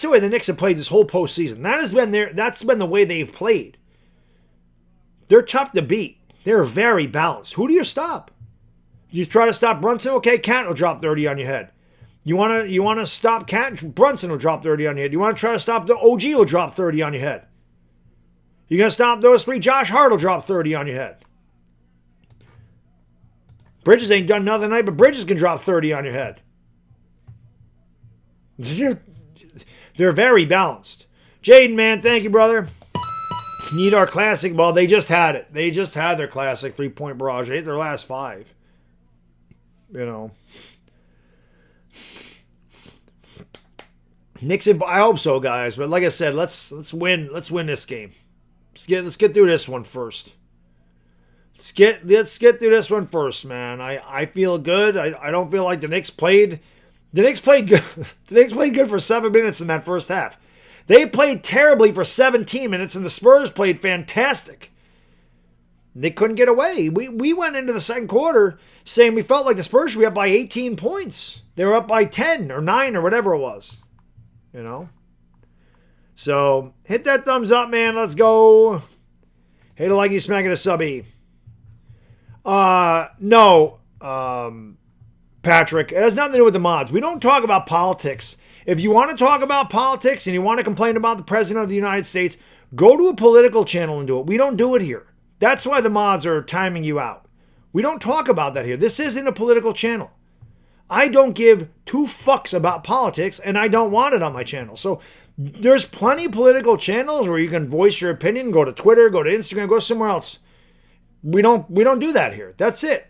way the Knicks have played this whole postseason. That's been the way they've played. They're tough to beat. They're very balanced. Who do you stop? You try to stop Brunson? Okay, Cat will drop 30 on your head. You want to stop Cat? Brunson will drop 30 on your head. You want to try to stop the OG will drop 30 on your head. You're going to stop those 3? Josh Hart will drop 30 on your head. Bridges ain't done nothing tonight, but Bridges can drop 30 on your head. They're very balanced. Jaden, man, thank you, brother. Need our classic. Well, they just had it. They just had their classic 3-point barrage. They hit their last 5. You know. Knicks, I hope so, guys. But like I said, let's win this game. Let's get through this one first. Let's get through this one first, man. I feel good. I don't feel like the Knicks played. The Knicks played good. The Knicks played good for 7 minutes in that first half. They played terribly for 17 minutes, and the Spurs played fantastic. They couldn't get away. We went into the second quarter saying we felt like the Spurs should be up by 18 points. They were up by 10 or 9 or whatever it was. You know? So, hit that thumbs up, man. Let's go. Hit a like, you smacking a subby. No, Patrick. It has nothing to do with the mods. We don't talk about politics. If you want to talk about politics and you want to complain about the President of the United States, go to a political channel and do it. We don't do it here. That's why the mods are timing you out. We don't talk about that here. This isn't a political channel. I don't give 2 fucks about politics, and I don't want it on my channel. So there's plenty of political channels where you can voice your opinion. Go to Twitter, go to Instagram, go somewhere else. We don't do that here. That's it.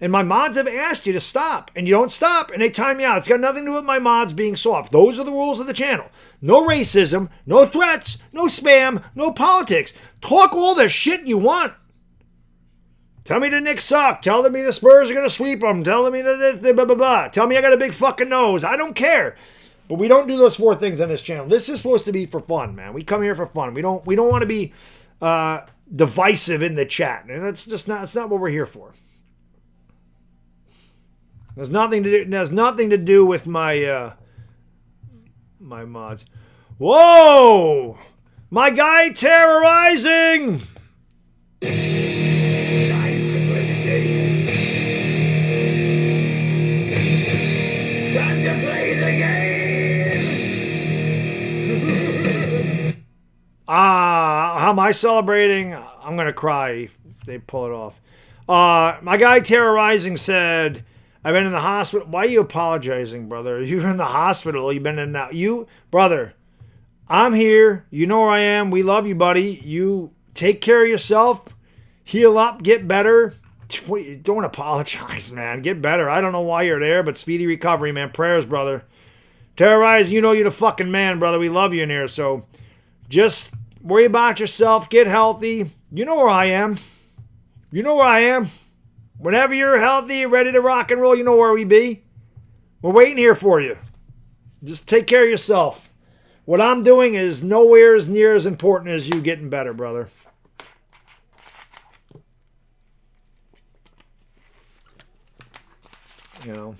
And my mods have asked you to stop, and you don't stop, and they time you out. It's got nothing to do with my mods being soft. Those are the rules of the channel. No racism, no threats, no spam, no politics. Talk all the shit you want. Tell me the Knicks suck. Tell me the Spurs are going to sweep them. Tell me the blah, blah, blah. Tell me I got a big fucking nose. I don't care. But we don't do those 4 things on this channel. This is supposed to be for fun, man. We come here for fun. We don't want to be divisive in the chat. And it's not what we're here for. It has nothing to do with my my mods. Whoa! My guy terrorizing! Time to play the game. Time to play the game. How am I celebrating? I'm going to cry if they pull it off. My guy Terrorizing said, I've been in the hospital. Why are you apologizing, brother? You're in the hospital. You've been in and out. You, brother, I'm here. You know where I am. We love you, buddy. You take care of yourself. Heal up. Get better. Don't apologize, man. Get better. I don't know why you're there, but speedy recovery, man. Prayers, brother. Terrorize, you know you're the fucking man, brother. We love you in here. So just worry about yourself. Get healthy. You know where I am. You know where I am. Whenever you're healthy, ready to rock and roll, you know where we be. We're waiting here for you. Just take care of yourself. What I'm doing is nowhere as near as important as you getting better, brother. You know.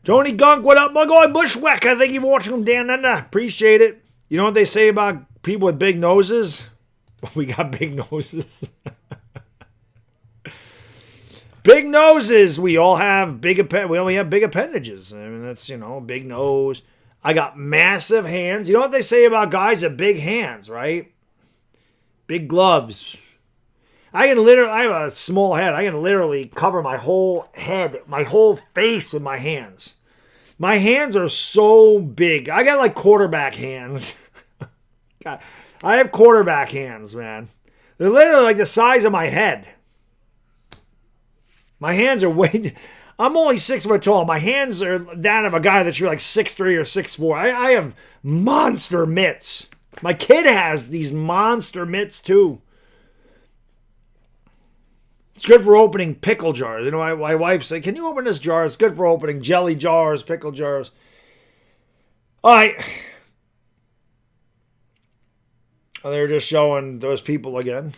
Tony Gunk, what up, my guy Bushwhack? I think you're watching him down under. Appreciate it. You know what they say about people with big noses? We got big noses. Big noses. We all have big we only have big appendages. I mean, that's, you know, big nose. I got massive hands. You know what they say about guys with big hands, right? Big gloves. I have a small head. I can literally cover my whole head, my whole face with my hands. My hands are so big. I got like quarterback hands. God, I have quarterback hands, man. They're literally like the size of my head. My hands are way... I'm only 6 foot tall. My hands are that of a guy that's like 6'3" or 6'4". I have monster mitts. My kid has these monster mitts too. It's good for opening pickle jars. You know, my wife said, can you open this jar? It's good for opening jelly jars, pickle jars. All right. Oh, they're just showing those people again.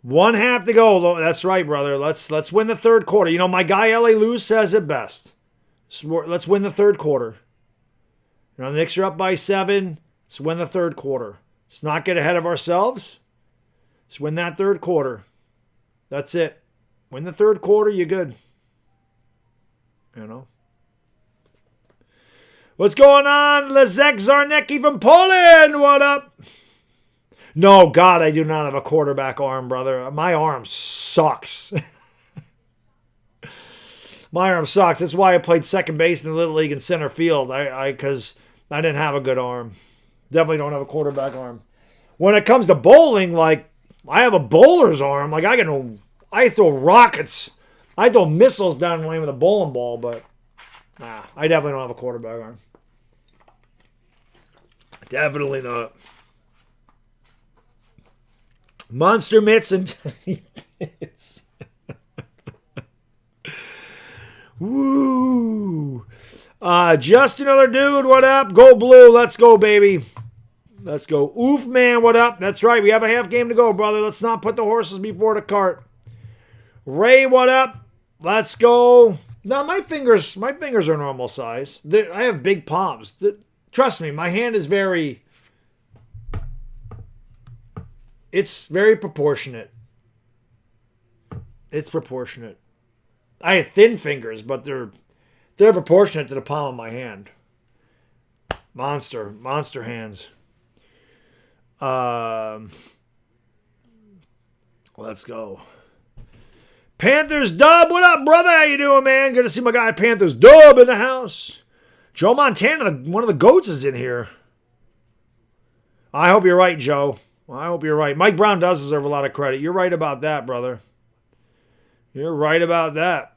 1/2 to go. That's right, brother. Let's win the third quarter. You know, my guy L.A. Lou says it best. Let's win the third quarter. You know, the Knicks are up by 7. Let's win the third quarter. Let's not get ahead of ourselves. Let's win that third quarter. That's it. Win the third quarter, you're good. You know. What's going on? Lezek Zarnecki from Poland. What up? No, God, I do not have a quarterback arm, brother. My arm sucks. My arm sucks. That's why I played second base in the Little League and center field. Because I didn't have a good arm. Definitely don't have a quarterback arm. When it comes to bowling, like, I have a bowler's arm. Like, I throw rockets. I throw missiles down the lane with a bowling ball, but nah, I definitely don't have a quarterback arm. Definitely not. Monster mitts and mitts. Woo. Just another dude, what up? Go blue. Let's go, baby. Let's go. Oof, man, what up? That's right. We have a half game to go, brother. Let's not put the horses before the cart. Ray, what up? Let's go. No, my fingers are normal size. I have big palms. Trust me, my hand is it's very proportionate. It's proportionate. I have thin fingers, but they're proportionate to the palm of my hand. Monster hands. Let's go. Panthers dub. What up, brother? How you doing, man? Good to see my guy Panthers dub in the house. Joe Montana, one of the GOATs, is in here. I hope you're right, Joe. I hope you're right. Mike Brown does deserve a lot of credit. You're right about that, brother. You're right about that.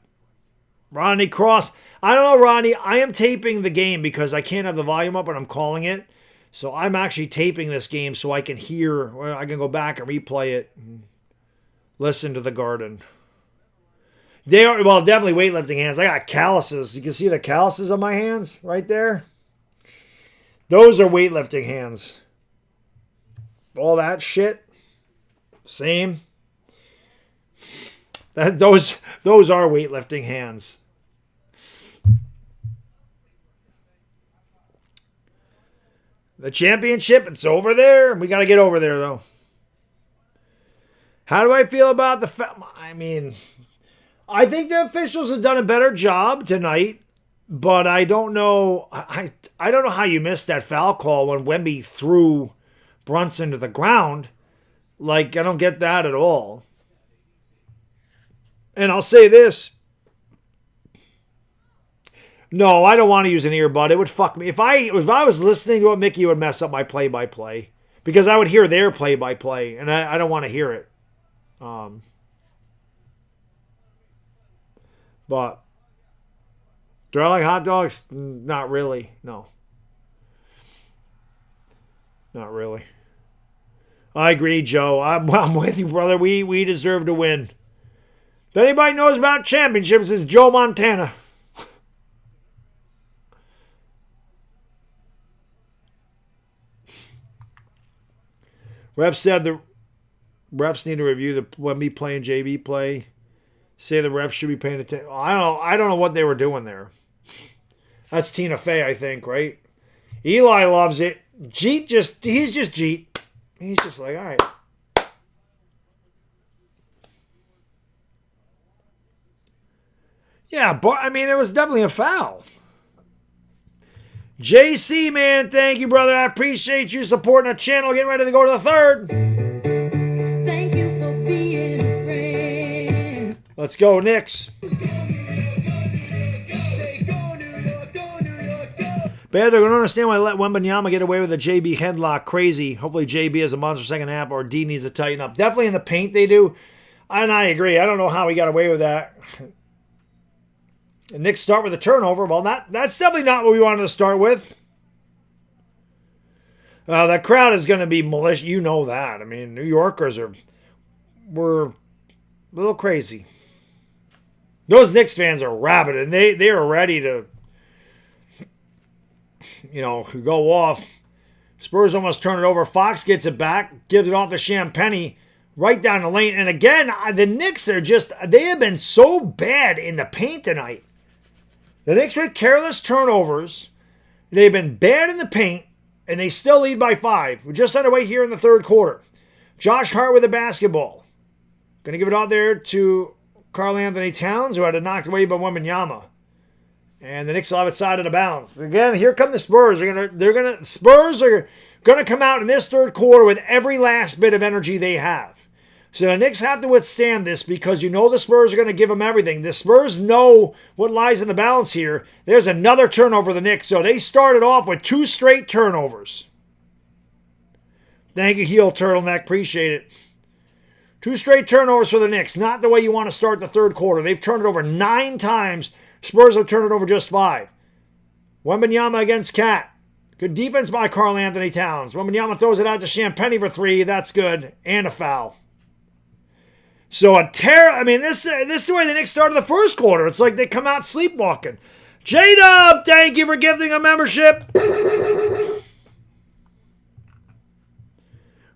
Ronnie Cross. I don't know, Ronnie. I am taping the game because I can't have the volume up when I'm calling it. So I'm actually taping this game so I can hear, or I can go back and replay it and listen to the Garden. They are, well, definitely weightlifting hands. I got calluses. You can see the calluses on my hands right there. Those are weightlifting hands. All that shit. Same. Those are weightlifting hands. The championship, it's over there. We got to get over there, though. How do I feel about I think the officials have done a better job tonight But I don't know. I don't know how you missed that foul call when Wemby threw Brunson to the ground. Like, I don't get that at all. And I'll say this. No, I don't want to use an earbud. It would fuck me. If I was listening to what Mickey, would mess up my play-by-play. Because I would hear their play-by-play. And I don't want to hear it. But do I like hot dogs? Not really. No. Not really. I agree, Joe. I'm with you, brother. We deserve to win. If anybody knows about championships, it's Joe Montana. Ref said the refs need to review when we play and JB play. Say the refs should be paying attention. I don't know what they were doing there. That's Tina Fey, I think, right? Eli loves it. He's just Jeet. He's just like, all right. Yeah, but I mean, it was definitely a foul. JC, man, thank you, brother. I appreciate you supporting the channel. Getting ready to go to the third. Thank you for being a friend. Let's go, Knicks. Bad, I don't understand why I let Wembanyama get away with a JB headlock. Crazy. Hopefully JB has a monster second half or D needs to tighten up. Definitely in the paint they do. And I agree. I don't know how he got away with that. And Knicks start with a turnover. Well, that's definitely not what we wanted to start with. That crowd is going to be malicious. You know that. I mean, New Yorkers were a little crazy. Those Knicks fans are rabid, and they are ready to, go off. Spurs almost turn it over. Fox gets it back, gives it off to Champagny right down the lane. And again, the Knicks they have been so bad in the paint tonight. The Knicks with careless turnovers. They've been bad in the paint, and they still lead by 5. We're just underway here in the third quarter. Josh Hart with the basketball. Going to give it out there to Karl Anthony Towns, who had it knocked away by Wembanyama. And the Knicks will have it side of the bounce. Again, here come the Spurs. Spurs are gonna come out in this third quarter with every last bit of energy they have. So the Knicks have to withstand this because the Spurs are going to give them everything. The Spurs know what lies in the balance here. There's another turnover for the Knicks. So they started off with 2 straight turnovers. Thank you, Heel Turtleneck. Appreciate it. 2 straight turnovers for the Knicks. Not the way you want to start the third quarter. They've turned it over 9 times. Spurs have turned it over just 5. Wembanyama against Cat. Good defense by Karl Anthony Towns. Wembanyama throws it out to Champagny for 3. That's good. And a foul. So this is the way the Knicks started the first quarter. It's like they come out sleepwalking. J-Dub, thank you for gifting a membership.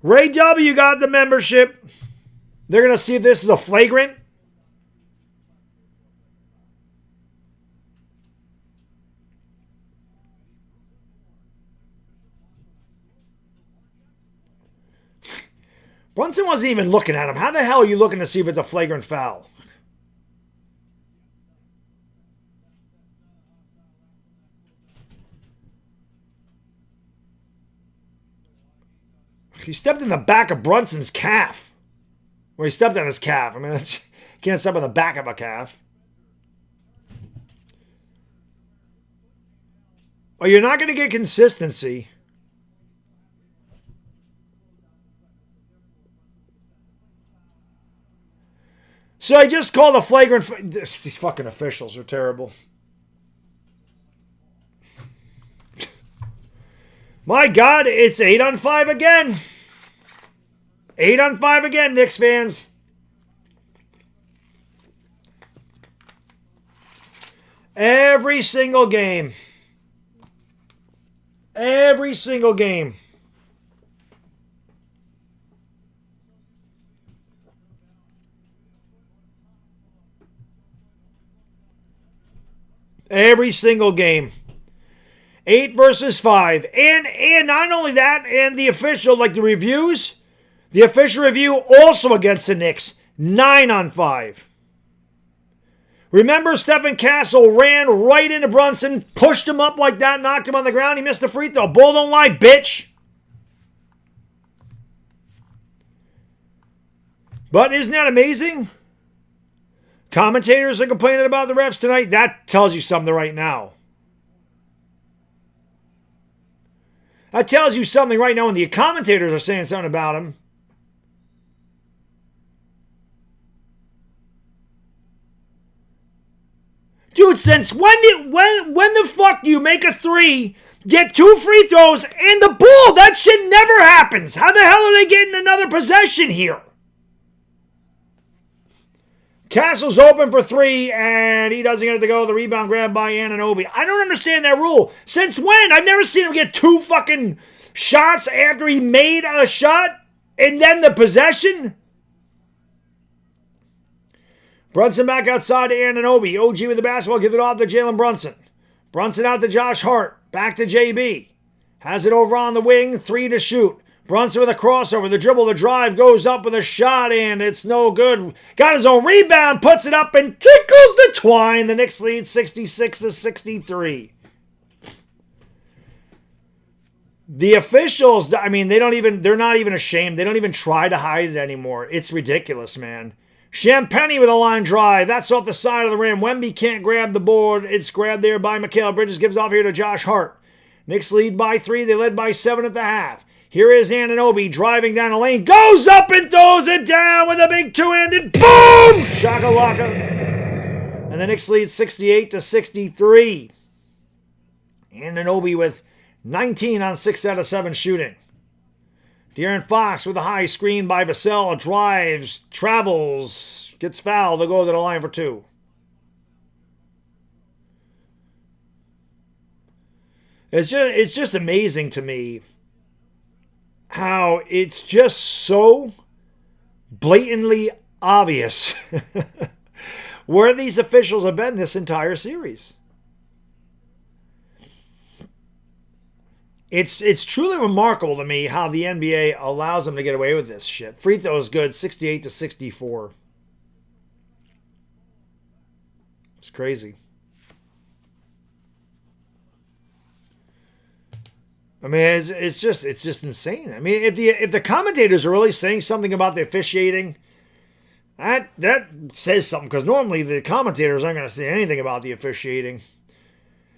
Ray W got the membership. They're going to see if this is a flagrant. Brunson wasn't even looking at him. How the hell are you looking to see if it's a flagrant foul? He stepped in the back of Brunson's calf. Well, he stepped on his calf. I mean, can't step on the back of a calf. Oh, you're not going to get consistency. So I just called a flagrant. These fucking officials are terrible. My God, it's 8-on-5 again. 8-on-5 again, Knicks fans. Every single game. Every single game. Every single game. 8 versus 5. And not only that, and the official, like the reviews, the official review also against the Knicks. 9-on-5. Remember, Stephen Castle ran right into Brunson, pushed him up like that, knocked him on the ground. He missed the free throw. Bull don't lie, bitch. But isn't that amazing? Commentators are complaining about the refs tonight. That tells you something right now. That tells you something right now when the commentators are saying something about him. Dude, since when the fuck do you make a three, get 2 free throws, and the ball? That shit never happens. How the hell are they getting another possession here? Castle's open for 3, and he doesn't get it to go. The rebound grabbed by Anunoby. I don't understand that rule. Since when? I've never seen him get 2 fucking shots after he made a shot, and then the possession. Brunson back outside to Anunoby. OG with the basketball. Give it off to Jalen Brunson. Brunson out to Josh Hart. Back to JB. Has it over on the wing. 3 to shoot. Brunson with a crossover. The dribble, the drive. Goes up with a shot, and it's no good. Got his own rebound. Puts it up and tickles the twine. The Knicks lead 66-63. The officials, I mean, they're not even ashamed. They don't even try to hide it anymore. It's ridiculous, man. Champagny with a line drive. That's off the side of the rim. Wemby can't grab the board. It's grabbed there by Mikal Bridges. Gives it off here to Josh Hart. Knicks lead by 3. They led by 7 at the half. Here is Anunoby driving down the lane. Goes up and throws it down with a big two-handed. Boom! Shakalaka. And the Knicks lead 68-63. Anunoby with 19 on 6 out of 7 shooting. De'Aaron Fox with a high screen by Vassell. Drives, travels, gets fouled. They'll go to the line for 2. It's just amazing to me how it's just so blatantly obvious where these officials have been this entire series. It's truly remarkable to me how the NBA allows them to get away with this shit. Free throw is good, 68-64. It's crazy. I mean, it's just insane. I mean, if the commentators are really saying something about the officiating, that says something, because normally the commentators aren't going to say anything about the officiating.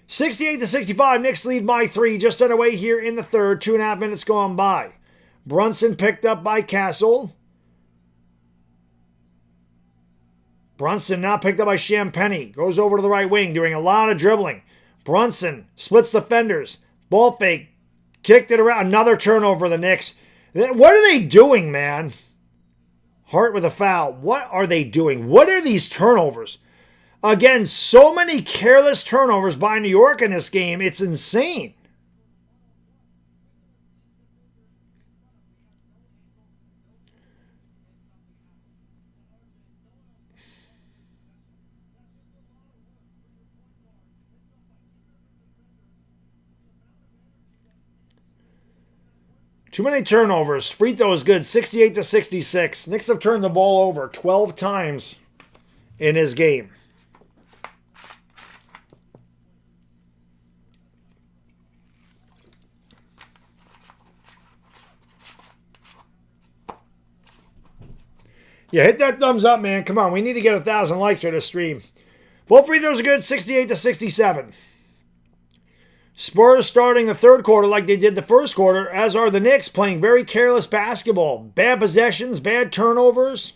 68-65, Knicks lead by 3. Just underway here in the third. 2.5 minutes gone by. Brunson picked up by Castle. Brunson now picked up by Champagny. Goes over to the right wing, doing a lot of dribbling. Brunson splits defenders. Ball fake. Kicked it around. Another turnover for the Knicks. What are they doing, man? Hart with a foul. What are they doing? What are these turnovers? Again, so many careless turnovers by New York in this game. It's insane. Too many turnovers. Free throw is good. 68-66. Knicks have turned the ball over 12 times in his game. Yeah, hit that thumbs up, man. Come on, we need to get 1,000 likes for this stream. Both free throws are good, 68-67. Spurs starting the third quarter like they did the first quarter, as are the Knicks, playing very careless basketball. Bad possessions, bad turnovers.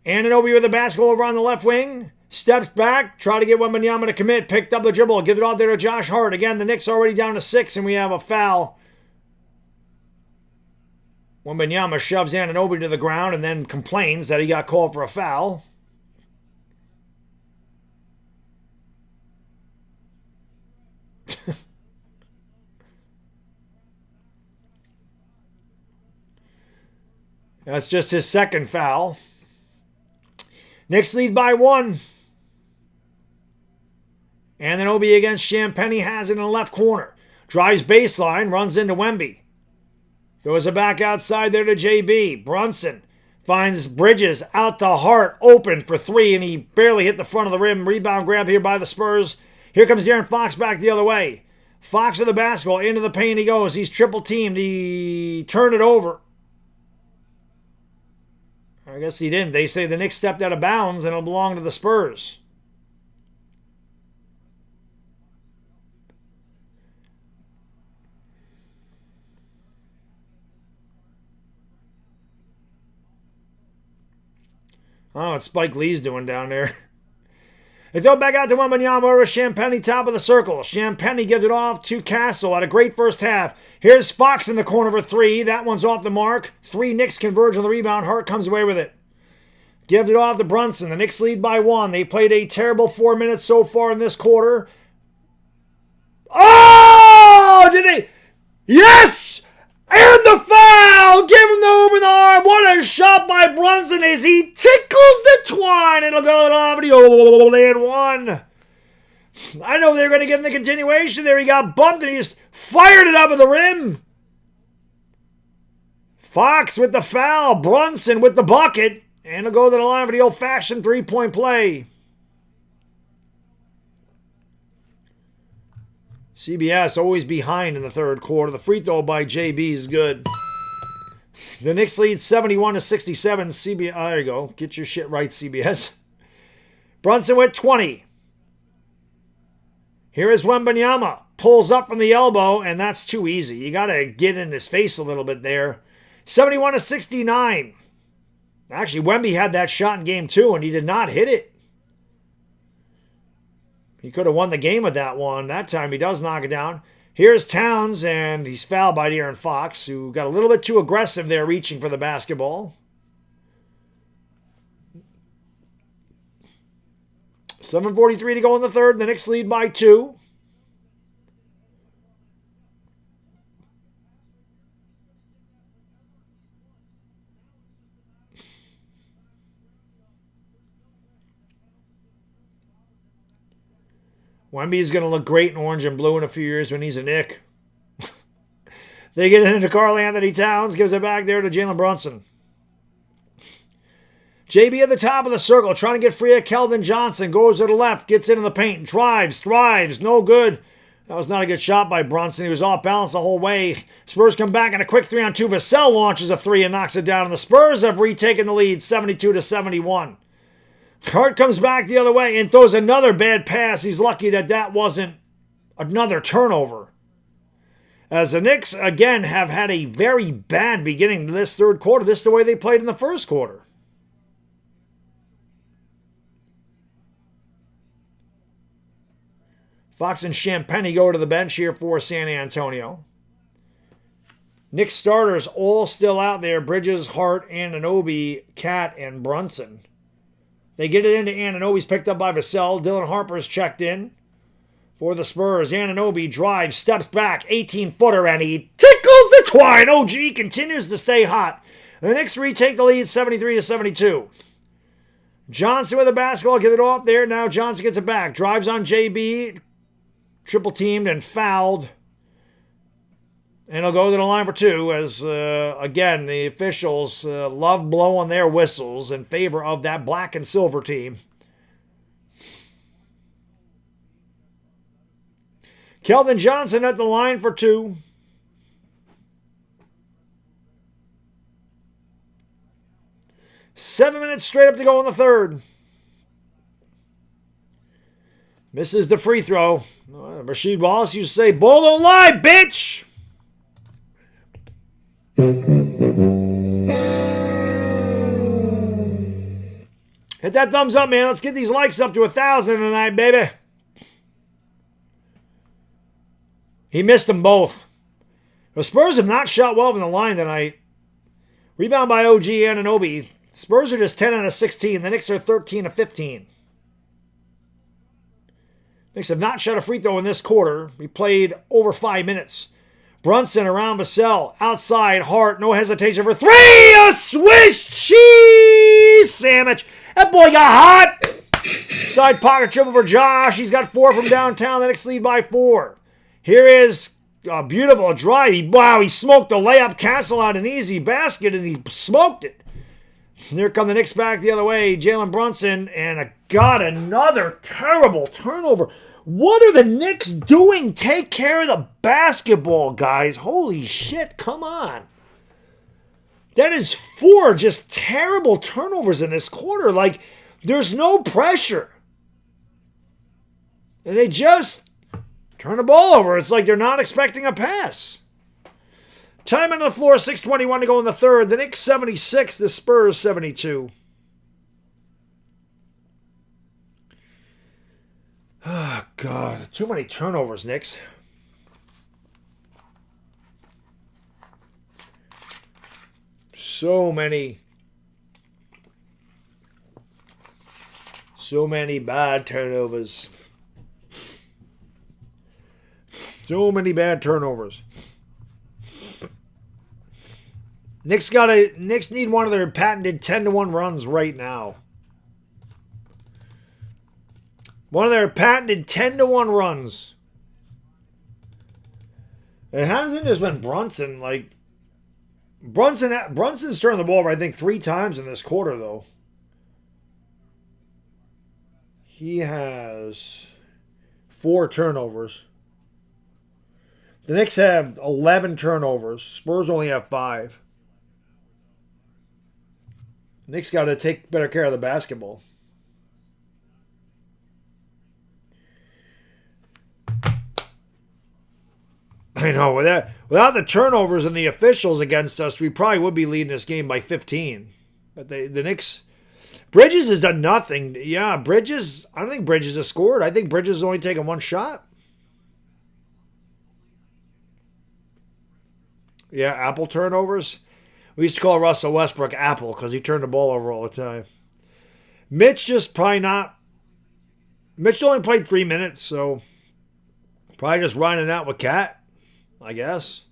Anunoby with the basketball over on the left wing. Steps back, try to get Wembanyama to commit. Picked up the dribble, give it off there to Josh Hart. Again, the Knicks already down to 6, and we have a foul. Wembanyama shoves Anunoby to the ground and then complains that he got called for a foul. That's just his second foul. Knicks lead by 1. Anunoby against Champagny has it in the left corner. Drives baseline, runs into Wemby. Throws it back outside there to JB. Brunson Finds Bridges out to Hart, open for three, and he barely hit the front of the rim. Rebound grab here by the Spurs. Here comes De'Aaron Fox back the other way. Fox with the basketball, into the paint he goes. He's triple teamed. He turned it over. I guess he didn't. They say the Knicks stepped out of bounds and it'll belong to the Spurs. I don't know what Spike Lee's doing down there. They throw it back out to Wembanyama over Champagny, top of the circle. Champagny gives it off to Castle. Had a great first half. Here's Fox in the corner for three. That one's off the mark. 3 Knicks converge on the rebound. Hart comes away with it. Gives it off to Brunson. The Knicks lead by 1. They played a terrible 4 minutes so far in this quarter. Oh! Did they? Yes! And the foul! Give him the hoop in the arm. What a shot by Brunson as he tickles the twine. It'll go to Albany. Oh, and 1. I know they were going to give him the continuation there. He got bumped and he just fired it up at the rim. Fox with the foul. Brunson with the bucket. And it'll go to the line for the old-fashioned three-point play. CBS always behind in the third quarter. The free throw by JB is good. The Knicks lead 71-67. CBS, there you go. Get your shit right, CBS. Brunson with 20. Here is Wembanyama. Pulls up from the elbow, and that's too easy. You got to get in his face a little bit there. 71-69. Actually, Wemby had that shot in game 2, and he did not hit it. He could have won the game with that one. That time he does knock it down. Here's Towns, and he's fouled by De'Aaron Fox, who got a little bit too aggressive there reaching for the basketball. 7:43 to go in the third. The Knicks lead by 2. Wemby's going to look great in orange and blue in a few years when he's a Knick. They get it into Karl Anthony Towns, gives it back there to Jalen Brunson. JB at the top of the circle, trying to get free of Keldon Johnson. Goes to the left, gets into the paint, drives, thrives, no good. That was not a good shot by Brunson. He was off balance the whole way. Spurs come back in a quick 3-on-2. Vassell launches a 3 and knocks it down. And the Spurs have retaken the lead, 72-71. Hart comes back the other way and throws another bad pass. He's lucky that that wasn't another turnover. As the Knicks, again, have had a very bad beginning to this third quarter. This is the way they played in the first quarter. Fox and Champagny go to the bench here for San Antonio. Knicks starters all still out there. Bridges, Hart, Anunoby, Cat, and Brunson. They get it into Anunoby's picked up by Vassell. Dylan Harper's checked in for the Spurs. Anunoby drives, steps back, 18-footer, and he tickles the twine. OG continues to stay hot. The Knicks retake the lead 73-72. Johnson with the basketball, get it off there. Now Johnson gets it back. Drives on JB. Triple teamed and fouled. And he'll go to the line for 2 as, again, the officials love blowing their whistles in favor of that black and silver team. Keldon Johnson at the line for 2. Seven minutes straight up to go in the third. Misses the free throw. Rasheed Wallace used to say, "Ball don't lie, bitch!" Hit that thumbs up, man. Let's get these likes up to 1,000 tonight, baby. He missed them both. The Spurs have not shot well from the line tonight. Rebound by OG Anunoby. Spurs are just 10 out of 16. The Knicks are 13 of 15. Knicks have not shot a free throw in this quarter. We played over 5 minutes. Brunson around Vassell. Outside, Hart. No hesitation for 3. A Swiss cheese sandwich. That boy got hot. Side pocket triple for Josh. He's got 4 from downtown. The Knicks lead by 4. Here is a beautiful drive. Wow, he smoked the layup. Castle out an easy basket, and he smoked it. Here come the Knicks back the other way. Jalen Brunson, and got another terrible turnover. What are the Knicks doing? Take care of the basketball, guys. Holy shit, come on. That is 4 just terrible turnovers in this quarter. Like, there's no pressure. And they just turn the ball over. It's like they're not expecting a pass. Time on the floor, 6:21 to go in the third. The Knicks 76, the Spurs 72. Oh, God. Too many turnovers, Knicks. So many bad turnovers. So many bad turnovers. Knicks need one of their patented 10-1 runs right now. One of their patented 10-1 runs. It hasn't just been Brunson. Like, Brunson's turned the ball over, I think, 3 times in this quarter, though. He has 4 turnovers. The Knicks have 11 turnovers. Spurs only have 5. The Knicks got to take better care of the basketball. I know, without the turnovers and the officials against us, we probably would be leading this game by 15. But the Knicks, Bridges has done nothing. Yeah, Bridges, I don't think Bridges has scored. I think Bridges has only taken 1 shot. Yeah, Apple turnovers. We used to call Russell Westbrook Apple because he turned the ball over all the time. Mitch just probably not. Mitch only played 3 minutes, so probably just riding out with Cat, I guess.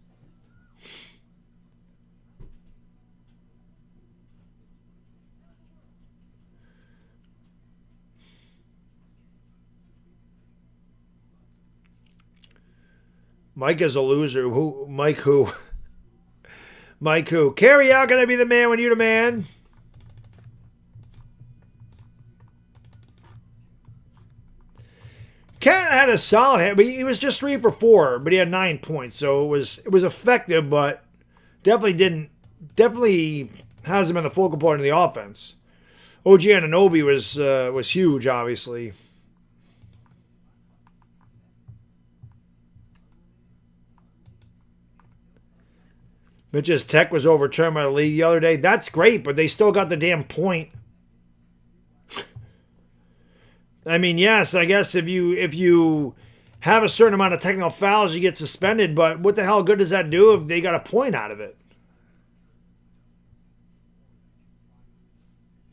Mike is a loser. Who? Mike who? Mike who? Carry out gonna be the man when you the man. Cat had a solid hit, but he was just 3 for 4, but he had 9 points, so it was effective, but definitely hasn't been the focal point of the offense. OG Anunoby was huge, obviously. Mitch's tech was overturned by the league the other day. That's great, but they still got the damn point. I mean, yes, I guess if you have a certain amount of technical fouls, you get suspended, but what the hell good does that do if they got a point out of it?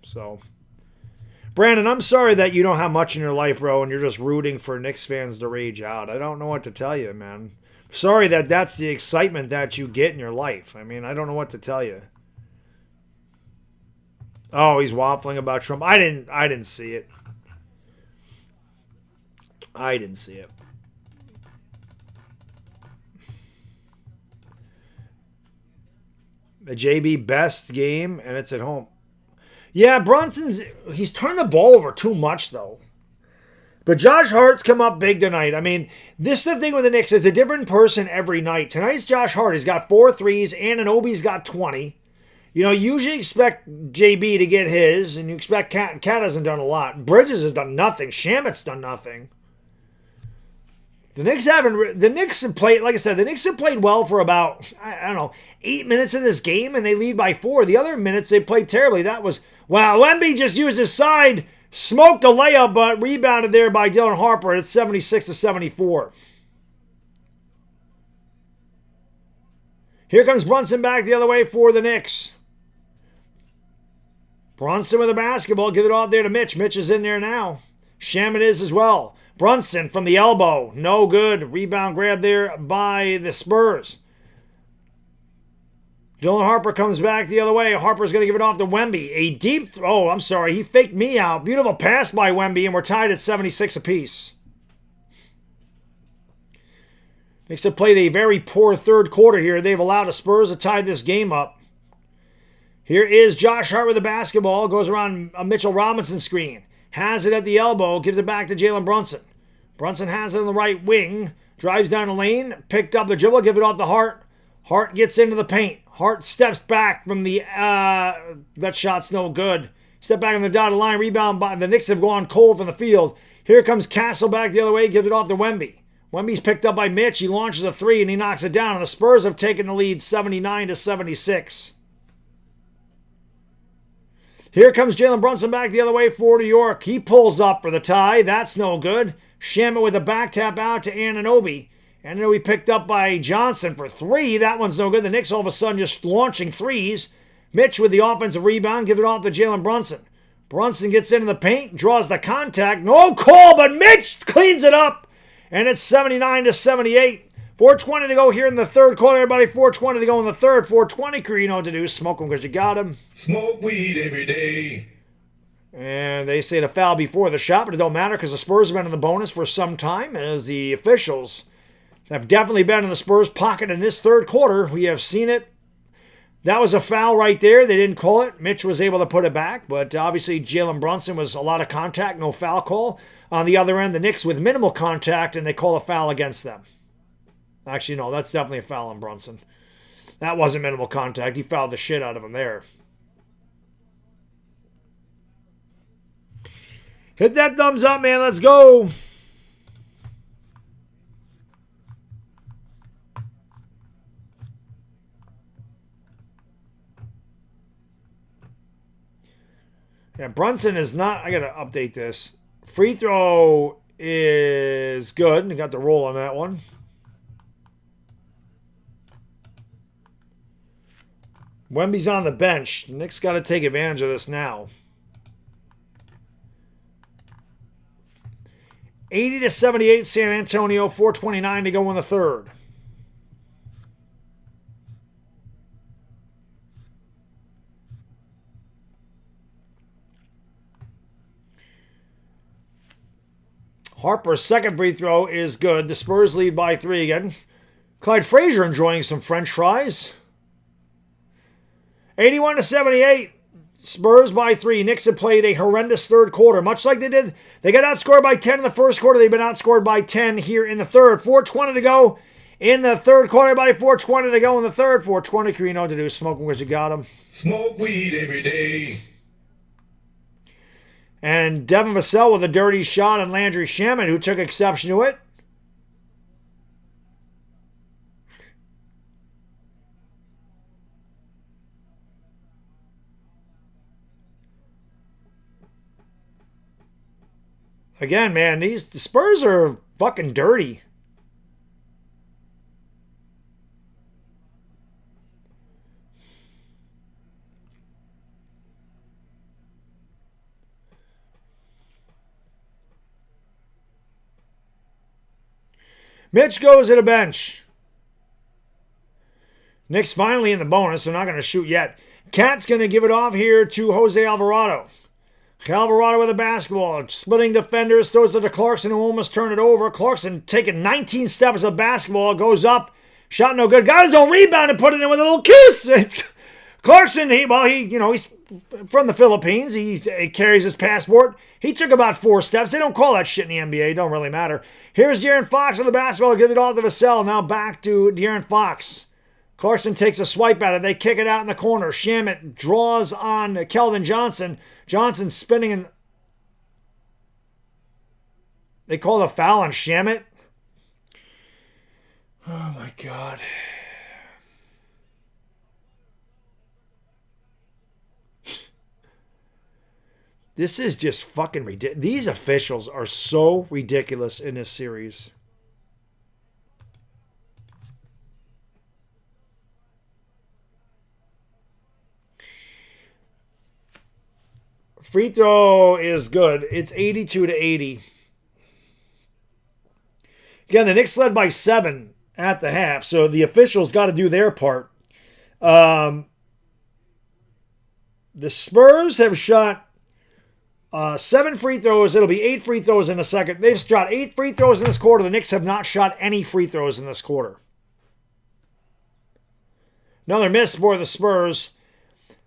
So, Brandon, I'm sorry that you don't have much in your life, bro, and you're just rooting for Knicks fans to rage out. I don't know what to tell you, man. Sorry that that's the excitement that you get in your life. I mean, I don't know what to tell you. Oh, he's waffling about Trump. I didn't see it. I didn't see it. The JB best game, and it's at home. Yeah, he's turned the ball over too much, though. But Josh Hart's come up big tonight. I mean, this is the thing with the Knicks. It's a different person every night. Tonight's Josh Hart. He's got 4 threes. Anunoby's got 20. You know, you usually expect JB to get his, and you expect Cat. Cat hasn't done a lot. Bridges has done nothing. Shamit's done nothing. The Knicks have played, like I said, the Knicks have played well for about, I don't know, 8 minutes in this game, and they lead by 4. The other minutes, they played terribly. That was, wow, Wemby just used his side, smoked a layup, but rebounded there by Dylan Harper. It's 76-74. Here comes Brunson back the other way for the Knicks. Brunson with the basketball. Give it off there to Mitch. Mitch is in there now. Shamit is as well. Brunson from the elbow. No good. Rebound grab there by the Spurs. Dylan Harper comes back the other way. Harper's going to give it off to Wemby. A deep throw. I'm sorry. He faked me out. Beautiful pass by Wemby, and we're tied at 76 apiece. Knicks have played a very poor third quarter here. They've allowed the Spurs to tie this game up. Here is Josh Hart with the basketball. Goes around a Mitchell Robinson screen. Has it at the elbow. Gives it back to Jalen Brunson. Brunson has it on the right wing. Drives down the lane. Picked up the dribble. Give it off to Hart. Hart gets into the paint. Hart steps back from the... that shot's no good. Step back on the dotted line. Rebound. The Knicks have gone cold from the field. Here comes Castle back the other way. Gives it off to Wemby. Wemby's picked up by Mitch. He launches a three and he knocks it down. And the Spurs have taken the lead 79-76. Here comes Jalen Brunson back the other way for New York. He pulls up for the tie. That's no good. Shamet with a back tap out to Anunoby. Anunoby picked up by Johnson for three. That one's no good. The Knicks all of a sudden just launching threes. Mitch with the offensive rebound. Give it off to Jalen Brunson. Brunson gets into the paint. Draws the contact. No call, but Mitch cleans it up. And it's 79-78. 4:20 to go here in the third quarter, everybody. 4:20 to go in the third. 4:20, crew, you know what to do. Smoke them because you got them. Smoke weed every day. And they say the foul before the shot, but it don't matter because the Spurs have been in the bonus for some time, as the officials have definitely been in the Spurs' pocket in this third quarter. We have seen it. That was a foul right there. They didn't call it. Mitch was able to put it back, but obviously Jalen Brunson was a lot of contact, no foul call. On the other end, the Knicks with minimal contact, and they call a foul against them. Actually, no, that's definitely a foul on Brunson. That wasn't minimal contact. He fouled the shit out of him there. Hit that thumbs up, man. Let's go. Yeah, Brunson is not... I got to update this. Free throw is good. You got the roll on that one. Wemby's on the bench. Knicks got to take advantage of this now. 80-78 San Antonio. 4:29 to go in the third. Harper's second free throw is good. The Spurs lead by 3 again. Clyde Frazier enjoying some French fries. 81-78. Spurs by 3. Knicks have played a horrendous third quarter, much like they did. They got outscored by 10 in the first quarter. They've been outscored by 10 here in the third. 4:20 to go in the third quarter. Everybody, 4:20 to go in the third. 4:20, you know what to do. Smoke them because you got them. Smoke weed every day. And Devin Vassell with a dirty shot on Landry Shamet, who took exception to it. Again, man, the Spurs are fucking dirty. Mitch goes to the bench. Knicks finally in the bonus. They're not going to shoot yet. Cat's going to give it off here to Jose Alvarado. Alvarado with the basketball. Splitting defenders. Throws it to Clarkson, who almost turned it over. Clarkson taking 19 steps of the basketball. Goes up. Shot no good. Got his own rebound and put it in with a little kiss. Clarkson, he's from the Philippines. He carries his passport. He took about 4 steps. They don't call that shit in the NBA. It don't really matter. Here's De'Aaron Fox with the basketball. Give it off to Vassell. Now back to De'Aaron Fox. Clarkson takes a swipe at it. They kick it out in the corner. Shamet draws on Keldon Johnson. Johnson spinning in. They call a foul on Shamet. Oh my God. This is just fucking ridiculous. These officials are so ridiculous in this series. Free throw is good. It's 82-80. Again, the Knicks led by 7 at the half, so the officials got to do their part. The Spurs have shot 7 free throws. It'll be 8 free throws in a second. They've shot 8 free throws in this quarter. The Knicks have not shot any free throws in this quarter. Another miss for the Spurs.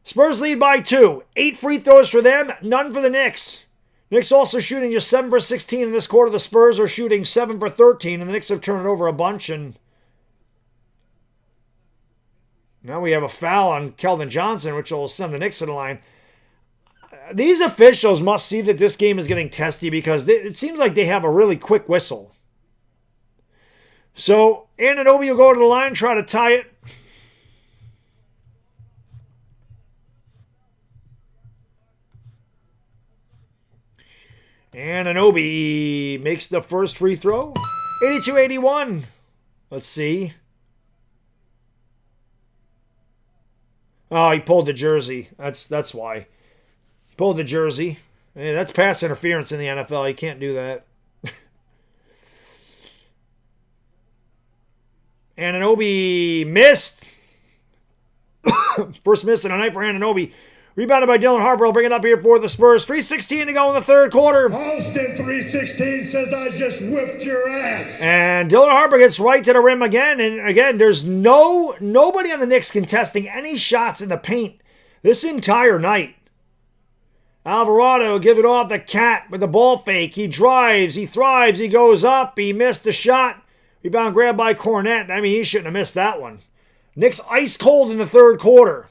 Spurs lead by 2. 8 free throws for them, none for the Knicks. Knicks also shooting just 7 for 16 in this quarter. The Spurs are shooting 7 for 13, and the Knicks have turned it over a bunch. And now we have a foul on Keldon Johnson, which will send the Knicks to the line. These officials must see that this game is getting testy because it seems like they have a really quick whistle. So Anunoby will go to the line, try to tie it. Anunoby makes the first free throw. 82-81. Let's see. Oh, he pulled the jersey. That's why. He pulled the jersey. Hey, that's pass interference in the NFL. You can't do that. Anunoby missed. First miss of the night for Anunoby. Rebounded by Dylan Harper. I'll bring it up here for the Spurs. 3:16 to go in the third quarter. Austin 316 says I just whipped your ass. And Dylan Harper gets right to the rim again. And again, there's nobody on the Knicks contesting any shots in the paint this entire night. Alvarado give it off the Cat with the ball fake. He drives. He thrives. He goes up. He missed the shot. Rebound grabbed by Cornette. I mean, he shouldn't have missed that one. Knicks ice cold in the third quarter.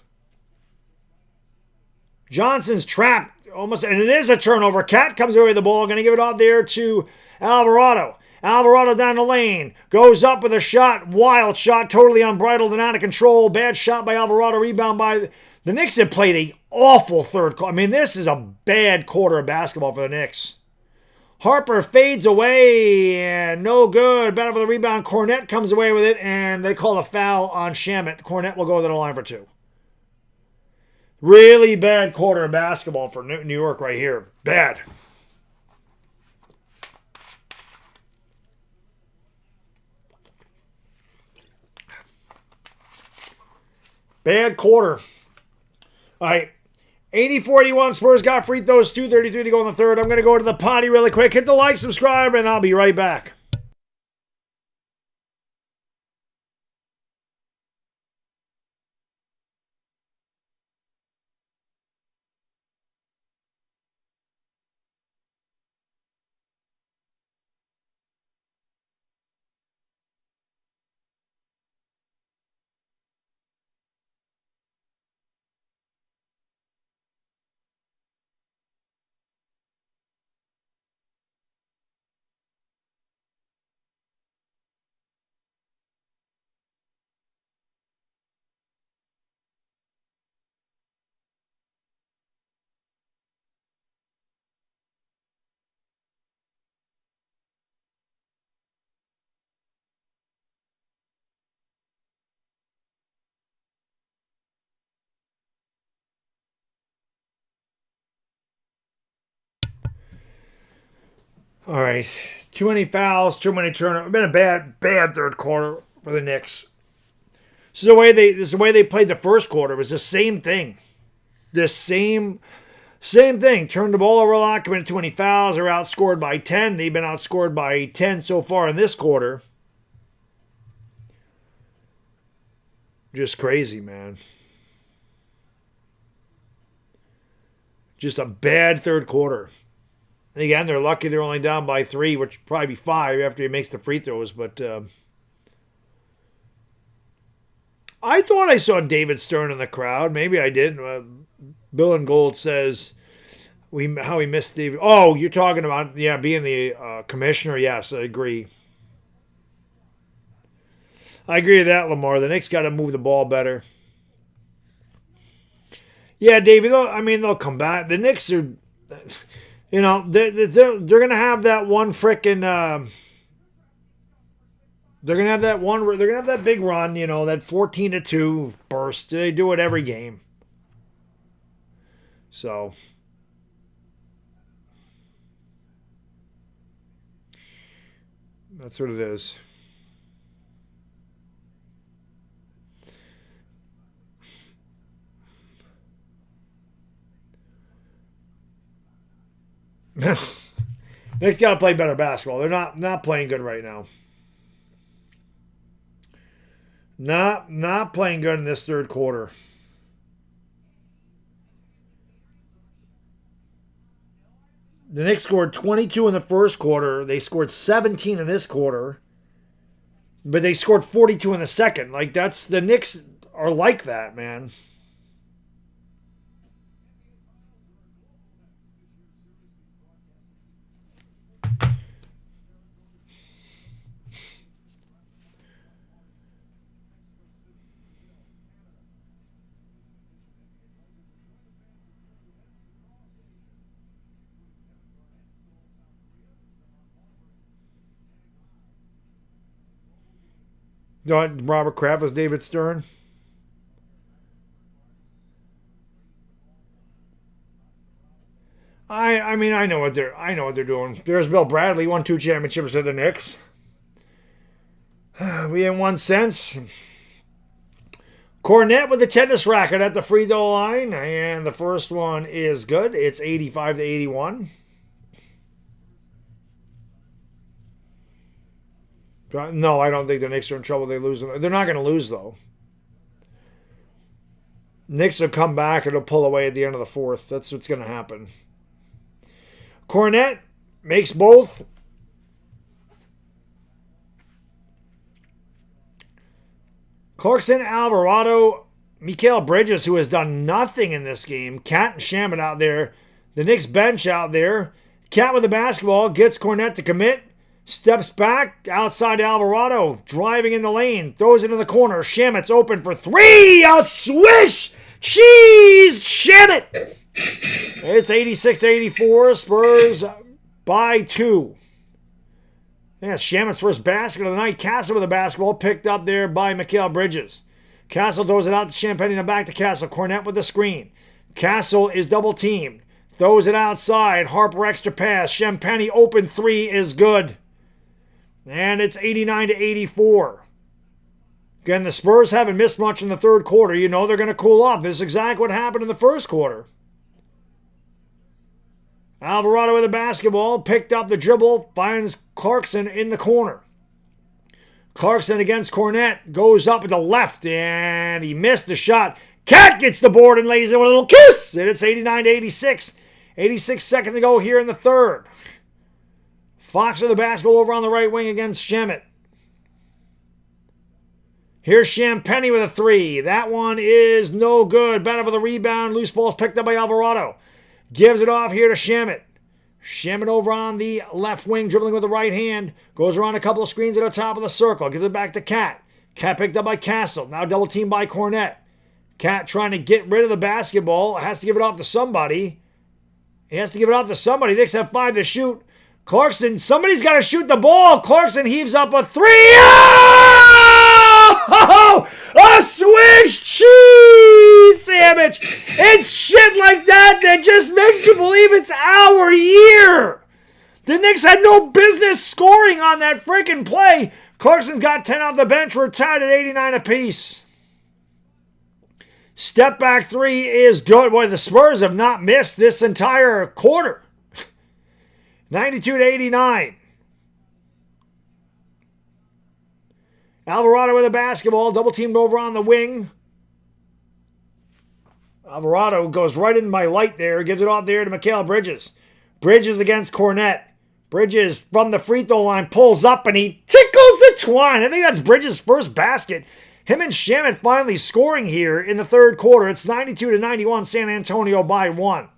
Johnson's trapped almost, and it is a turnover. Cat comes away with the ball, going to give it off there to Alvarado. Alvarado down the lane, goes up with a shot, wild shot, totally unbridled and out of control. Bad shot by Alvarado, rebound by the Knicks. Have played a awful third quarter. I mean, this is a bad quarter of basketball for the Knicks. Harper fades away, and no good. Battle for the rebound. Cornette comes away with it, and they call a foul on Shamet. Cornette will go to the line for 2. Really bad quarter of basketball for New York right here. Bad. Bad quarter. All right. 80-41 Spurs got free throws. 2:33 to go in the third. I'm going to go to the potty really quick. Hit the like, subscribe, and I'll be right back. All right. Too many fouls, too many turnovers. Been a bad third quarter for the Knicks. This is the way they played the first quarter. It was the same thing. The same thing. Turned the ball over a lot, committed too many fouls. They're outscored by 10. They've been outscored by 10 so far in this quarter. Just crazy, man. Just a bad third quarter. And again, they're lucky they're only down by 3, which would probably be 5 after he makes the free throws. But I thought I saw David Stern in the crowd. Maybe I didn't. Bill and Gold says how he missed the... Oh, you're talking about, being the commissioner. Yes, I agree. I agree with that, Lamar. The Knicks got to move the ball better. Yeah, David, they'll come back. The Knicks are... they're going to have that one frickin'... they're going to have that one... They're going to have that big run, that 14-2 burst. They do it every game. So... that's what it is. Knicks got to play better basketball. They're not playing good right now. Not playing good in this third quarter. The Knicks scored 22 in the first quarter. They scored 17 in this quarter. But they scored 42 in the second. Like, that's, the Knicks are like that, man. Robert Kraft was David Stern. I mean I know what they're doing. There's Bill Bradley, won 2 championships with the Knicks. We in one sense. Cornette with the tennis racket at the free throw line, and the first one is good. It's 85-81. No, I don't think the Knicks are in trouble. They lose. They're not going to lose, though. Knicks will come back and they'll pull away at the end of the fourth. That's what's going to happen. Cornette makes both. Clarkson, Alvarado, Mikal Bridges, who has done nothing in this game. Cat and Shamet out there. The Knicks bench out there. Cat with the basketball gets Cornette to commit. Steps back outside Alvarado, driving in the lane, throws it in the corner. Shamet's open for 3. A swish! Cheese! Shamet! It's 86-84. Spurs by 2. Yeah, Shamet's first basket of the night. Castle with the basketball, picked up there by Mikal Bridges. Castle throws it out to Champagne and back to Castle. Cornette with the screen. Castle is double teamed. Throws it outside. Harper extra pass. Champagne open 3 is good. And it's 89-84. Again, the Spurs haven't missed much in the third quarter. You know they're going to cool off. This is exactly what happened in the first quarter. Alvarado with the basketball, picked up the dribble, finds Clarkson in the corner. Clarkson against Cornette, goes up at the left, and he missed the shot. Cat gets the board and lays in with a little kiss, and it's 89-86. 86 seconds to go here in the third. Fox with the basketball over on the right wing against Shamet. Here's Champagne with a 3. That one is no good. Battle for the rebound. Loose ball's picked up by Alvarado. Gives it off here to Shamet. Shamet over on the left wing, dribbling with the right hand. Goes around a couple of screens at the top of the circle. Gives it back to Cat. Cat picked up by Castle. Now double teamed by Cornette. Cat trying to get rid of the basketball. Has to give it off to somebody. Knicks have 5 to shoot. Clarkson, somebody's got to shoot the ball. Clarkson heaves up a 3. Oh! A swish cheese sandwich. It's shit like that that just makes you believe it's our year. The Knicks had no business scoring on that freaking play. Clarkson's got 10 off the bench. We're tied at 89 apiece. Step back 3 is good. Boy, the Spurs have not missed this entire quarter. 92-89. Alvarado with the basketball, double teamed over on the wing. Alvarado goes right in my light there, gives it off there to Mikal Bridges. Bridges against Cornette. Bridges from the free throw line pulls up and he tickles the twine. I think that's Bridges' first basket. Him and Shamet finally scoring here in the third quarter. It's 92-91, San Antonio by 1.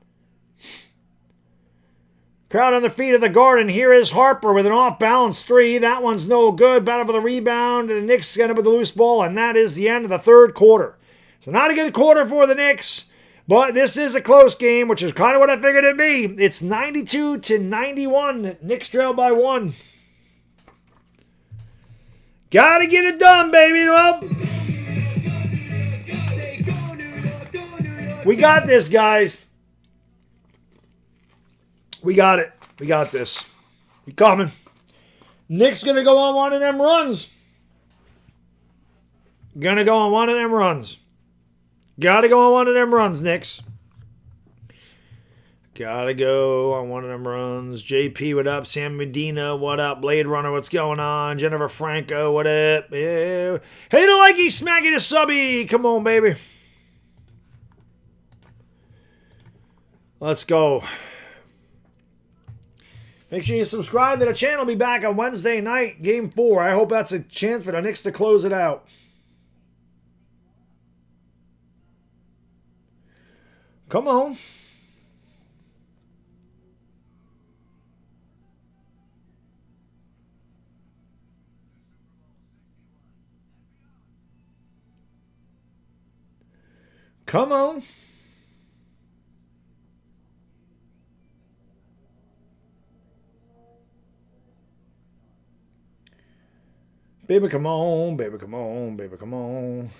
Crowd on the feet of the Garden. Here is Harper with an off-balance 3. That one's no good. Battle for the rebound. And the Knicks end up with the loose ball. And that is the end of the third quarter. So not a good quarter for the Knicks. But this is a close game, which is kind of what I figured it'd be. It's 92-91. Knicks trail by 1. Gotta get it done, baby. Well, we got this, guys. We got it. We got this. We coming. Knicks gonna go on one of them runs. Gotta go on one of them runs, Knicks. Gotta go on one of them runs. JP, what up? Sam Medina, what up? Blade Runner, what's going on? Jennifer Franco, what up? Yeah. Hey, the likey, smacky the subby. Come on, baby. Let's go. Make sure you subscribe to the channel. Be back on Wednesday night, Game 4. I hope that's a chance for the Knicks to close it out. Come on. Come on. Baby, come on. Baby, come on. Baby, come on.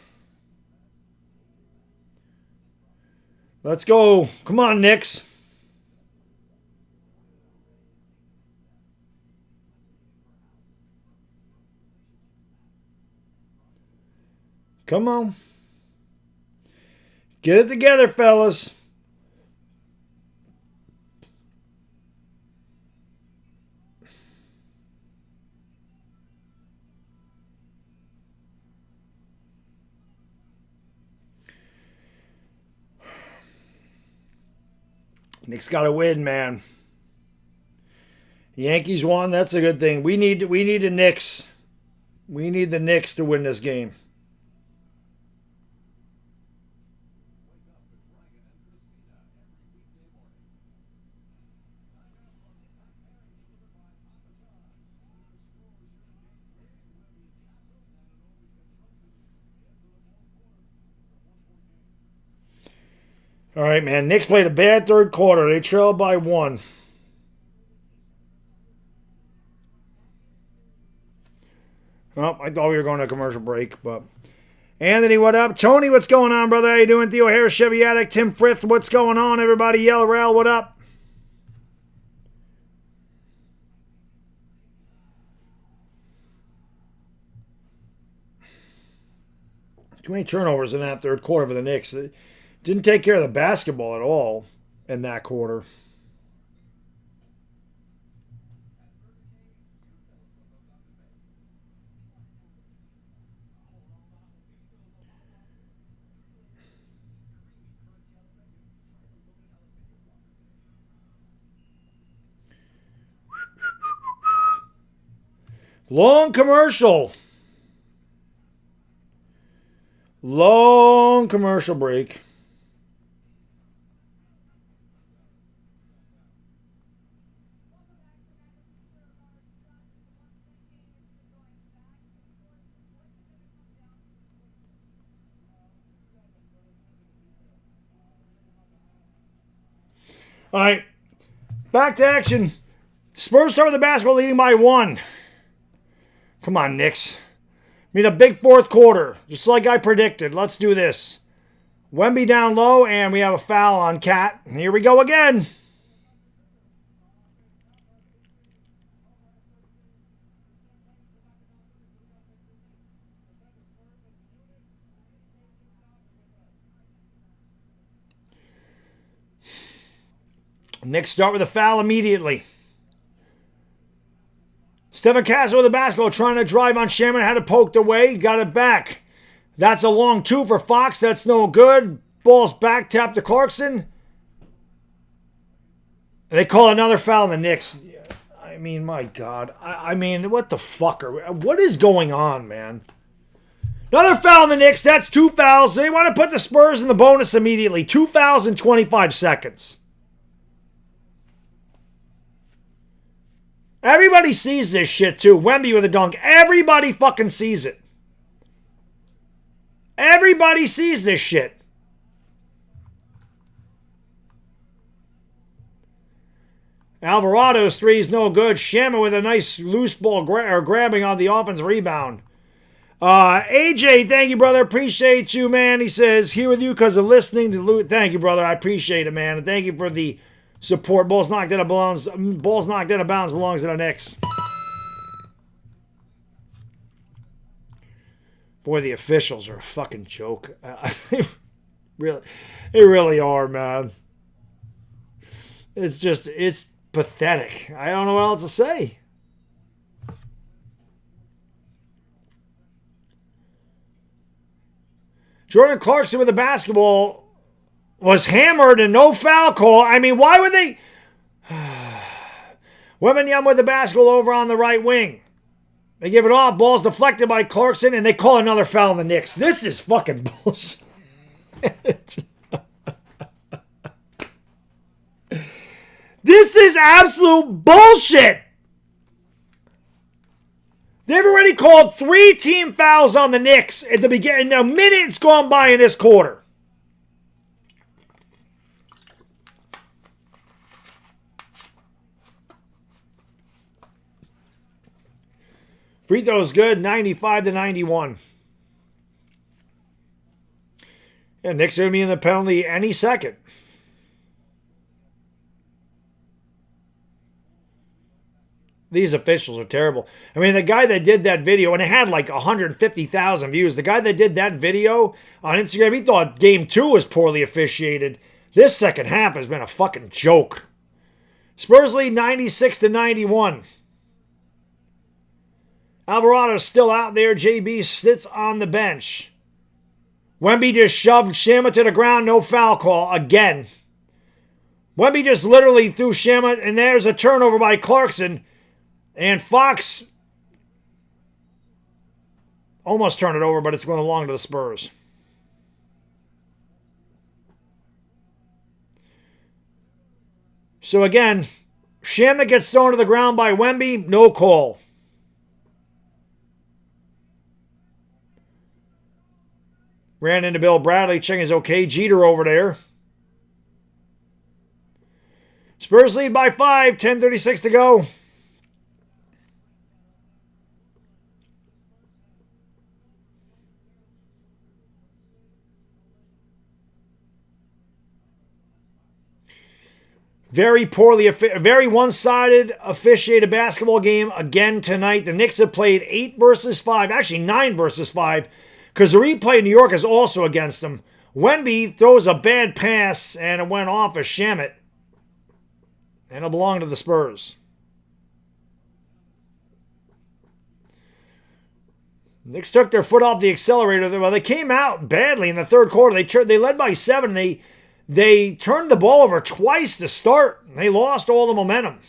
Let's go. Come on, Knicks. Come on. Get it together, fellas. Knicks got to win, man. Yankees won. That's a good thing. We need the Knicks. We need the Knicks to win this game. All right, man. Knicks played a bad third quarter. They trailed by 1. Oh, I thought we were going to a commercial break, but Anthony, what up? Tony, what's going on, brother? How you doing? Theo Harris, Chevy Addict, Tim Frith, what's going on? Everybody, Yell Rail, what up? Too many turnovers in that third quarter for the Knicks. They didn't take care of the basketball at all in that quarter. Long commercial. Long commercial break. All right, back to action. Spurs start with the basketball leading by 1. Come on, Knicks. Need a big fourth quarter, just like I predicted. Let's do this. Wemby down low, and we have a foul on Cat. Here we go again. Knicks start with a foul immediately. Stephen Castle with the basketball, trying to drive on Shaman, had it poked away, got it back. That's a long 2 for Fox, that's no good. Ball's back, tap to Clarkson. And they call another foul on the Knicks. I mean, my God. I mean, what the fuck what is going on, man? Another foul on the Knicks, that's 2 fouls. They want to put the Spurs in the bonus immediately. 2 fouls in 25 seconds. Everybody sees this shit too. Wemby with a dunk. Everybody fucking sees it. Everybody sees this shit. Alvarado's 3 is no good. Shamma with a nice loose ball grabbing on the offensive rebound. AJ, thank you, brother. Appreciate you, man. He says, here with you because of listening to Thank you, brother. I appreciate it, man. And thank you for the support. Balls knocked out of bounds belongs to the Knicks. Boy, the officials are a fucking joke. They really are, man. It's pathetic. I don't know what else to say. Jordan Clarkson with the basketball was hammered and no foul call. I mean, why Wembanyama with the basketball over on the right wing. They give it off. Ball's deflected by Clarkson, and they call another foul on the Knicks. This is fucking bullshit. This is absolute bullshit. They've already called 3 team fouls on the Knicks at the beginning. A minute's gone by in this quarter. Free throw's good, 95-91. Yeah, Knicks are going to be in the penalty any second. These officials are terrible. I mean, the guy that did that video, and it had like 150,000 views, the guy that did that video on Instagram, he thought Game 2 was poorly officiated. This second half has been a fucking joke. Spurs lead 96-91. Alvarado's still out there. JB sits on the bench. Wemby just shoved Shamet to the ground. No foul call again. Wemby just literally threw Shamet, and there's a turnover by Clarkson. And Fox almost turned it over, but it's going along to the Spurs. So again, Shamet gets thrown to the ground by Wemby. No call. Ran into Bill Bradley, checking his okay. Jeter over there. Spurs lead by 5, 10:36 to go. Very one-sided officiated basketball game again tonight. The Knicks have played 8 versus 5, actually 9 versus 5, because the replay in New York is also against them. Wemby throws a bad pass, and it went off of Shamet. And it'll belong to the Spurs. Knicks took their foot off the accelerator. Well, they came out badly in the third quarter. They led by 7. They turned the ball over twice to start. They lost all the momentum.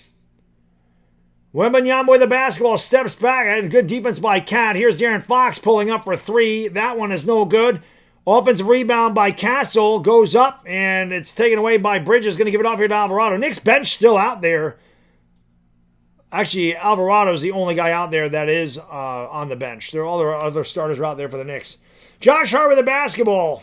Wembanyama with the basketball, steps back, and good defense by Cat. Here's De'Aaron Fox pulling up for 3. That one is no good. Offensive rebound by Castle goes up, and it's taken away by Bridges. Going to give it off here to Alvarado. Knicks bench still out there. Actually, Alvarado is the only guy out there that is on the bench. All their other starters are out there for the Knicks. Josh Hart with the basketball.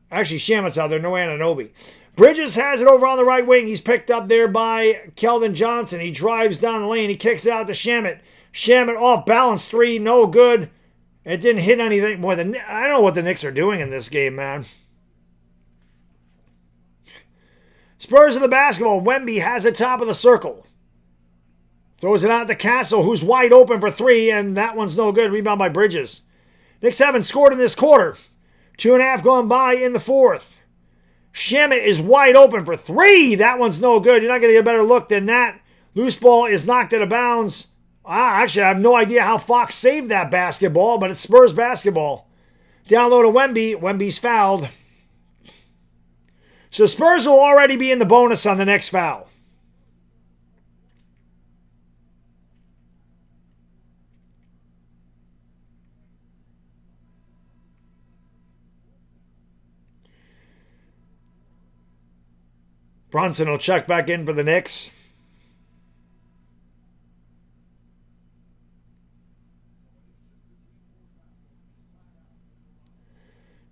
Actually, Shamet's out there. No Anunoby. Bridges has it over on the right wing. He's picked up there by Keldon Johnson. He drives down the lane. He kicks it out to Shamet. Shamet off balance 3. No good. It didn't hit anything more than... I don't know what the Knicks are doing in this game, man. Spurs in the basketball. Wemby has it top of the circle. Throws it out to Castle, who's wide open for 3, and that one's no good. Rebound by Bridges. Knicks haven't scored in this quarter. 2.5 gone by in the fourth. Shamet is wide open for 3. That one's no good. You're not going to get a better look than that. Loose ball is knocked out of bounds. Actually, I have no idea how Fox saved that basketball, but it's Spurs basketball. Down low to Wemby. Wemby's fouled. So Spurs will already be in the bonus on the next foul. Brunson will check back in for the Knicks.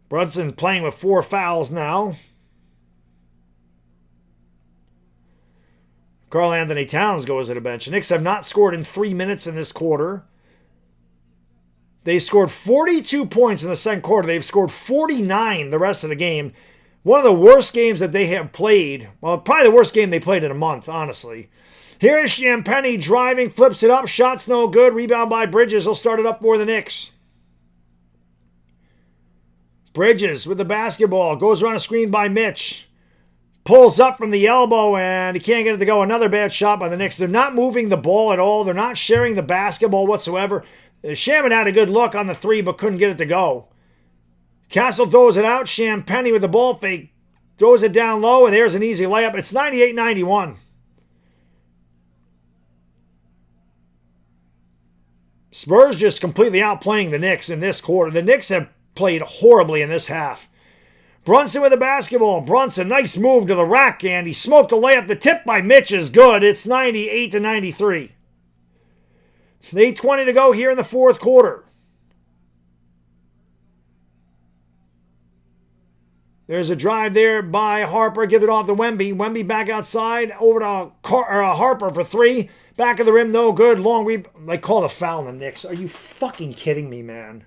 Brunson playing with 4 fouls now. Karl Anthony Towns goes to the bench. The Knicks have not scored in 3 minutes in this quarter. They scored 42 points in the second quarter. They've scored 49 the rest of the game. One of the worst games that they have played. Well, probably the worst game they played in a month, honestly. Here is Champagny driving, flips it up. Shot's no good. Rebound by Bridges. He'll start it up for the Knicks. Bridges with the basketball. Goes around a screen by Mitch. Pulls up from the elbow, and he can't get it to go. Another bad shot by the Knicks. They're not moving the ball at all. They're not sharing the basketball whatsoever. Shamet had a good look on the 3, but couldn't get it to go. Castle throws it out. Champagny with the ball fake. Throws it down low, and there's an easy layup. It's 98-91. Spurs just completely outplaying the Knicks in this quarter. The Knicks have played horribly in this half. Brunson with the basketball. Brunson, nice move to the rack, and he smoked a layup. The tip by Mitch is good. It's 98-93. 8:20 to go here in the fourth quarter. There's a drive there by Harper. Gives it off to Wemby. Wemby back outside. Over to Harper for three. Back of the rim, no good. Long rebound. They call a foul on the Knicks. Are you fucking kidding me, man?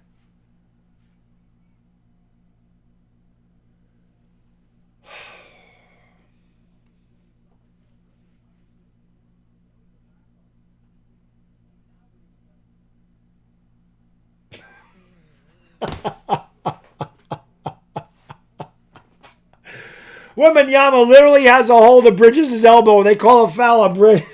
Wembanyama literally has a hold of Bridges' elbow. They call a foul on Bridges.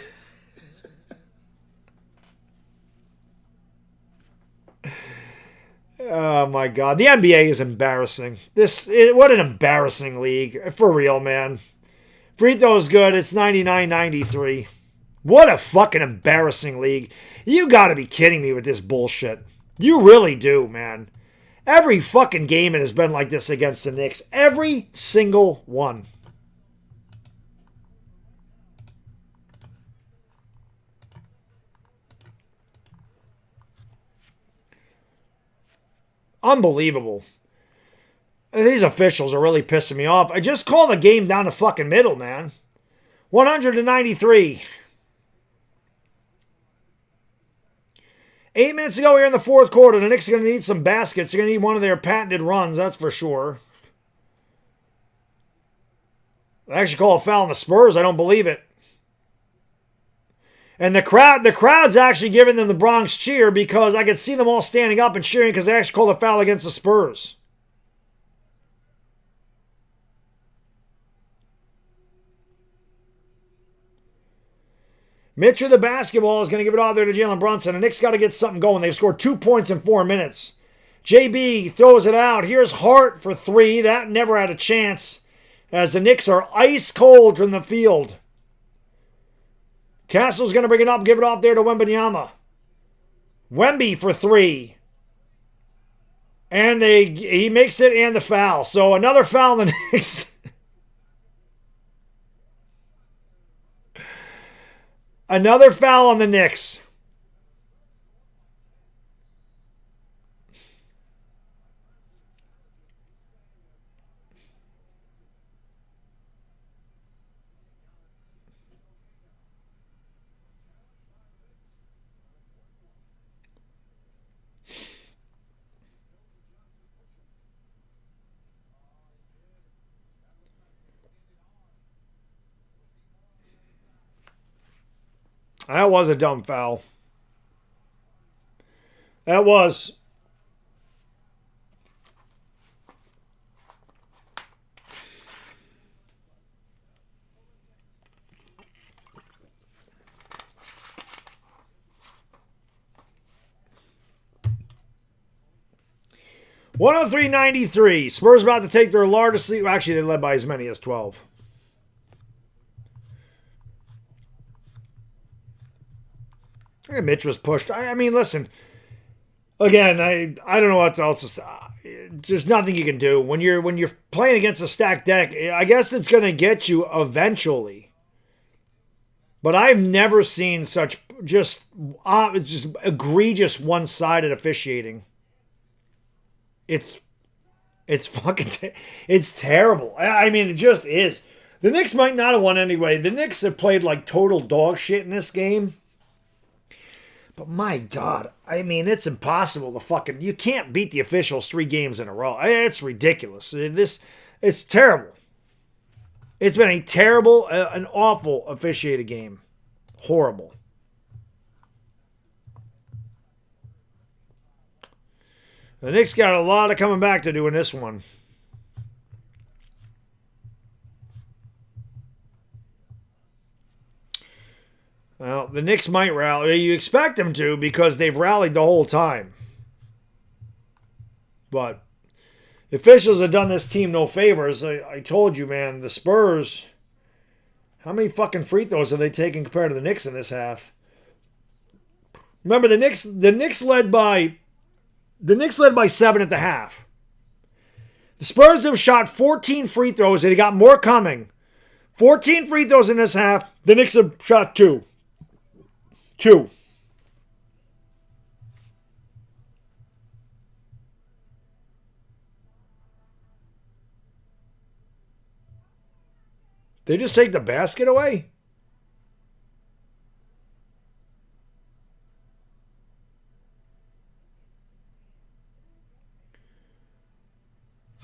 Oh my God. The NBA is embarrassing. What an embarrassing league. For real, man. Free throw's good. It's 99-93. What a fucking embarrassing league. You gotta be kidding me with this bullshit. You really do, man. Every fucking game it has been like this against the Knicks. Every single one. Unbelievable. These officials are really pissing me off. I just called the game down the fucking middle, man. 193. 8 minutes ago here in the fourth quarter. The Knicks are going to need some baskets. They're going to need one of their patented runs, that's for sure. They actually call a foul on the Spurs. I don't believe it. And the crowd's actually giving them the Bronx cheer because I could see them all standing up and cheering because they actually called a foul against the Spurs. Mitch with the basketball is going to give it all there to Jalen Brunson. The Knicks got to get something going. They've scored 2 points in 4 minutes. JB throws it out. Here's Hart for three. That never had a chance as the Knicks are ice cold from the field. Castle's going to bring it up, give it off there to Wembanyama. Wemby for three. And he makes it and the foul. So another foul on the Knicks. Another foul on the Knicks. That was a dumb foul. That was. $103.93. Spurs about to take their largest lead. Well, actually, they led by as many as 12. Mitch was pushed. I mean, listen. Again, I don't know what else. There's nothing you can do when you're playing against a stacked deck. I guess it's going to get you eventually. But I've never seen such just egregious one-sided officiating. It's fucking it's terrible. I mean, it just is. The Knicks might not have won anyway. The Knicks have played like total dog shit in this game. But my God, I mean, it's impossible to you can't beat the officials 3 games in a row. It's ridiculous. It's terrible. It's been a terrible, an awful officiated game. Horrible. The Knicks got a lot of coming back to do in this one. Well, the Knicks might rally. You expect them to because they've rallied the whole time. But the officials have done this team no favors. I told you, man, the Spurs, how many fucking free throws have they taken compared to the Knicks in this half? Remember the Knicks led by 7 at the half. The Spurs have shot 14 free throws and they got more coming. 14 free throws in this half. The Knicks have shot 2. 2. They just take the basket away?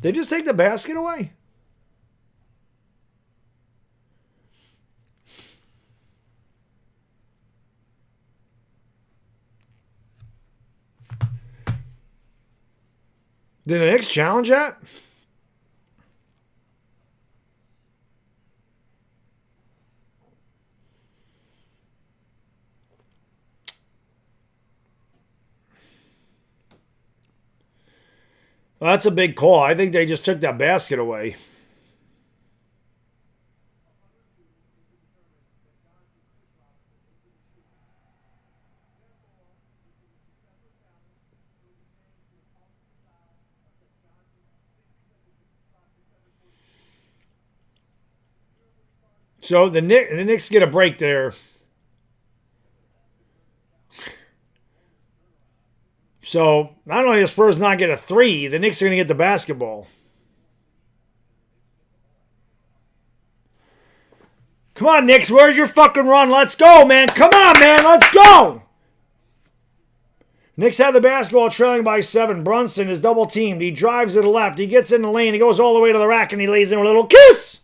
They just take the basket away? Did the Knicks challenge that? Well, that's a big call. I think they just took that basket away. So the Knicks get a break there. So not only the Spurs not get a 3, the Knicks are going to get the basketball. Come on, Knicks. Where's your fucking run? Let's go, man. Come on, man. Let's go. Knicks have the basketball trailing by 7. Brunson is double teamed. He drives to the left. He gets in the lane. He goes all the way to the rack and he lays in a little kiss.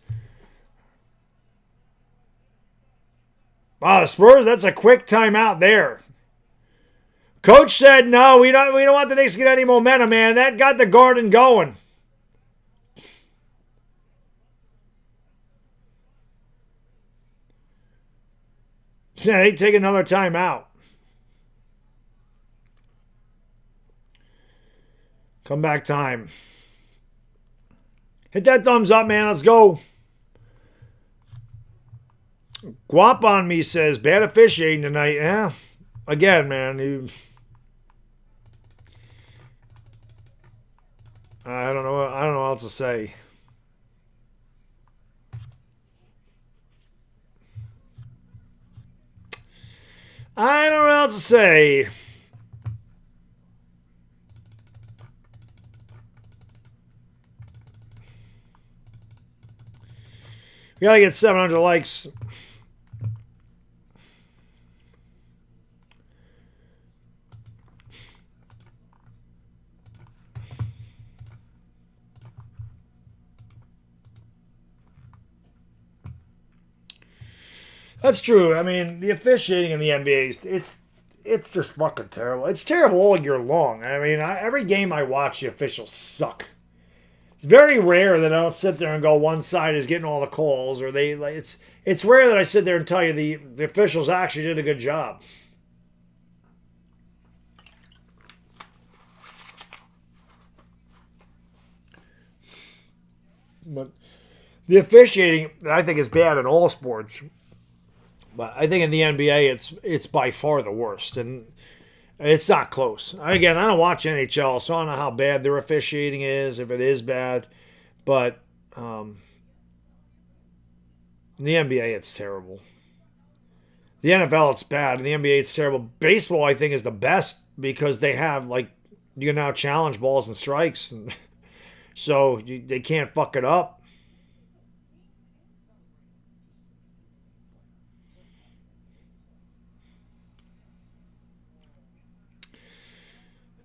Wow, the Spurs, that's a quick timeout there. Coach said, no, we don't want the Knicks to get any momentum, man. That got the Garden going. Yeah, they take another timeout. Comeback time. Hit that thumbs up, man. Let's go. Guap on me says, bad officiating tonight. Yeah. Again, man. I don't know what else to say. I don't know what else to say. We gotta get 700 likes. That's true. I mean, the officiating in the NBA, it's just fucking terrible. It's terrible all year long. I mean, every game I watch, the officials suck. It's very rare that I don't sit there and go, one side is getting all the calls, or it's rare that I sit there and tell you the officials actually did a good job. But the officiating, I think, is bad in all sports. But I think in the NBA, it's by far the worst, and it's not close. Again, I don't watch NHL, so I don't know how bad their officiating is, if it is bad. But in the NBA, it's terrible. The NFL, it's bad. In the NBA, it's terrible. Baseball, I think, is the best because they have, you can now challenge balls and strikes. So they can't fuck it up.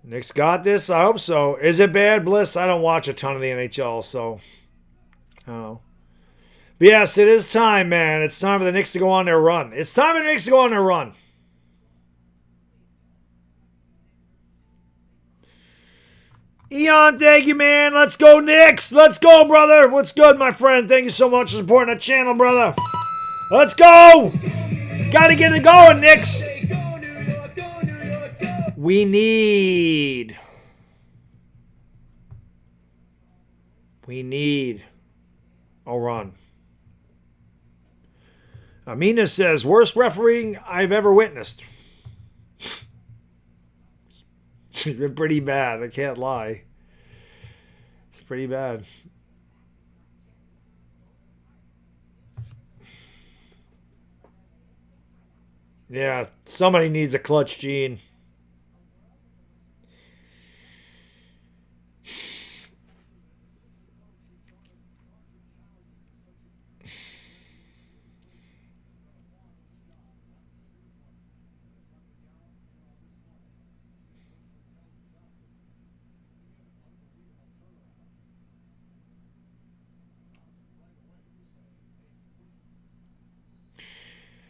Knicks got this. I hope so. Is it bad, Bliss? I don't watch a ton of the NHL, so I don't know. But yes, it is time, man. It's time for the Knicks to go on their run. It's time for the Knicks to go on their run. Eon, thank you, man. Let's go, Knicks. Let's go, brother. What's good, my friend? Thank you so much for supporting the channel, brother. Let's go. Got to get it going, Knicks. We need a run. Amina says, worst refereeing I've ever witnessed. It's been pretty bad. I can't lie. It's pretty bad. Yeah, somebody needs a clutch gene.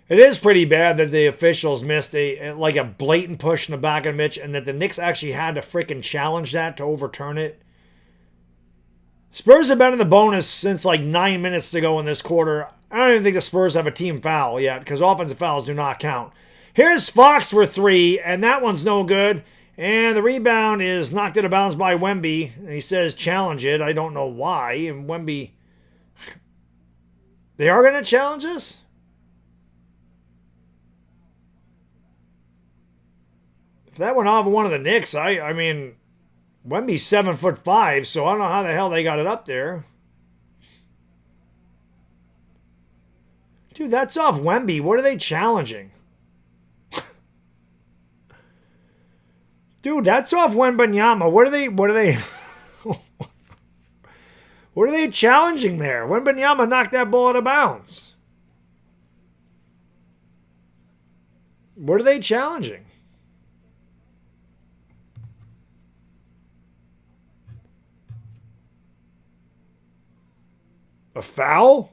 It is pretty bad that the officials missed a blatant push in the back of Mitch, and that the Knicks actually had to freaking challenge that to overturn it. Spurs have been in the bonus since like 9 minutes to go in this quarter. I don't even think the Spurs have a team foul yet, because offensive fouls do not count. Here's Fox for 3, and that one's no good. And the rebound is knocked out of bounds by Wemby. And he says challenge it. I don't know why. And Wemby... They are going to challenge this? If that went off one of the Knicks, I mean, Wemby's 7'5", so I don't know how the hell they got it up there. Dude, that's off Wemby. What are they challenging? Dude, that's off Wembanyama. What are they what are they challenging there? Wembanyama knocked that ball out of bounds. What are they challenging? A foul?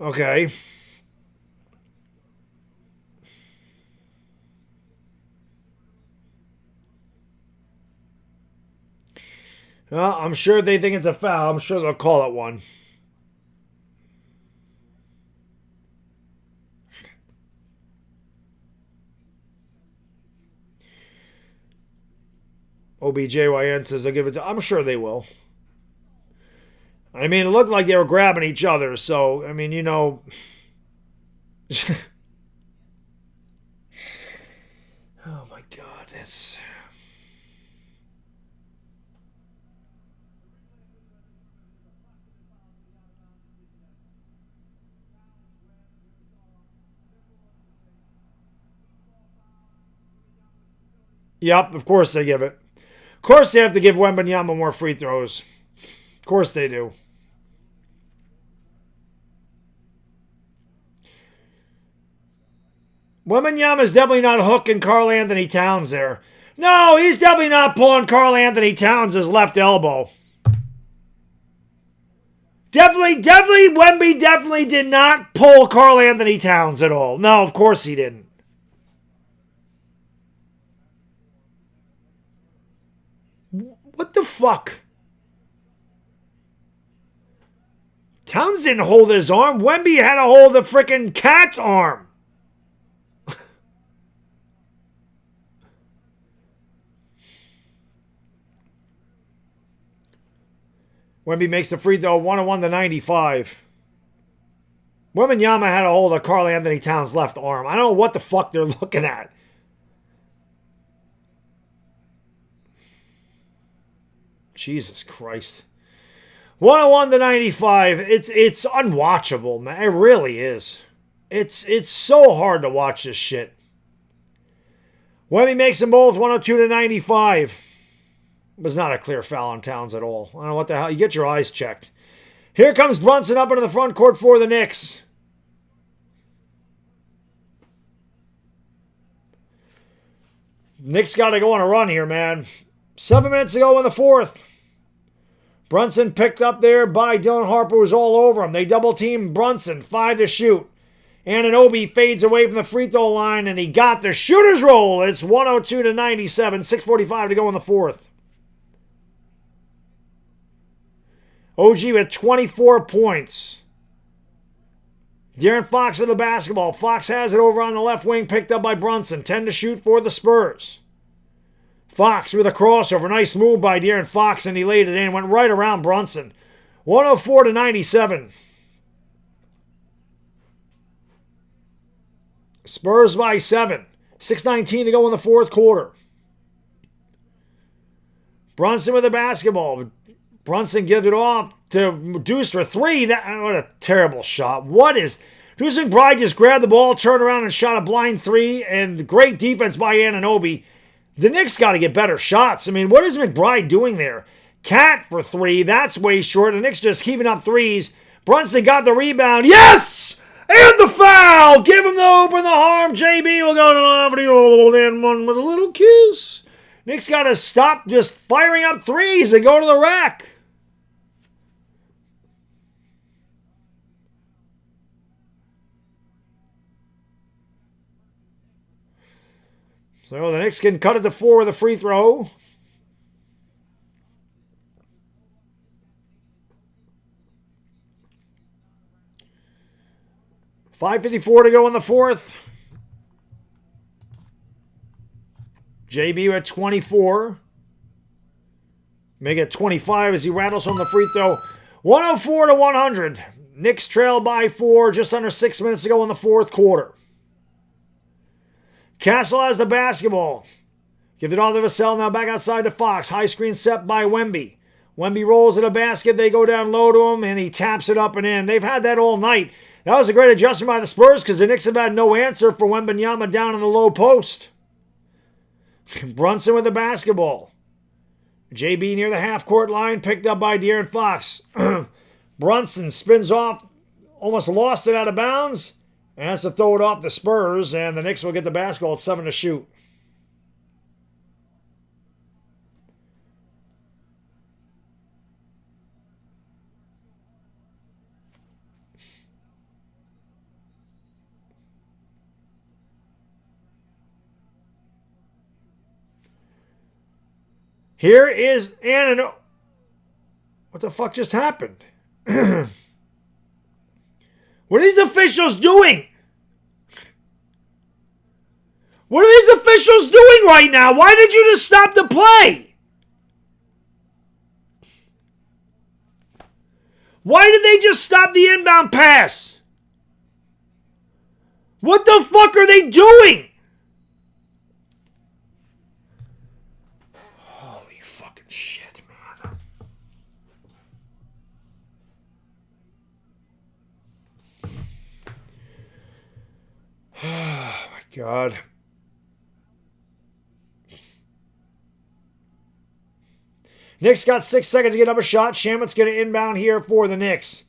Okay. Well, I'm sure if they think it's a foul, I'm sure they'll call it one. OBJYN says they'll give it to... I'm sure they will. I mean, it looked like they were grabbing each other, so, I mean, you know... Oh, my God, that's... Yep, of course they give it. Of course they have to give Wembanyama more free throws. Of course they do. Wembanyama's definitely not hooking Karl Anthony Towns there. No, he's definitely not pulling Karl Anthony Towns' left elbow. Definitely, Wemby definitely did not pull Karl Anthony Towns at all. No, of course he didn't. What the fuck? Towns didn't hold his arm. Wemby had to hold the frickin' cat's arm. Wemby makes the free throw 101-95. Wembanyama had a hold of Karl Anthony Towns' left arm. I don't know what the fuck they're looking at. Jesus Christ. 101-95. It's unwatchable, man. It really is. It's so hard to watch this shit. Wemby makes them both 102-95. Was not a clear foul on Towns at all. I don't know what the hell. You get your eyes checked. Here comes Brunson up into the front court for the Knicks. Knicks got to go on a run here, man. 7 minutes to go in the fourth. Brunson picked up there by Dylan Harper, who's all over him. They double team Brunson. 5 to shoot. Anunoby fades away from the free throw line, and he got the shooter's roll. It's 102-97. 6:45 to go in the fourth. OG with 24 points. De'Aaron Fox with the basketball. Fox has it over on the left wing, picked up by Brunson. 10 to shoot for the Spurs. Fox with a crossover. Nice move by De'Aaron Fox, and he laid it in. Went right around Brunson. 104-97. Spurs by 7. 6:19 to go in the fourth quarter. Brunson with the basketball. Brunson gives it off to Deuce for 3. What a terrible shot. Deuce McBride just grabbed the ball, turned around and shot a blind 3, and great defense by Anunoby. The Knicks got to get better shots. I mean, what is McBride doing there? Cat for 3. That's way short. The Knicks just heaving up threes. Brunson got the rebound. Yes! And the foul! Give him the open the harm. JB will go to the left and one with a little kiss. Knicks got to stop just firing up threes and go to the rack. So the Knicks can cut it to 4 with a free throw. .554 to go in the fourth. JB at 24. Make it 25 as he rattles on the free throw. 104 to 100. Knicks trail by 4, just under 6 minutes to go in the fourth quarter. Castle has the basketball. Give it all to Vassell, now back outside to Fox. High screen set by Wemby. Wemby rolls in a basket. They go down low to him, and he taps it up and in. They've had that all night. That was a great adjustment by the Spurs because the Knicks have had no answer for Wembanyama down in the low post. Brunson with the basketball. JB near the half-court line, picked up by De'Aaron Fox. Brunson spins off, almost lost it out of bounds, and has to throw it off the Spurs, and the Knicks will get the basketball at 7 to shoot. Here is Anunoby. What the fuck just happened? What are these officials doing? What are these officials doing right now? Why did you just stop the play? Why did they just stop the inbound pass? What the fuck are they doing? Holy fucking shit, man. Oh my God. Knicks got 6 seconds to get up a shot. Shamit's going to inbound here for the Knicks.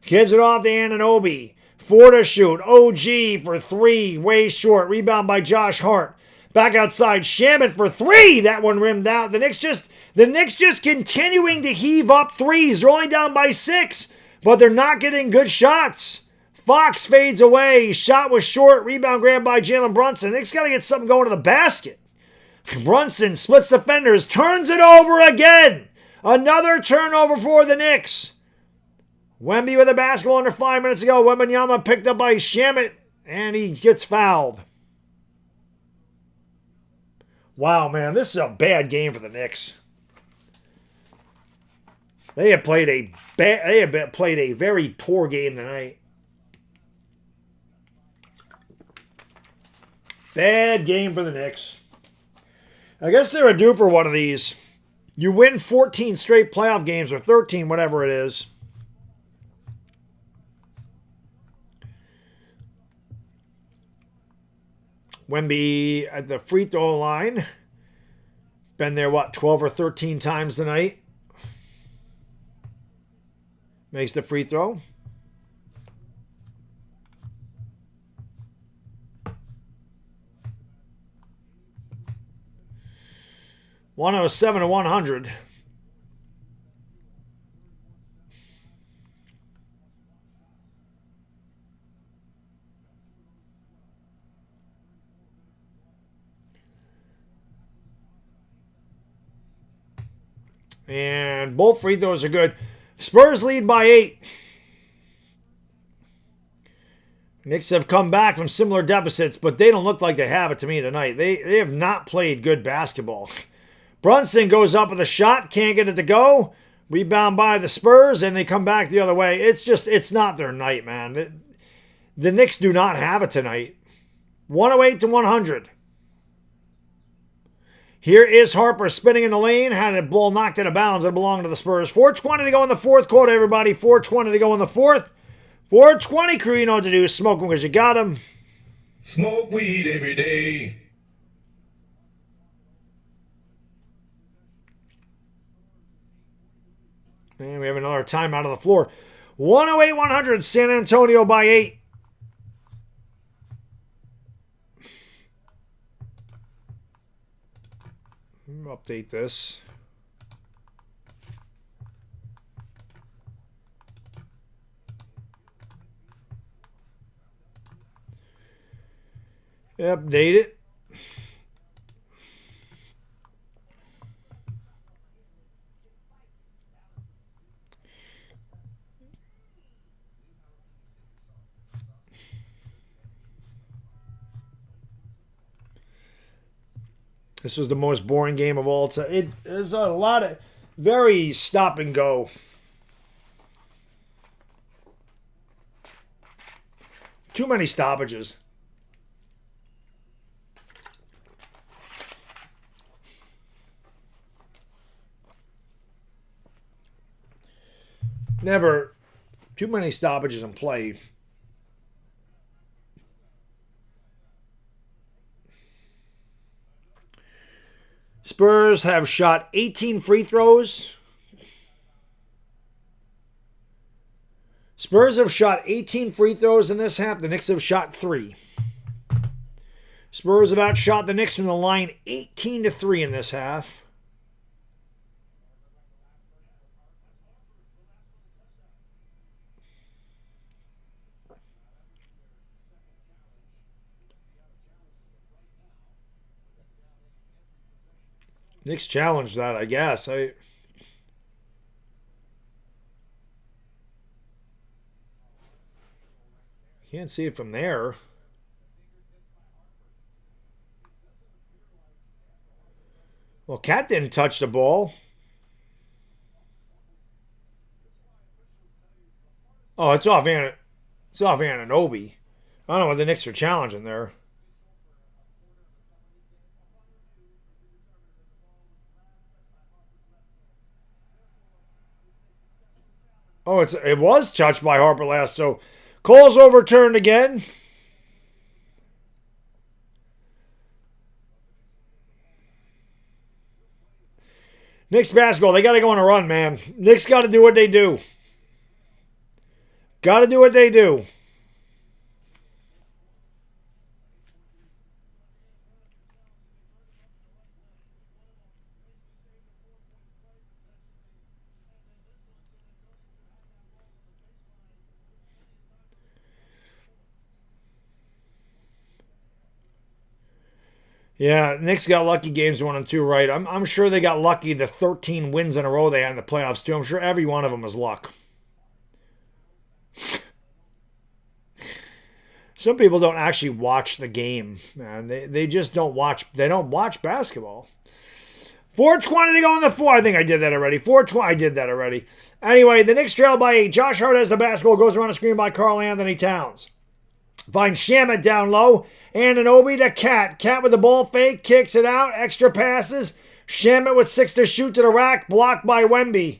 Gives it off to Anunoby. 4 to shoot. OG for 3. Way short. Rebound by Josh Hart. Back outside. Shamit for 3. That one rimmed out. The Knicks just continuing to heave up threes. They're only down by 6. But they're not getting good shots. Fox fades away. Shot was short. Rebound grabbed by Jalen Brunson. The Knicks got to get something going to the basket. Brunson splits defenders, turns it over again. Another turnover for the Knicks. Wemby with the basketball under 5 minutes ago. Wembanyama picked up by Shamit, and he gets fouled. Wow, man, this is a bad game for the Knicks. They have played a very poor game tonight. Bad game for the Knicks. I guess they're due for one of these. You win 14 straight playoff games, or 13, whatever it is. Wemby at the free throw line. Been there, 12 or 13 times tonight. Makes the free throw. .107 to 100. And both free throws are good. Spurs lead by 8. Knicks have come back from similar deficits, but they don't look like they have it to me tonight. They have not played good basketball. Brunson goes up with a shot, can't get it to go. Rebound by the Spurs, and they come back the other way. It's not their night, man. The Knicks do not have it tonight. 108 to 100. Here is Harper spinning in the lane. Had a ball knocked out of bounds. It belonged to the Spurs. 4:20 to go in the fourth quarter, everybody. 4:20 to go in the fourth. 4:20, crew, you know what to do. Smoke them because you got them. Smoke weed every day. And we have another timeout on the floor. 108-100, San Antonio by 8. Update this. Update it. This was the most boring game of all time. It is a lot of very stop and go. Too many stoppages. Never too many stoppages in play. Spurs have shot 18 free throws. Spurs have shot 18 free throws in this half. The Knicks have shot 3. Spurs have outshot the Knicks from the line 18 to 3 in this half. Knicks challenged that, I guess. I can't see it from there. Well, Cat didn't touch the ball. Oh, it's off Anunoby. I don't know what the Knicks are challenging there. Oh, it was touched by Harper last, so Cole's overturned again. Knicks basketball, they got to go on a run, man. Knicks got to do what they do. Got to do what they do. Yeah, Knicks got lucky games 1 and 2, right? I'm sure they got lucky the 13 wins in a row they had in the playoffs, too. I'm sure every one of them was luck. Some people don't actually watch the game, man. They just don't watch. They don't watch basketball. 4:20 to go in the fourth. I think I did that already. 4:20. I did that already. Anyway, the Knicks trail by 8. Josh Hart has the basketball. Goes around the screen by Karl Anthony Towns. Finds Shamet down low. Anunoby to Cat. Cat with the ball fake. Kicks it out. Extra passes. Shamet with 6 to shoot to the rack. Blocked by Wemby.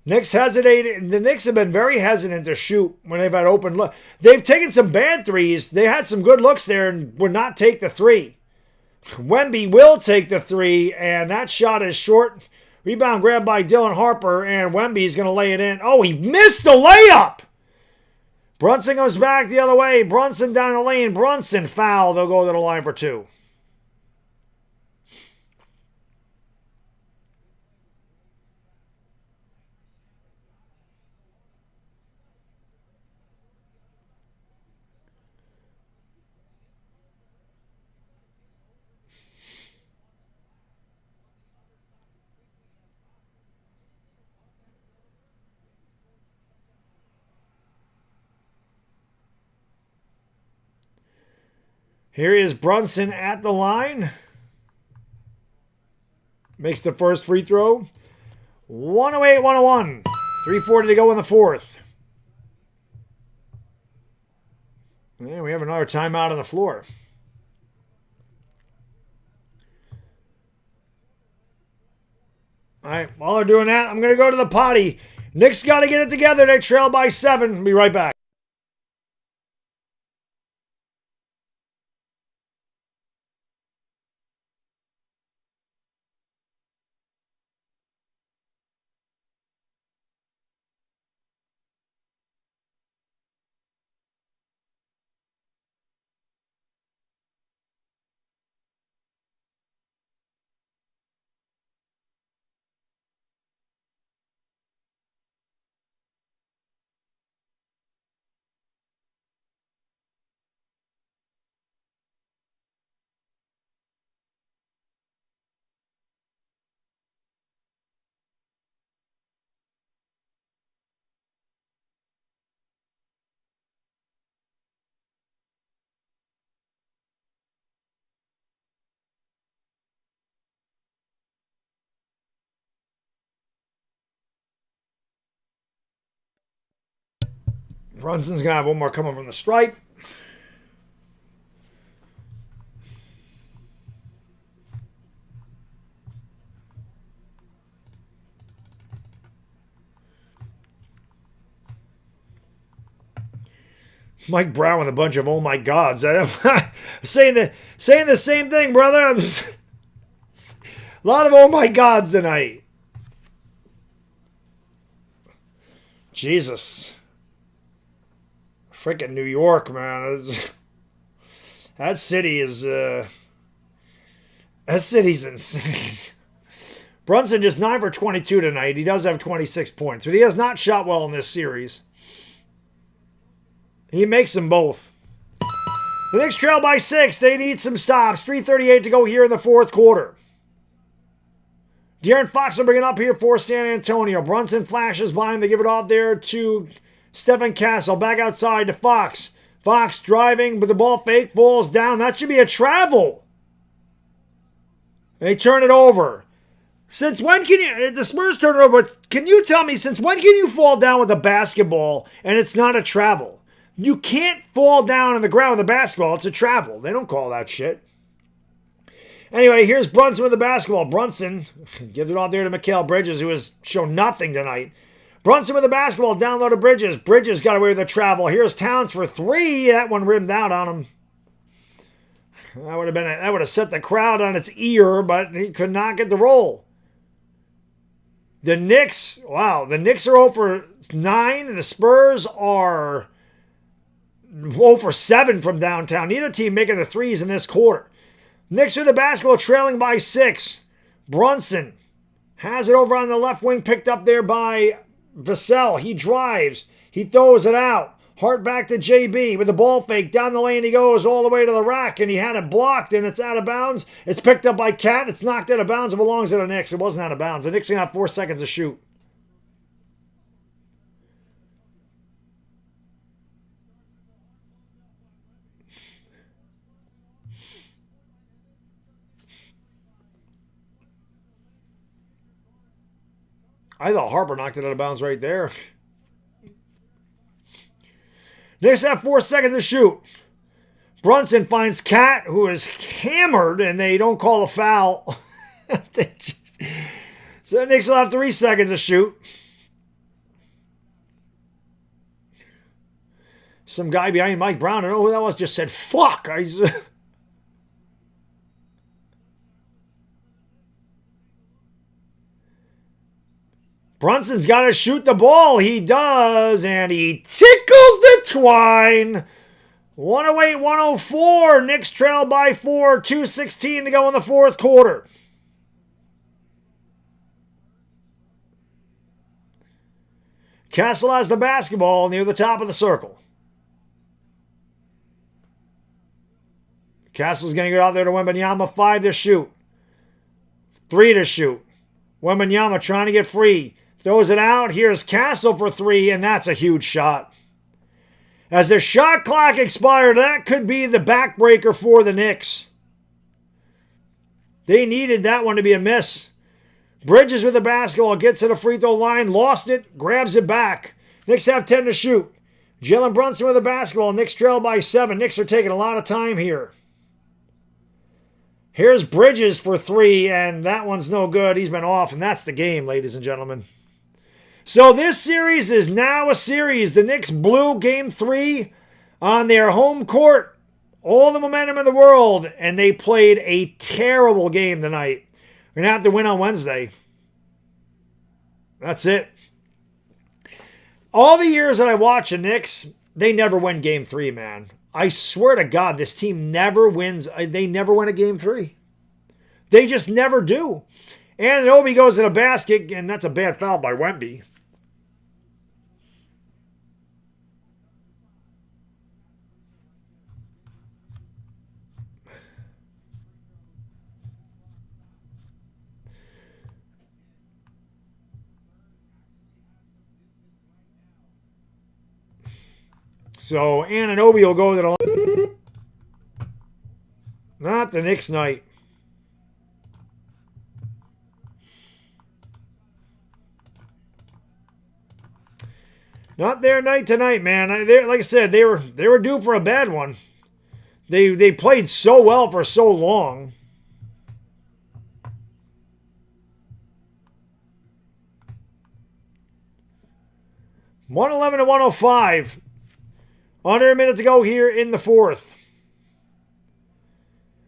Knicks hesitated. The Knicks have been very hesitant to shoot when they've had open look. They've taken some bad threes. They had some good looks there and would not take the 3. Wemby will take the 3, and that shot is short. Rebound grabbed by Dylan Harper, and Wemby's going to lay it in. Oh, he missed the layup! Brunson goes back the other way. Brunson down the lane. Brunson foul. They'll go to the line for 2. Here is Brunson at the line. Makes the first free throw. 108-101. 3:40 to go in the fourth. And we have another timeout on the floor. All right, while they're doing that, I'm going to go to the potty. Knicks got to get it together. They trail by 7. Be right back. Brunson's going to have one more coming from the stripe. Mike Brown with a bunch of oh my gods. I'm saying the same thing, brother. A lot of oh my gods tonight. Jesus. Freaking New York, man. That city is that city's insane. Brunson just 9 for 22 tonight. He does have 26 points, but he has not shot well in this series. He makes them both. The Knicks trail by 6. They need some stops. 3:38 to go here in the fourth quarter. De'Aaron Fox will bring it up here for San Antonio. Brunson flashes by him. They give it off there to Stephen Castle. Back outside to Fox. Fox driving, but the ball fake falls down. That should be a travel. They turn it over. Since when can you... The Spurs turn it over, but can you tell me, since when can you fall down with a basketball and it's not a travel? You can't fall down on the ground with a basketball. It's a travel. They don't call that shit. Anyway, here's Brunson with the basketball. Brunson gives it off there to Mikal Bridges, who has shown nothing tonight. Brunson with the basketball, down low to Bridges. Bridges got away with the travel. Here's Towns for 3. That one rimmed out on him. That would have set the crowd on its ear, but he could not get the roll. The Knicks, the Knicks are 0 for 9. The Spurs are 0 for 7 from downtown. Neither team making the threes in this quarter. Knicks with the basketball, trailing by 6. Brunson has it over on the left wing, picked up there by Vassell. He drives. He throws it out. Hart back to JB with the ball fake. Down the lane he goes all the way to the rack, and he had it blocked, and it's out of bounds. It's picked up by Cat. It's knocked out of bounds. It belongs to the Knicks. It wasn't out of bounds. The Knicks going to have 4 seconds to shoot. I thought Harper knocked it out of bounds right there. Knicks have 4 seconds to shoot. Brunson finds Cat, who is hammered, and they don't call a foul. So the Knicks will have 3 seconds to shoot. Some guy behind Mike Brown, I don't know who that was, just said, fuck. Brunson's got to shoot the ball. He does, and he tickles the twine. 108-104. Knicks trail by 4. 2:16 to go in the fourth quarter. Castle has the basketball near the top of the circle. Castle's going to get out there to Wembanyama. 5 to shoot. 3 to shoot. Wembanyama trying to get free. Throws it out. Here's Castle for 3, and that's a huge shot. As the shot clock expired, that could be the backbreaker for the Knicks. They needed that one to be a miss. Bridges with the basketball, gets to the free throw line, lost it, grabs it back. Knicks have 10 to shoot. Jalen Brunson with the basketball. Knicks trail by 7. Knicks are taking a lot of time here. Here's Bridges for 3, and that one's no good. He's been off, and that's the game, ladies and gentlemen. So this series is now a series. The Knicks blew Game 3 on their home court. All the momentum in the world, and they played a terrible game tonight. We're going to have to win on Wednesday. That's it. All the years that I watch the Knicks, they never win Game 3, man. I swear to God, this team never wins. They never win a Game 3. They just never do. And Obi goes in a basket, and that's a bad foul by Wemby. So Anunoby will go to the line. Not the Knicks night. Not their night tonight, man. Like I said, they were due for a bad one. They played so well for so long. $111 to 105. Under a minute to go here in the fourth.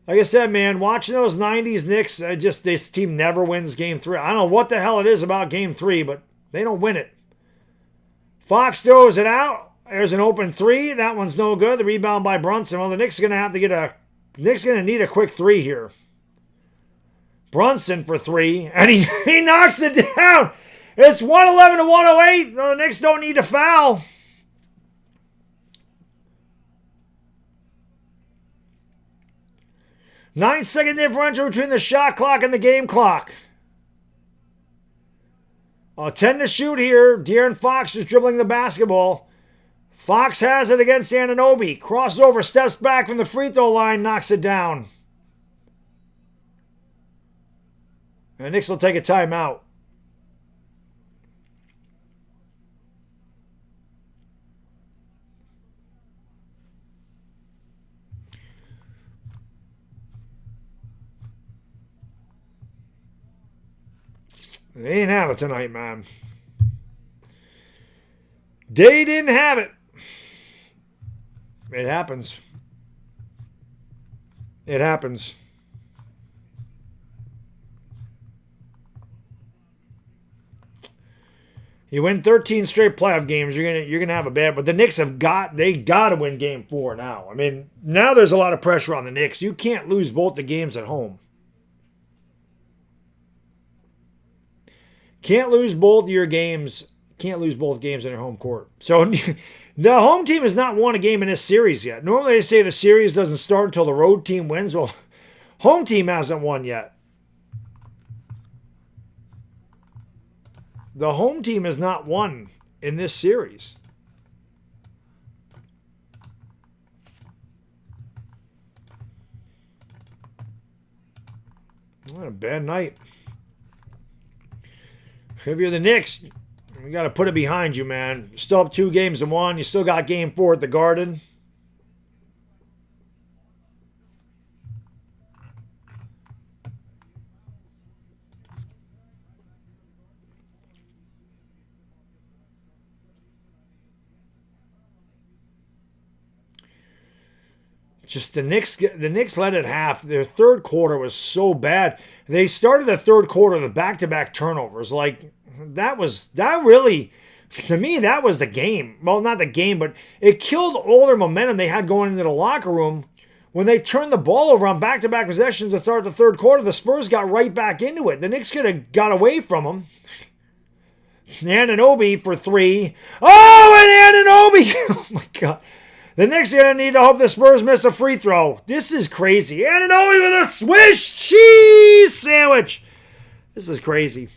Like I said, man, watching those 90s Knicks, this team never wins Game 3. I don't know what the hell it is about Game 3, but they don't win it. Fox throws it out. There's an open 3. That one's no good. The rebound by Brunson. Well, the Knicks are going to have to Knicks going to need a quick 3 here. Brunson for 3, and he knocks it down. It's 111 to 108. The Knicks don't need to foul. 9-second differential between the shot clock and the game clock. 10 to shoot here. De'Aaron Fox is dribbling the basketball. Fox has it against Anunoby. Crosses over, steps back from the free throw line, knocks it down. And the Knicks will take a timeout. They didn't have it tonight, man. They didn't have it. It happens. It happens. You win 13 straight playoff games, you're gonna have a bad. But the Knicks got to win Game 4 now. I mean, now there's a lot of pressure on the Knicks. You can't lose both the games at home. Can't lose both your games. Can't lose both games in your home court. So the home team has not won a game in this series yet. Normally they say the series doesn't start until the road team wins. Well, home team hasn't won yet. The home team has not won in this series. What a bad night. If you're the Knicks, you got to put it behind you, man. You're still up 2 games to 1. You still got Game 4 at the Garden. Just the Knicks let it half. Their third quarter was so bad. They started the third quarter with back-to-back turnovers. Like that really, to me, that was the game. Well, not the game, but it killed all their momentum they had going into the locker room. When they turned the ball over on back-to-back possessions to start the third quarter, the Spurs got right back into it. The Knicks could have got away from them. Anunoby for 3. Oh, and Anunoby! Oh my God. The Knicks are going to need to hope the Spurs miss a free throw. This is crazy. Anunoby with a Swiss cheese sandwich. This is crazy.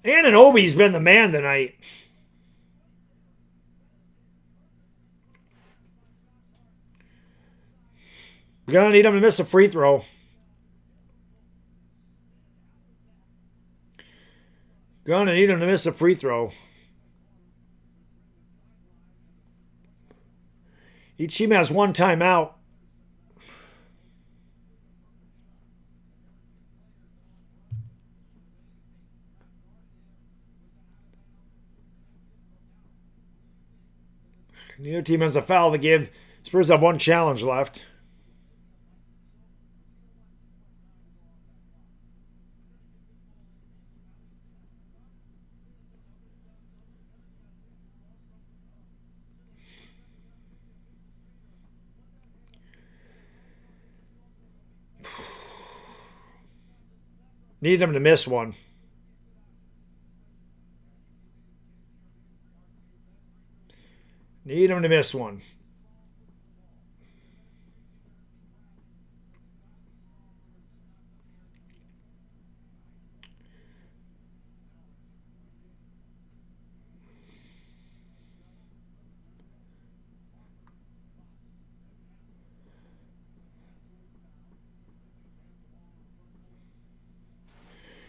Anunoby's been the man tonight. We're going to need him to miss a free throw. Gonna need him to miss a free throw. Each team has one timeout. Neither team has a foul to give. Spurs have one challenge left. Need them to miss one. Need them to miss one.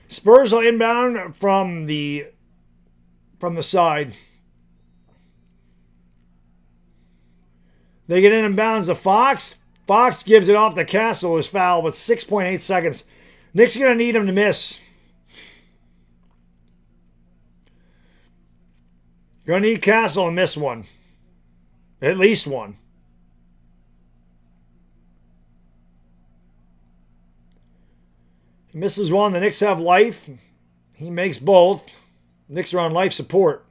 Spurs will inbound from the side. They get in and bounds to Fox. Fox gives it off to Castle, who's fouled with 6.8 seconds. Knicks are going to need him to miss. Going to need Castle to miss one. At least one. He misses one. The Knicks have life. He makes both. Knicks are on life support.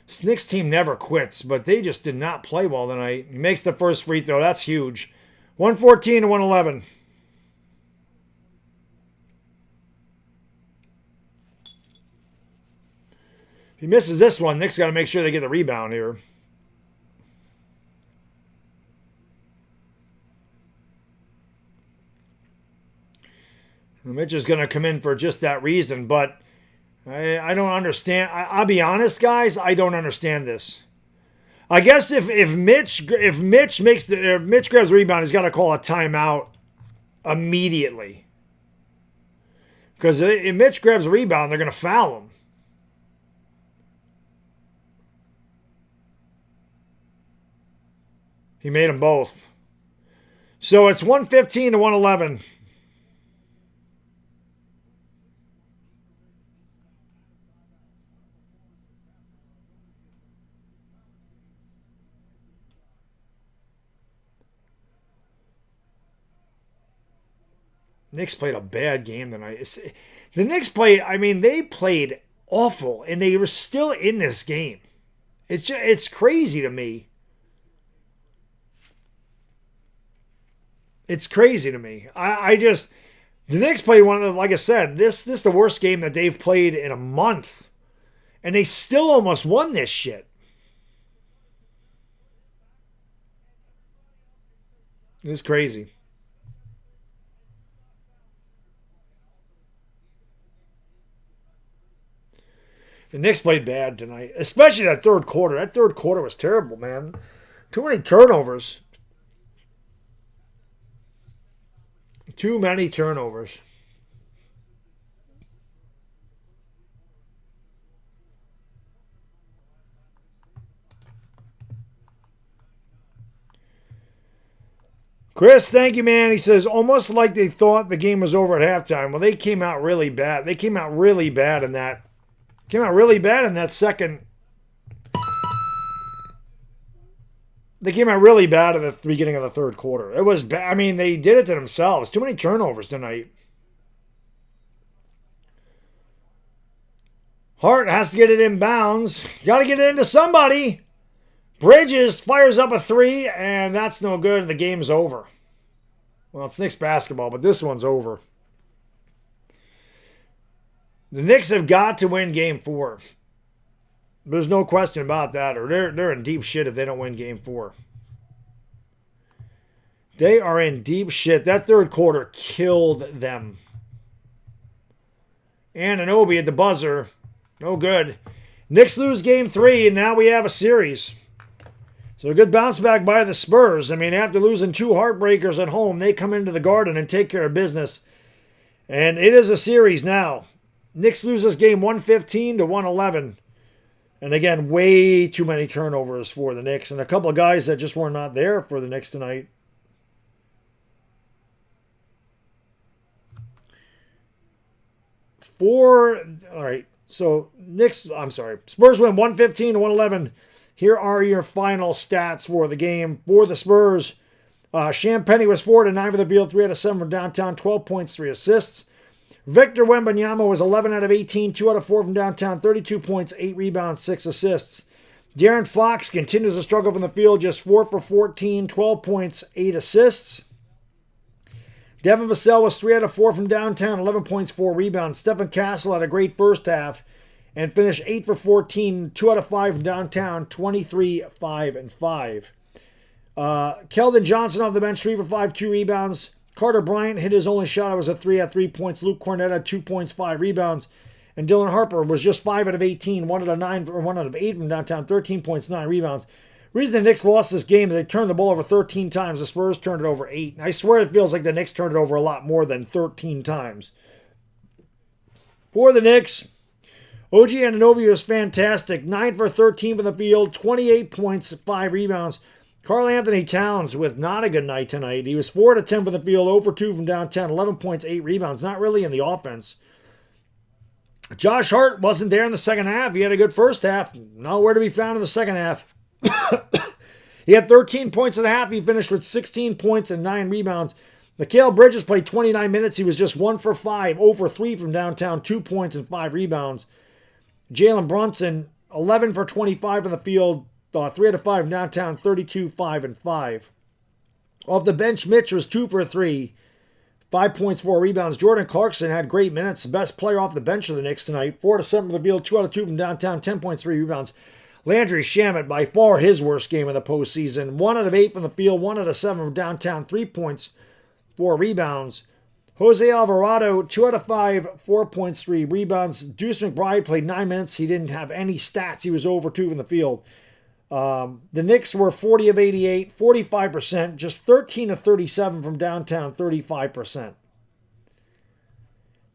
This Knicks team never quits, but they just did not play well tonight. He makes the first free throw. That's huge. 114 to 111. If he misses this one, Knicks got to make sure they get the rebound here. Mitch is going to come in for just that reason, but I don't understand. I'll be honest, guys. I don't understand this. I guess if Mitch grabs the rebound, he's got to call a timeout immediately. Because if Mitch grabs a rebound, they're going to foul him. He made them both. So it's 115 to 111. Knicks played a bad game tonight. The Knicks played, they played awful, and they were still in this game. It's crazy to me. It's crazy to me. The Knicks played one of the, like I said, this is the worst game that they've played in a month. And they still almost won this shit. It's crazy. The Knicks played bad tonight, especially that third quarter. That third quarter was terrible, man. Too many turnovers. Too many turnovers. Chris, thank you, man. He says, almost like they thought the game was over at halftime. Well, they came out really bad. They came out really bad in that. Came out really bad in that second. They came out really bad at the beginning of the third quarter. It was bad. They did it to themselves. Too many turnovers tonight. Hart has to get it in bounds. Got to get it into somebody. Bridges fires up a three, and that's no good. The game's over. Well, it's Knicks basketball, but this one's over. The Knicks have got to win Game 4. There's no question about that, or they're in deep shit if they don't win Game 4. They are in deep shit. That third quarter killed them. And Anunoby at the buzzer. No good. Knicks lose Game 3, and now we have a series. So a good bounce back by the Spurs. I mean, after losing 2 heartbreakers at home, they come into the Garden and take care of business. And it is a series now. Knicks loses game 115 to 111. And again, way too many turnovers for the Knicks. And a couple of guys that just were not there for the Knicks tonight. All right. So Spurs win 115 to 111. Here are your final stats for the game. For the Spurs, Champagny was 4 to 9 for the field, 3 out of 7 from downtown, 12 points, 3 assists. Victor Wembanyama was 11 out of 18, 2 out of 4 from downtown, 32 points, 8 rebounds, 6 assists. De'Aaron Fox continues to struggle from the field, just 4 for 14, 12 points, 8 assists. Devin Vassell was 3 out of 4 from downtown, 11 points, 4 rebounds. Stephen Castle had a great first half and finished 8 for 14, 2 out of 5 from downtown, 23, 5, and 5. Keldon Johnson off the bench, 3 for 5, 2 rebounds. Carter Bryant hit his only shot. It was a 3 at 3 points. Luke Cornett had 2 points, 5 rebounds. And Dylan Harper was just 5 out of 18, 1 out of 8 from downtown, 13 points, 9 rebounds. Reason the Knicks lost this game is they turned the ball over 13 times. The Spurs turned it over 8. And I swear it feels like the Knicks turned it over a lot more than 13 times. For the Knicks, OG Anunoby was fantastic. 9 for 13 from the field, 28 points, 5 rebounds. Karl Anthony Towns with not a good night tonight. He was 4 to 10 from the field, 0 for 2 from downtown, 11 points, 8 rebounds. Not really in the offense. Josh Hart wasn't there in the second half. He had a good first half. Nowhere to be found in the second half. He had 13 points at the half. He finished with 16 points and 9 rebounds. Mikal Bridges played 29 minutes. He was just 1 for 5, 0 for 3 from downtown, 2 points and 5 rebounds. Jalen Brunson, 11 for 25 from the field, 3 out of 5 from downtown, 32, 5, and 5. Off the bench, Mitch was 2 for 3, 5 points, 4 rebounds. Jordan Clarkson had great minutes. The best player off the bench of the Knicks tonight. 4 to 7 from the field, 2 out of 2 from downtown, 10 points, 3 rebounds. Landry Shamet, by far his worst game of the postseason. 1 out of 8 from the field, 1 out of 7 from downtown, 3 points, 4 rebounds. Jose Alvarado, 2 out of 5, 4 points, 3 rebounds. Deuce McBride played 9 minutes. He didn't have any stats. He was over 2 from the field. The Knicks were 40 of 88, 45%, just 13 of 37 from downtown, 35%.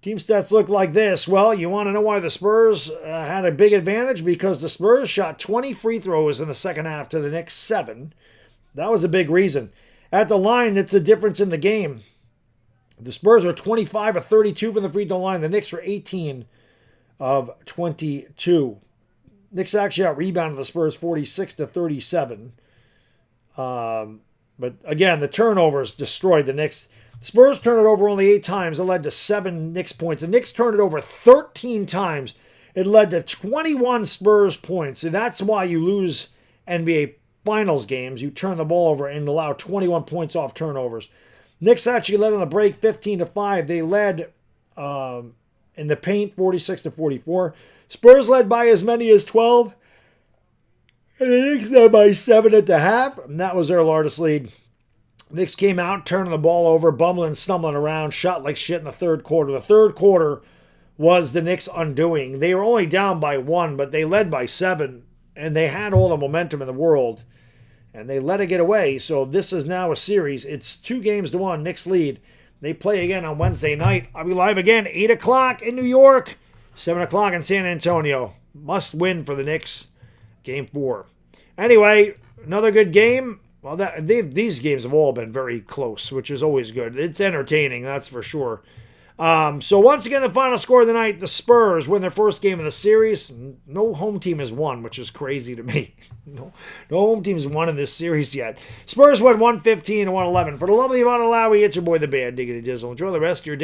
Team stats look like this. Well, you want to know why the Spurs had a big advantage? Because the Spurs shot 20 free throws in the second half to the Knicks 7. That was a big reason. At the line, it's the difference in the game. The Spurs were 25 of 32 from the free throw line. The Knicks were 18 of 22. Knicks actually out-rebounded the Spurs 46 to 37. But again, the turnovers destroyed the Knicks. The Spurs turned it over only 8 times. It led to 7 Knicks points. The Knicks turned it over 13 times. It led to 21 Spurs points. And that's why you lose NBA Finals games. You turn the ball over and allow 21 points off turnovers. Knicks actually led on the break 15 to 5. They led in the paint 46 to 44. Spurs led by as many as 12. And the Knicks led by 7 at the half. And that was their largest lead. Knicks came out, turning the ball over, bumbling, stumbling around, shot like shit in the third quarter. The third quarter was the Knicks' undoing. They were only down by 1, but they led by 7, and they had all the momentum in the world, and they let it get away. So this is now a series. It's 2 games to 1, Knicks lead. They play again on Wednesday night. I'll be live again, 8 o'clock in New York, 7 o'clock in San Antonio. Must win for the Knicks, Game 4. Anyway, another good game. Well, these games have all been very close, which is always good. It's entertaining, that's for sure. So once again, the final score of the night, the Spurs win their first game of the series. No home team has won, which is crazy to me. No home team's won in this series yet. Spurs won 115 to 111. For the lovely Ivana Lowry, it's your boy, the Bad Diggity Dizzle. Enjoy the rest of your day.